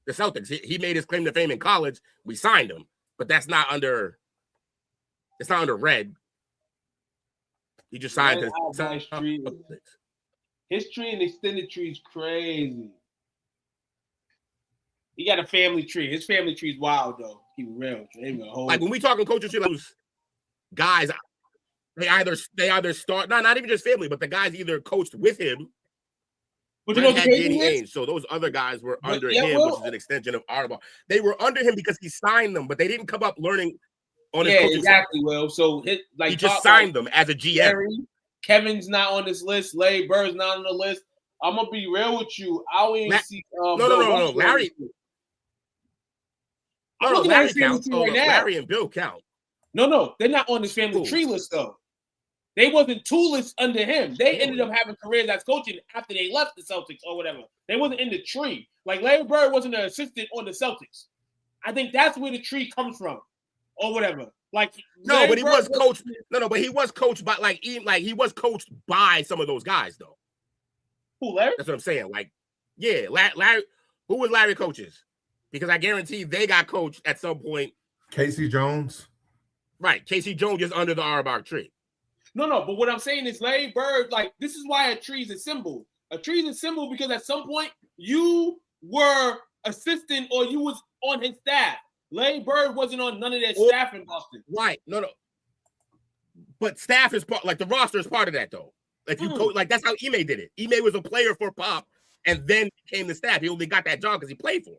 the Celtics. He made his claim to fame in college. We signed him, but that's not under Red. He just signed his tree. His tree and extended tree is crazy. He got a family tree. His family tree is wild though. Keep it real. Like when we talking coaches, those guys, they either start not even just family, but the guys either coached with him. But you know had Danny Ainge, so those other guys were under him, which is an extension of Auerbach. They were under him because he signed them, but they didn't come up learning on his coaching exactly. Side. Well, so he just signed them as a GM. Larry, Kevin's not on this list. Larry Bird's not on the list. I'm gonna be real with you. I don't even see. No, Larry. Larry counts. Right now. Larry and Bill count. No, they're not on this family tree list though. They wasn't two lists under him. They ended up having careers as coaching after they left the Celtics or whatever. They wasn't in the tree. Like Larry Bird wasn't an assistant on the Celtics. I think that's where the tree comes from, or whatever. Like but he was coached. But he was coached by he was coached by some of those guys though. Who, Larry? That's what I'm saying. Like, yeah, Larry. Who was Larry coaches? Because I guarantee they got coached at some point. Casey Jones. Right. Casey Jones is under the Auerbach tree. No, but what I'm saying is Larry Bird, like, this is why a tree is a symbol. A tree is a symbol because at some point you were assistant or you was on his staff. Larry Bird wasn't on none of that staff in Boston. Right. No. But staff is part, like the roster is part of that though. Like you coach, like that's how Ime did it. Ime was a player for Pop and then became the staff. He only got that job because he played for him.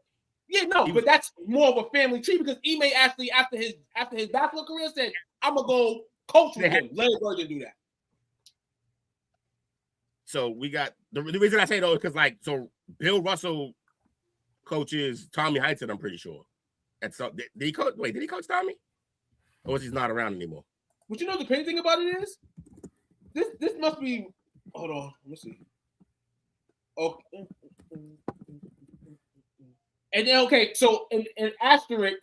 Yeah, but that's more of a family tree because Ime actually after his basketball career said, I'm gonna go coach with him. Larry Bird didn't do that. So we got the reason I say though is because Bill Russell coaches Tommy Heinsohn, I'm pretty sure. Did he coach Tommy? Or was he not around anymore? But you know the crazy thing about it is this must be hold on, let me see. Okay. And then so in asterisk,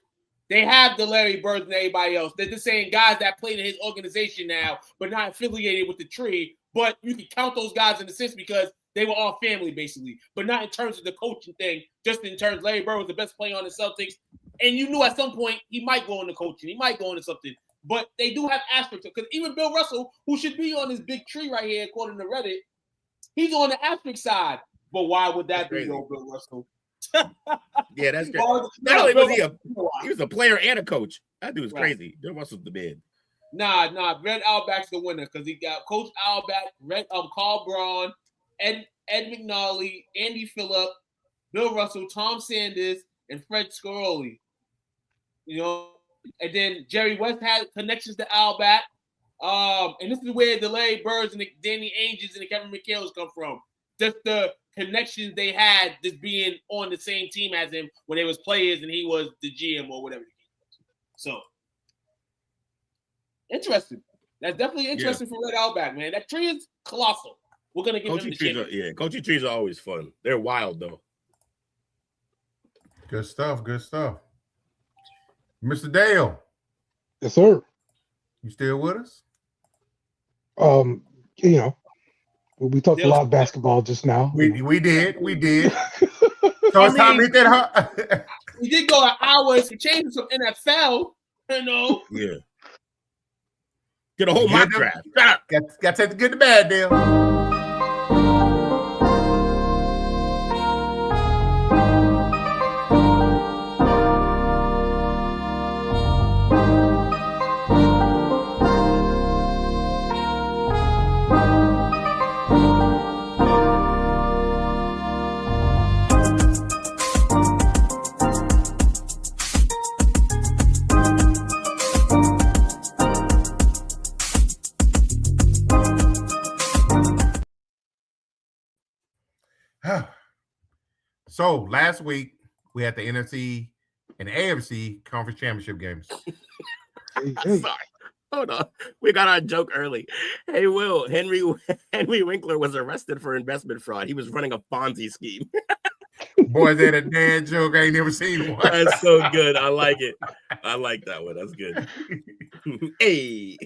they have the Larry Birds and everybody else. They're just saying guys that played in his organization now, but not affiliated with the tree. But you can count those guys in a sense because they were all family, basically. But not in terms of the coaching thing, just in terms Larry Bird was the best player on the Celtics. And you knew at some point he might go into coaching. He might go into something. But they do have asterisks. Because even Bill Russell, who should be on this big tree right here, according to Reddit, he's on the asterisk side. But why would that be, though, Bill Russell? Yeah, that's great. Not only was he was a player and a coach. That dude was crazy. Bill Russell's the man. Nah. Red Auerbach's the winner because he got Coach Auerbach, Carl Braun, Ed McNally, Andy Phillip, Bill Russell, Tom Sanders, and Fred Scaroli. You know, and then Jerry West had connections to Auerbach. And this is where the Larry Birds and the Danny Ainges and the Kevin McHale's come from. Just the connections they had just being on the same team as him when they was players and he was the GM or whatever. So interesting. That's definitely interesting for Red Auerbach, man. That tree is colossal. We're gonna give him the chance. Coaching trees are always fun. They're wild though. Good stuff. Mr. Dale. Yes, sir. You still with us? We talked a lot of basketball just now. We did. So it's time to hit that We did go an hour for changing some NFL. You know. Yeah. Get a whole mock draft. Shut up. Got to take the good and the bad deal. So last week we had the NFC and AFC conference championship games. Sorry. Hold on. We got our joke early. Hey, Will, Henry Winkler was arrested for investment fraud. He was running a Ponzi scheme. Boy, is that a dad joke? I ain't never seen one. That's so good. I like it. I like that one. That's good. Hey.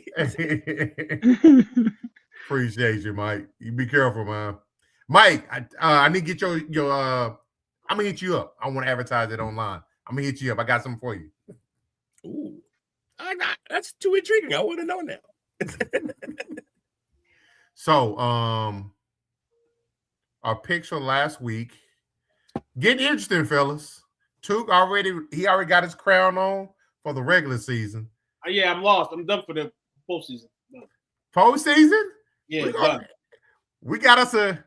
Appreciate you, Mike. You be careful, man. Mike, I need to get your I'm gonna hit you up. I want to advertise it online. I'm gonna hit you up. I got something for you. Ooh. That's too intriguing. I want to know now. So, our picks from last week. Getting interesting, fellas. Took already got his crown on for the regular season. Yeah, I'm lost. I'm done for the postseason. No. Postseason? Yeah, we got us a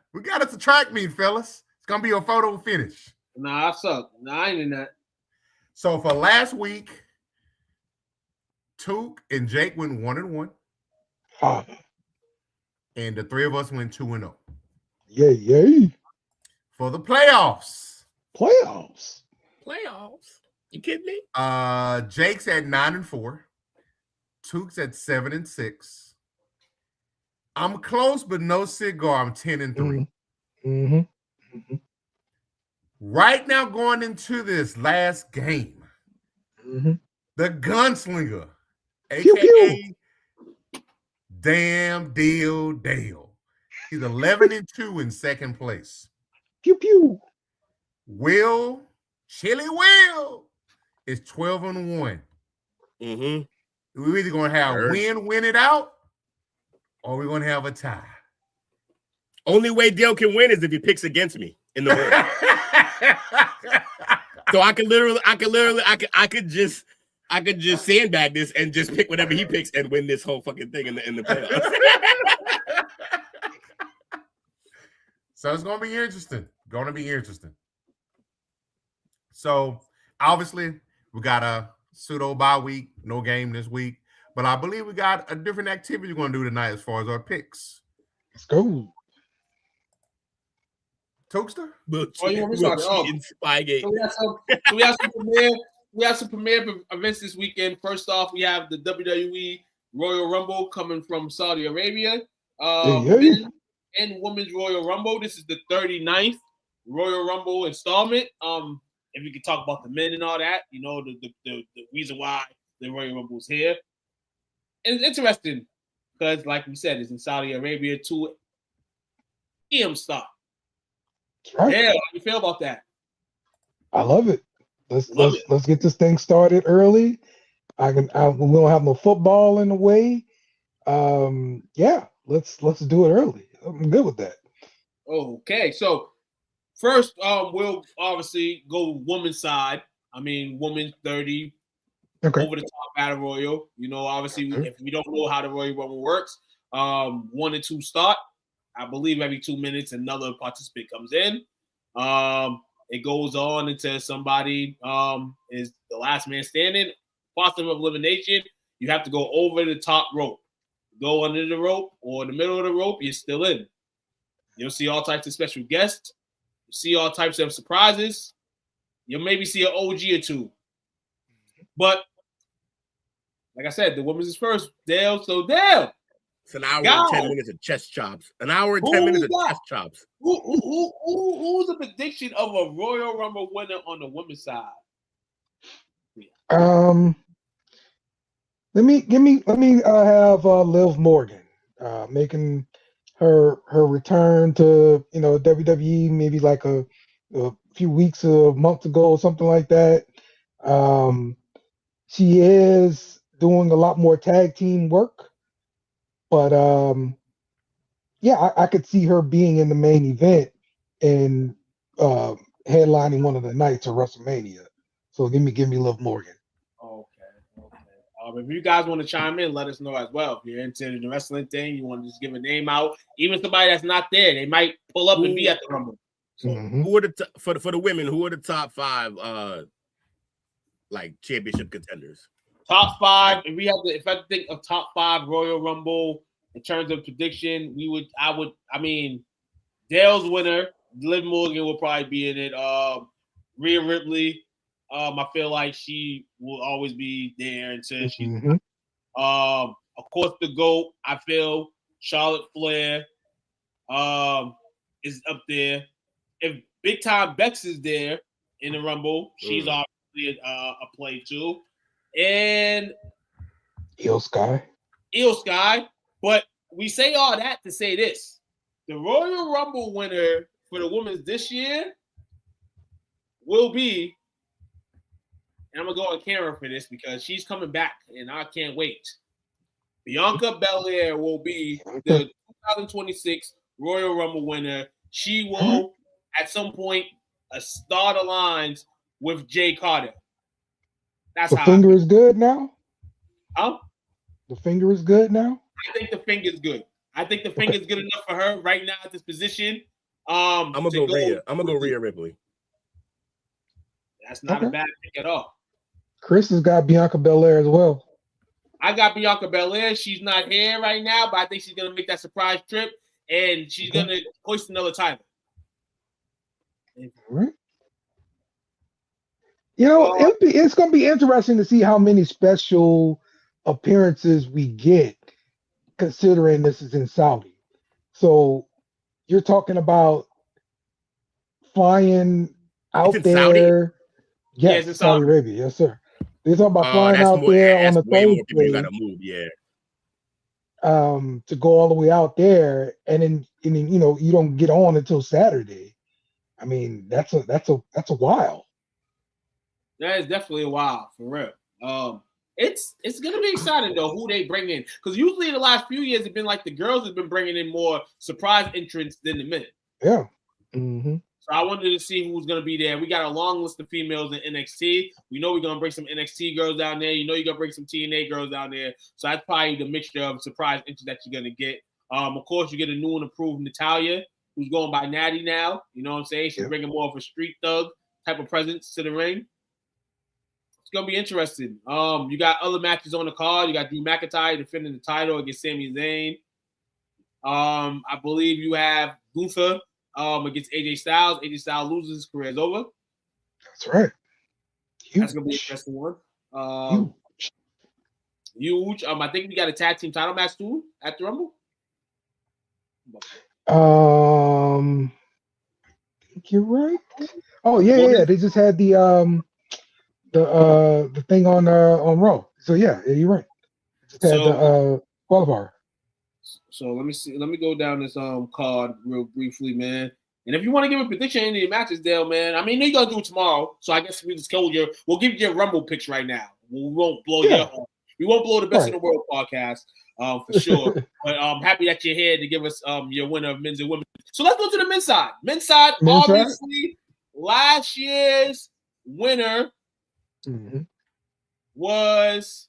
track meet, fellas. It's gonna be a photo finish. Nah, I suck. Nah, I ain't in that. So for last week, Took and Jake went 1-1. And the three of us went 2-0. Yay. For the playoffs. Playoffs. You kidding me? Jake's at 9-4. Took's at 7-6. I'm close, but no cigar. I'm 10-3. Mm-hmm. Right now, going into this last game, the gunslinger, aka Damn Deal Dale. He's 11-2 in second place. Pew pew. Chili Will is 12-1. We're either gonna have win it out, or we're gonna have a tie. Only way Dale can win is if he picks against me in the board. So I could just sandbag this and just pick whatever he picks and win this whole fucking thing in the playoffs. So it's gonna be interesting. So obviously we got a pseudo bye week, no game this week, but I believe we got a different activity we're gonna do tonight as far as our picks. Let's go. Toaster? Spygate. So we have some premiere events this weekend. First off, we have the WWE Royal Rumble coming from Saudi Arabia. Men and Women's Royal Rumble. This is the 39th Royal Rumble installment. If we could talk about the men and all that, you know, the reason why the Royal Rumble is here. And it's interesting because, like we said, it's in Saudi Arabia, 2 p.m. start. Right. Yeah, how do you feel about that? I love it. Let's get this thing started early. We don't have no football in the way. Yeah, let's do it early. I'm good with that. Okay, so first, we'll obviously go women's side. I mean, women's 30 over the top battle royal. You know, obviously, if we don't know how the Royal Rumble works, 1 and 2 start. I believe every 2 minutes another participant comes in. It goes on until somebody is the last man standing. Process of elimination, you have to go over the top rope. Go under the rope or in the middle of the rope, you're still in. You'll see all types of special guests. You see all types of surprises. You'll maybe see an OG or two. But like I said, the women's is first. Dale. It's an hour and 10 minutes of chest chops. An hour and 10 minutes of chest chops. Who's the prediction of a Royal Rumble winner on the women's side? Let me have Liv Morgan making her return to WWE maybe like a few weeks, a month ago, something like that. She is doing a lot more tag team work, but yeah, I could see her being in the main event and headlining one of the nights of WrestleMania. So give me Liv Morgan. Okay. If you guys want to chime in, let us know as well. If you're into the wrestling thing, you want to just give a name out. Even somebody that's not there, they might pull up and be at the Rumble. So who are the for the women? Who are the top 5 like championship contenders? Top 5. If I think of top 5 Royal Rumble in terms of prediction, I mean, Dale's winner, Liv Morgan will probably be in it. Rhea Ripley, I feel like she will always be there until she's. Of course, the GOAT. I feel Charlotte Flair is up there. If Big Time Bex is there in the Rumble, she's obviously a play too. And Io Sky. But we say all that to say this. The Royal Rumble winner for the women's this year will be, and I'm going to go on camera for this because she's coming back, and I can't wait. Bianca Belair will be the 2026 Royal Rumble winner. She will, at some point, start the lines with Jay Carter. That's the how finger is good now? Huh? The finger is good now? I think the finger's good. I think the finger's good enough for her right now at this position. I'm gonna go Rhea. I'm gonna go Rhea Ripley. That's not a bad pick at all. Chris has got Bianca Belair as well. I got Bianca Belair. She's not here right now, but I think she's gonna make that surprise trip and she's gonna hoist another title. Right. You know, it's going to be interesting to see how many special appearances we get, considering this is in Saudi. So you're talking about flying out there. Saudi? Yes, it's Saudi Arabia. Yes, sir. You're talking about flying out there on the Thursday. You gotta move, to go all the way out there, and then you know you don't get on until Saturday. I mean, that's a while. That is definitely a while, for real. It's gonna be exciting though who they bring in, because usually the last few years have been like the girls have been bringing in more surprise entrants than the men. Yeah. So I wanted to see who's gonna be there. We got a long list of females in NXT. We know we're gonna bring some NXT girls down there. You know you're gonna bring some TNA girls down there. So that's probably the mixture of surprise entrants that you're gonna get. Of course, you get a new and improved Natalia, who's going by Natty now. You know what I'm saying? She's bringing more of a street thug type of presence to the ring. It's gonna be interesting. You got other matches on the card. You got Drew McIntyre defending the title against Sami Zayn. I believe you have Gunther against AJ Styles. AJ Styles loses, his career is over. That's right. That's gonna be an interesting one. Huge. I think we got a tag team title match too at the Rumble. I think you're right. Oh yeah. They just had the thing on Raw. So yeah, you're right. Just had the qualifier. So let me see. Let me go down this card real briefly, man. And if you want to give a prediction in any matches, Dale, man, I mean, they're gonna do it tomorrow. So I guess we just told you we'll give you your Rumble picks right now. We won't blow we won't blow the best in the world podcast for sure. But I'm happy that you're here to give us your winner of men's and women. So let's go to the men's side. Men's side, obviously, last year's winner was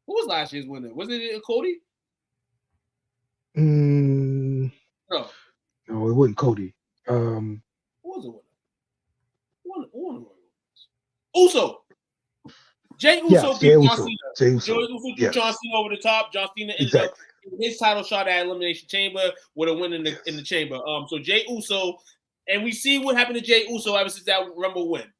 who was last year's winner? Was it Cody? No, it wasn't Cody. Who was the winner? Who Uso. Jay Uso beat John Cena. Jay Uso beat John Cena over the top. John Cena ended up his title shot at Elimination Chamber with a win in the chamber. So Jay Uso, and we see what happened to Jay Uso ever since that Rumble win.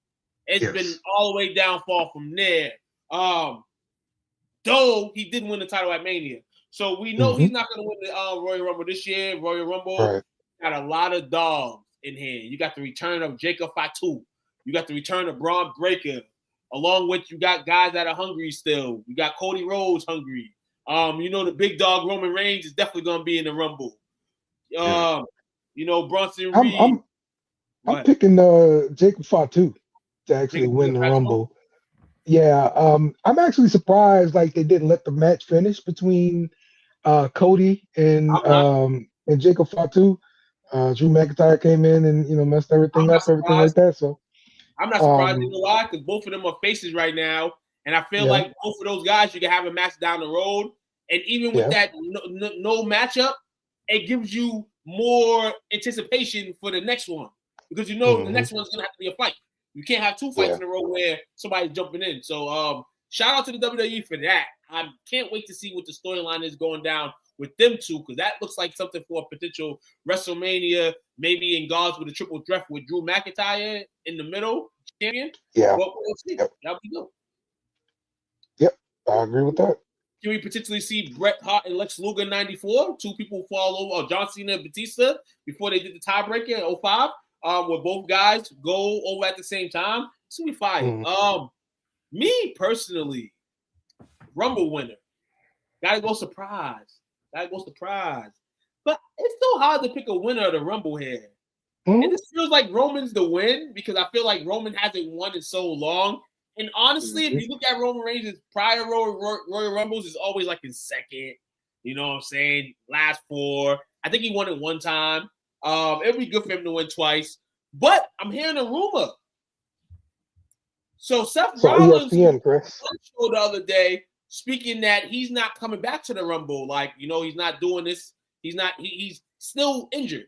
It's been all the way downfall from there. Though he didn't win the title at Mania. So we know he's not going to win the Royal Rumble this year. Royal Rumble got a lot of dogs in here. You got the return of Jacob Fatu. You got the return of Braun Breaker. Along with you got guys that are hungry still. You got Cody Rhodes hungry. You know the big dog Roman Reigns is definitely going to be in the Rumble. You know Bronson Reed. I'm picking Jacob Fatu. to actually win the Rumble. Yeah, I'm actually surprised like they didn't let the match finish between Cody and Jacob Fatu. Drew McIntyre came in and messed everything up, everything like that. So I'm not surprised, you know why? Because both of them are faces right now, and I feel like both of those guys you can have a match down the road, and even with that no matchup, it gives you more anticipation for the next one because the next one's gonna have to be a fight. You can't have two fights in a row where somebody's jumping in. So shout out to the WWE for that. I can't wait to see what the storyline is going down with them two because that looks like something for a potential WrestleMania, maybe in Gods with a triple threat with Drew McIntyre in the middle, champion. Yeah. But we'll see. That'll be good. Yep, I agree with that. Can we potentially see Bret Hart and Lex Luger in 94? Two people fall over, John Cena and Batista before they did the tiebreaker in 05, where both guys go over at the same time. It's going to be fire. Me personally, Rumble winner. Gotta go surprise. But it's so hard to pick a winner of the Rumble here. It just feels like Roman's the win because I feel like Roman hasn't won in so long. And honestly, if you look at Roman Reigns' prior Royal Rumbles, it's always like his second. You know what I'm saying? Last four. I think he won it one time. It'd be good for him to win twice. But I'm hearing a rumor. So Seth Rollins ESPN, Chris. showed the other day speaking that he's not coming back to the Rumble. Like, he's not doing this. He's still injured.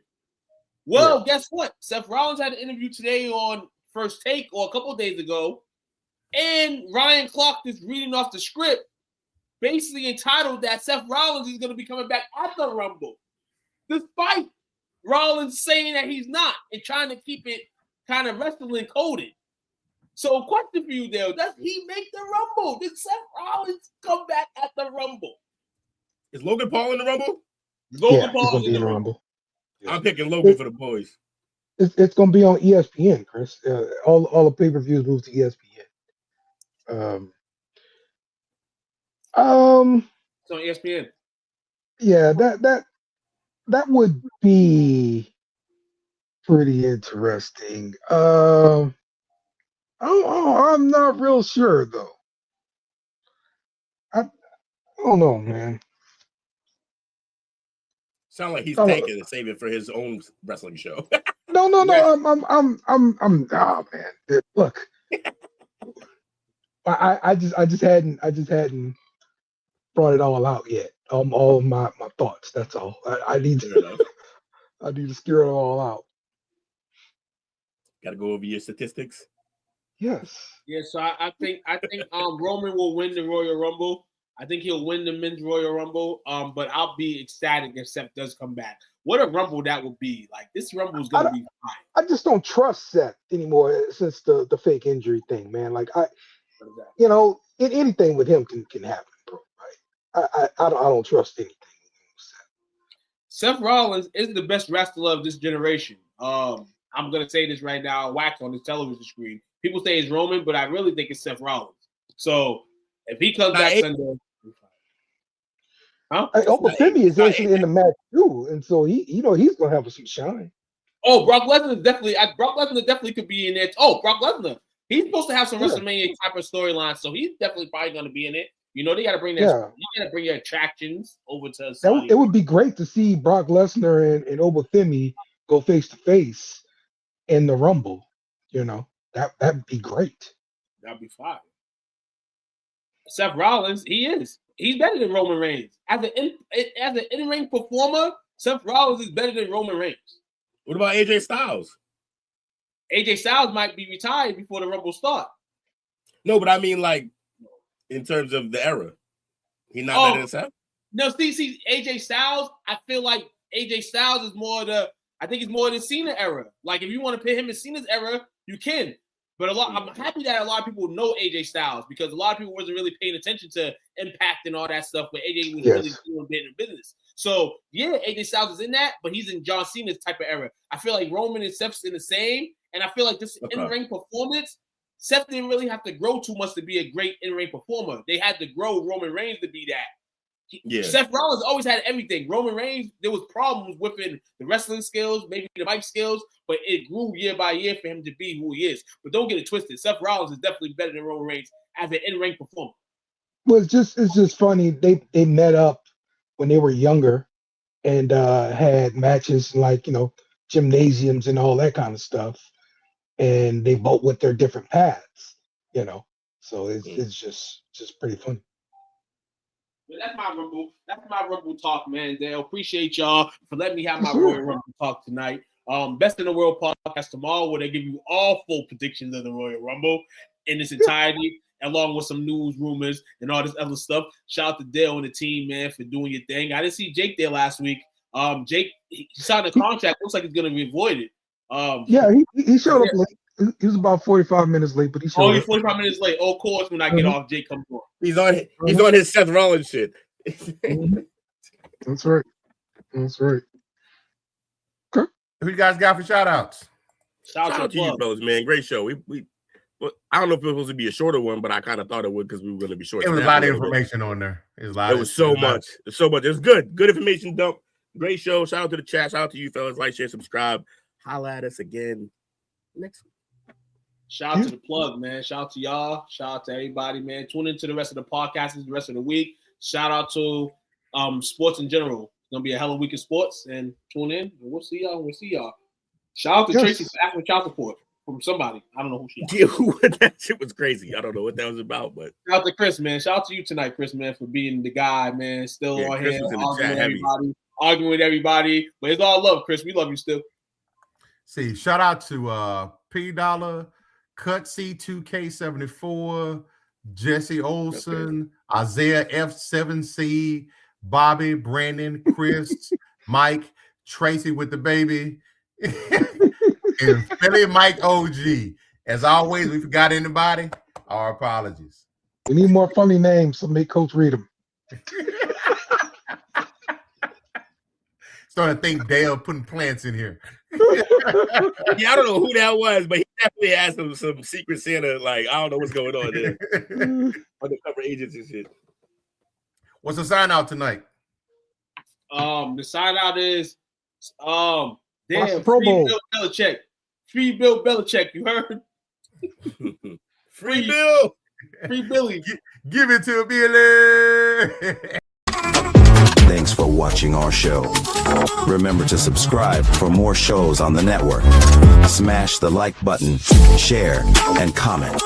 Well, guess what? Seth Rollins had an interview today on First Take or a couple of days ago. And Ryan Clark is reading off the script, basically entitled that Seth Rollins is going to be coming back at the Rumble, despite Rollins saying that he's not and trying to keep it kind of wrestling coded. So, question for you, Dale: does he make the Rumble? Did Seth Rollins come back at the Rumble? Is Logan Paul in the Rumble? Logan Paul is in the Rumble. I'm picking Logan for the boys. It's going to be on ESPN, Chris. All the pay-per-views move to ESPN. It's on ESPN. Yeah, that would be pretty interesting. I'm not real sure though. I don't know, man. Sound like he's taking and saving for his own wrestling show. No. I'm nah, man. Look, I just hadn't brought it all out yet. All of my thoughts. That's all. I need to I need to scare it all out. Got to go over your statistics. Yes. Yeah. So I think Roman will win the Royal Rumble. I think he'll win the Men's Royal Rumble. But I'll be ecstatic if Seth does come back. What a Rumble that would be! Like this Rumble is gonna be fine. I just don't trust Seth anymore since the fake injury thing, man. Like anything with him can happen, bro. Right? I don't trust anything. Seth Rollins is the best wrestler of this generation. I'm gonna say this right now, wax on this television screen. People say it's Roman, but I really think it's Seth Rollins. So if he comes back Sunday, Femi is actually in the match too, and so he's gonna have some shine. Oh, Brock Lesnar definitely could be in it. Oh, Brock Lesnar, he's supposed to have some WrestleMania type of storyline, so he's definitely probably gonna be in it. They got to bring that. You got to bring your attractions over to. It would be great to see Brock Lesnar and Femi go face to face in the Rumble. That'd be great. That'd be fine. Seth Rollins, he's better than Roman Reigns as an in-ring performer. Seth Rollins is better than Roman Reigns. What about AJ Styles? AJ Styles might be retired before the Rumble starts. No, but I mean like in terms of the era, he's not better than Seth. No, see, AJ Styles. I feel like AJ Styles is more I think it's more the Cena era. Like if you want to put him in Cena's era, you can. But I'm happy that a lot of people know AJ Styles because a lot of people wasn't really paying attention to Impact and all that stuff, but AJ was really doing bit in business. So yeah, AJ Styles is in that, but he's in John Cena's type of era. I feel like Roman and Seth's in the same, and I feel like this in-ring performance, Seth didn't really have to grow too much to be a great in-ring performer. They had to grow Roman Reigns to be that. Seth Rollins always had everything. Roman Reigns, there was problems with the wrestling skills, maybe the mic skills, but it grew year by year for him to be who he is. But don't get it twisted. Seth Rollins is definitely better than Roman Reigns as an in-ring performer. Well, it's just funny. They met up when they were younger and had matches like, gymnasiums and all that kind of stuff. And they both went their different paths, So it's just pretty funny. But that's my Rumble. That's my Rumble talk, man. Dale, appreciate y'all for letting me have my Royal Rumble talk tonight. Best in the World podcast tomorrow, where they give you all full predictions of the Royal Rumble in its entirety, along with some news, rumors, and all this other stuff. Shout out to Dale and the team, man, for doing your thing. I didn't see Jake there last week. Jake, he signed a contract. Looks like he's going to be avoided. Yeah, he showed up late. He was about 45 minutes late, but he showed up. He's 45 minutes late. Oh, of course, when I get off, Jake comes on. He's on his Seth Rollins shit. That's right. That's right. Who you guys got for shout outs? Shout out to you, fellas, man. Great show. I don't know if it was supposed to be a shorter one, but I kind of thought it would because we were going to be short. It was a lot of information on there. It was so much. It was good. Good information dump. Great show. Shout out to the chat. Shout out to you, fellas. Like, share, subscribe. Holla at us again next week. Shout out to the plug, man. Shout out to y'all. Shout out to everybody, man. Tune into the rest of the podcasts the rest of the week. Shout out to sports in general. It's gonna be a hell of a week of sports, and tune in. And we'll see y'all. Shout out to Tracy for asking child support from somebody. I don't know who she is. Yeah, that shit was crazy. I don't know what that was about, but shout out to Chris, man. Shout out to you tonight, Chris, man, for being the guy, man. Still on Chris here, arguing with everybody. But it's all love, Chris. We love you still. See, shout out to P Dollar, Cut C2K74, Jesse Olson, Isaiah F7C, Bobby, Brandon, Chris, Mike, Tracy with the baby, and Philly Mike OG. As always, we forgot anybody. Our apologies. We need more funny names, so make Coach read them. Starting to think Dale putting plants in here. Yeah, I don't know who that was, but he definitely has some secret Santa. Like, I don't know what's going on there. Undercover agents and shit. What's the sign out tonight? The sign out is Pro free Bowl. Bill Belichick. Free Bill Belichick, you heard? Free Bill. Free Billy. Give it to Billy. Thanks for watching our show. Remember to subscribe for more shows on the network. Smash the like button, share, and comment.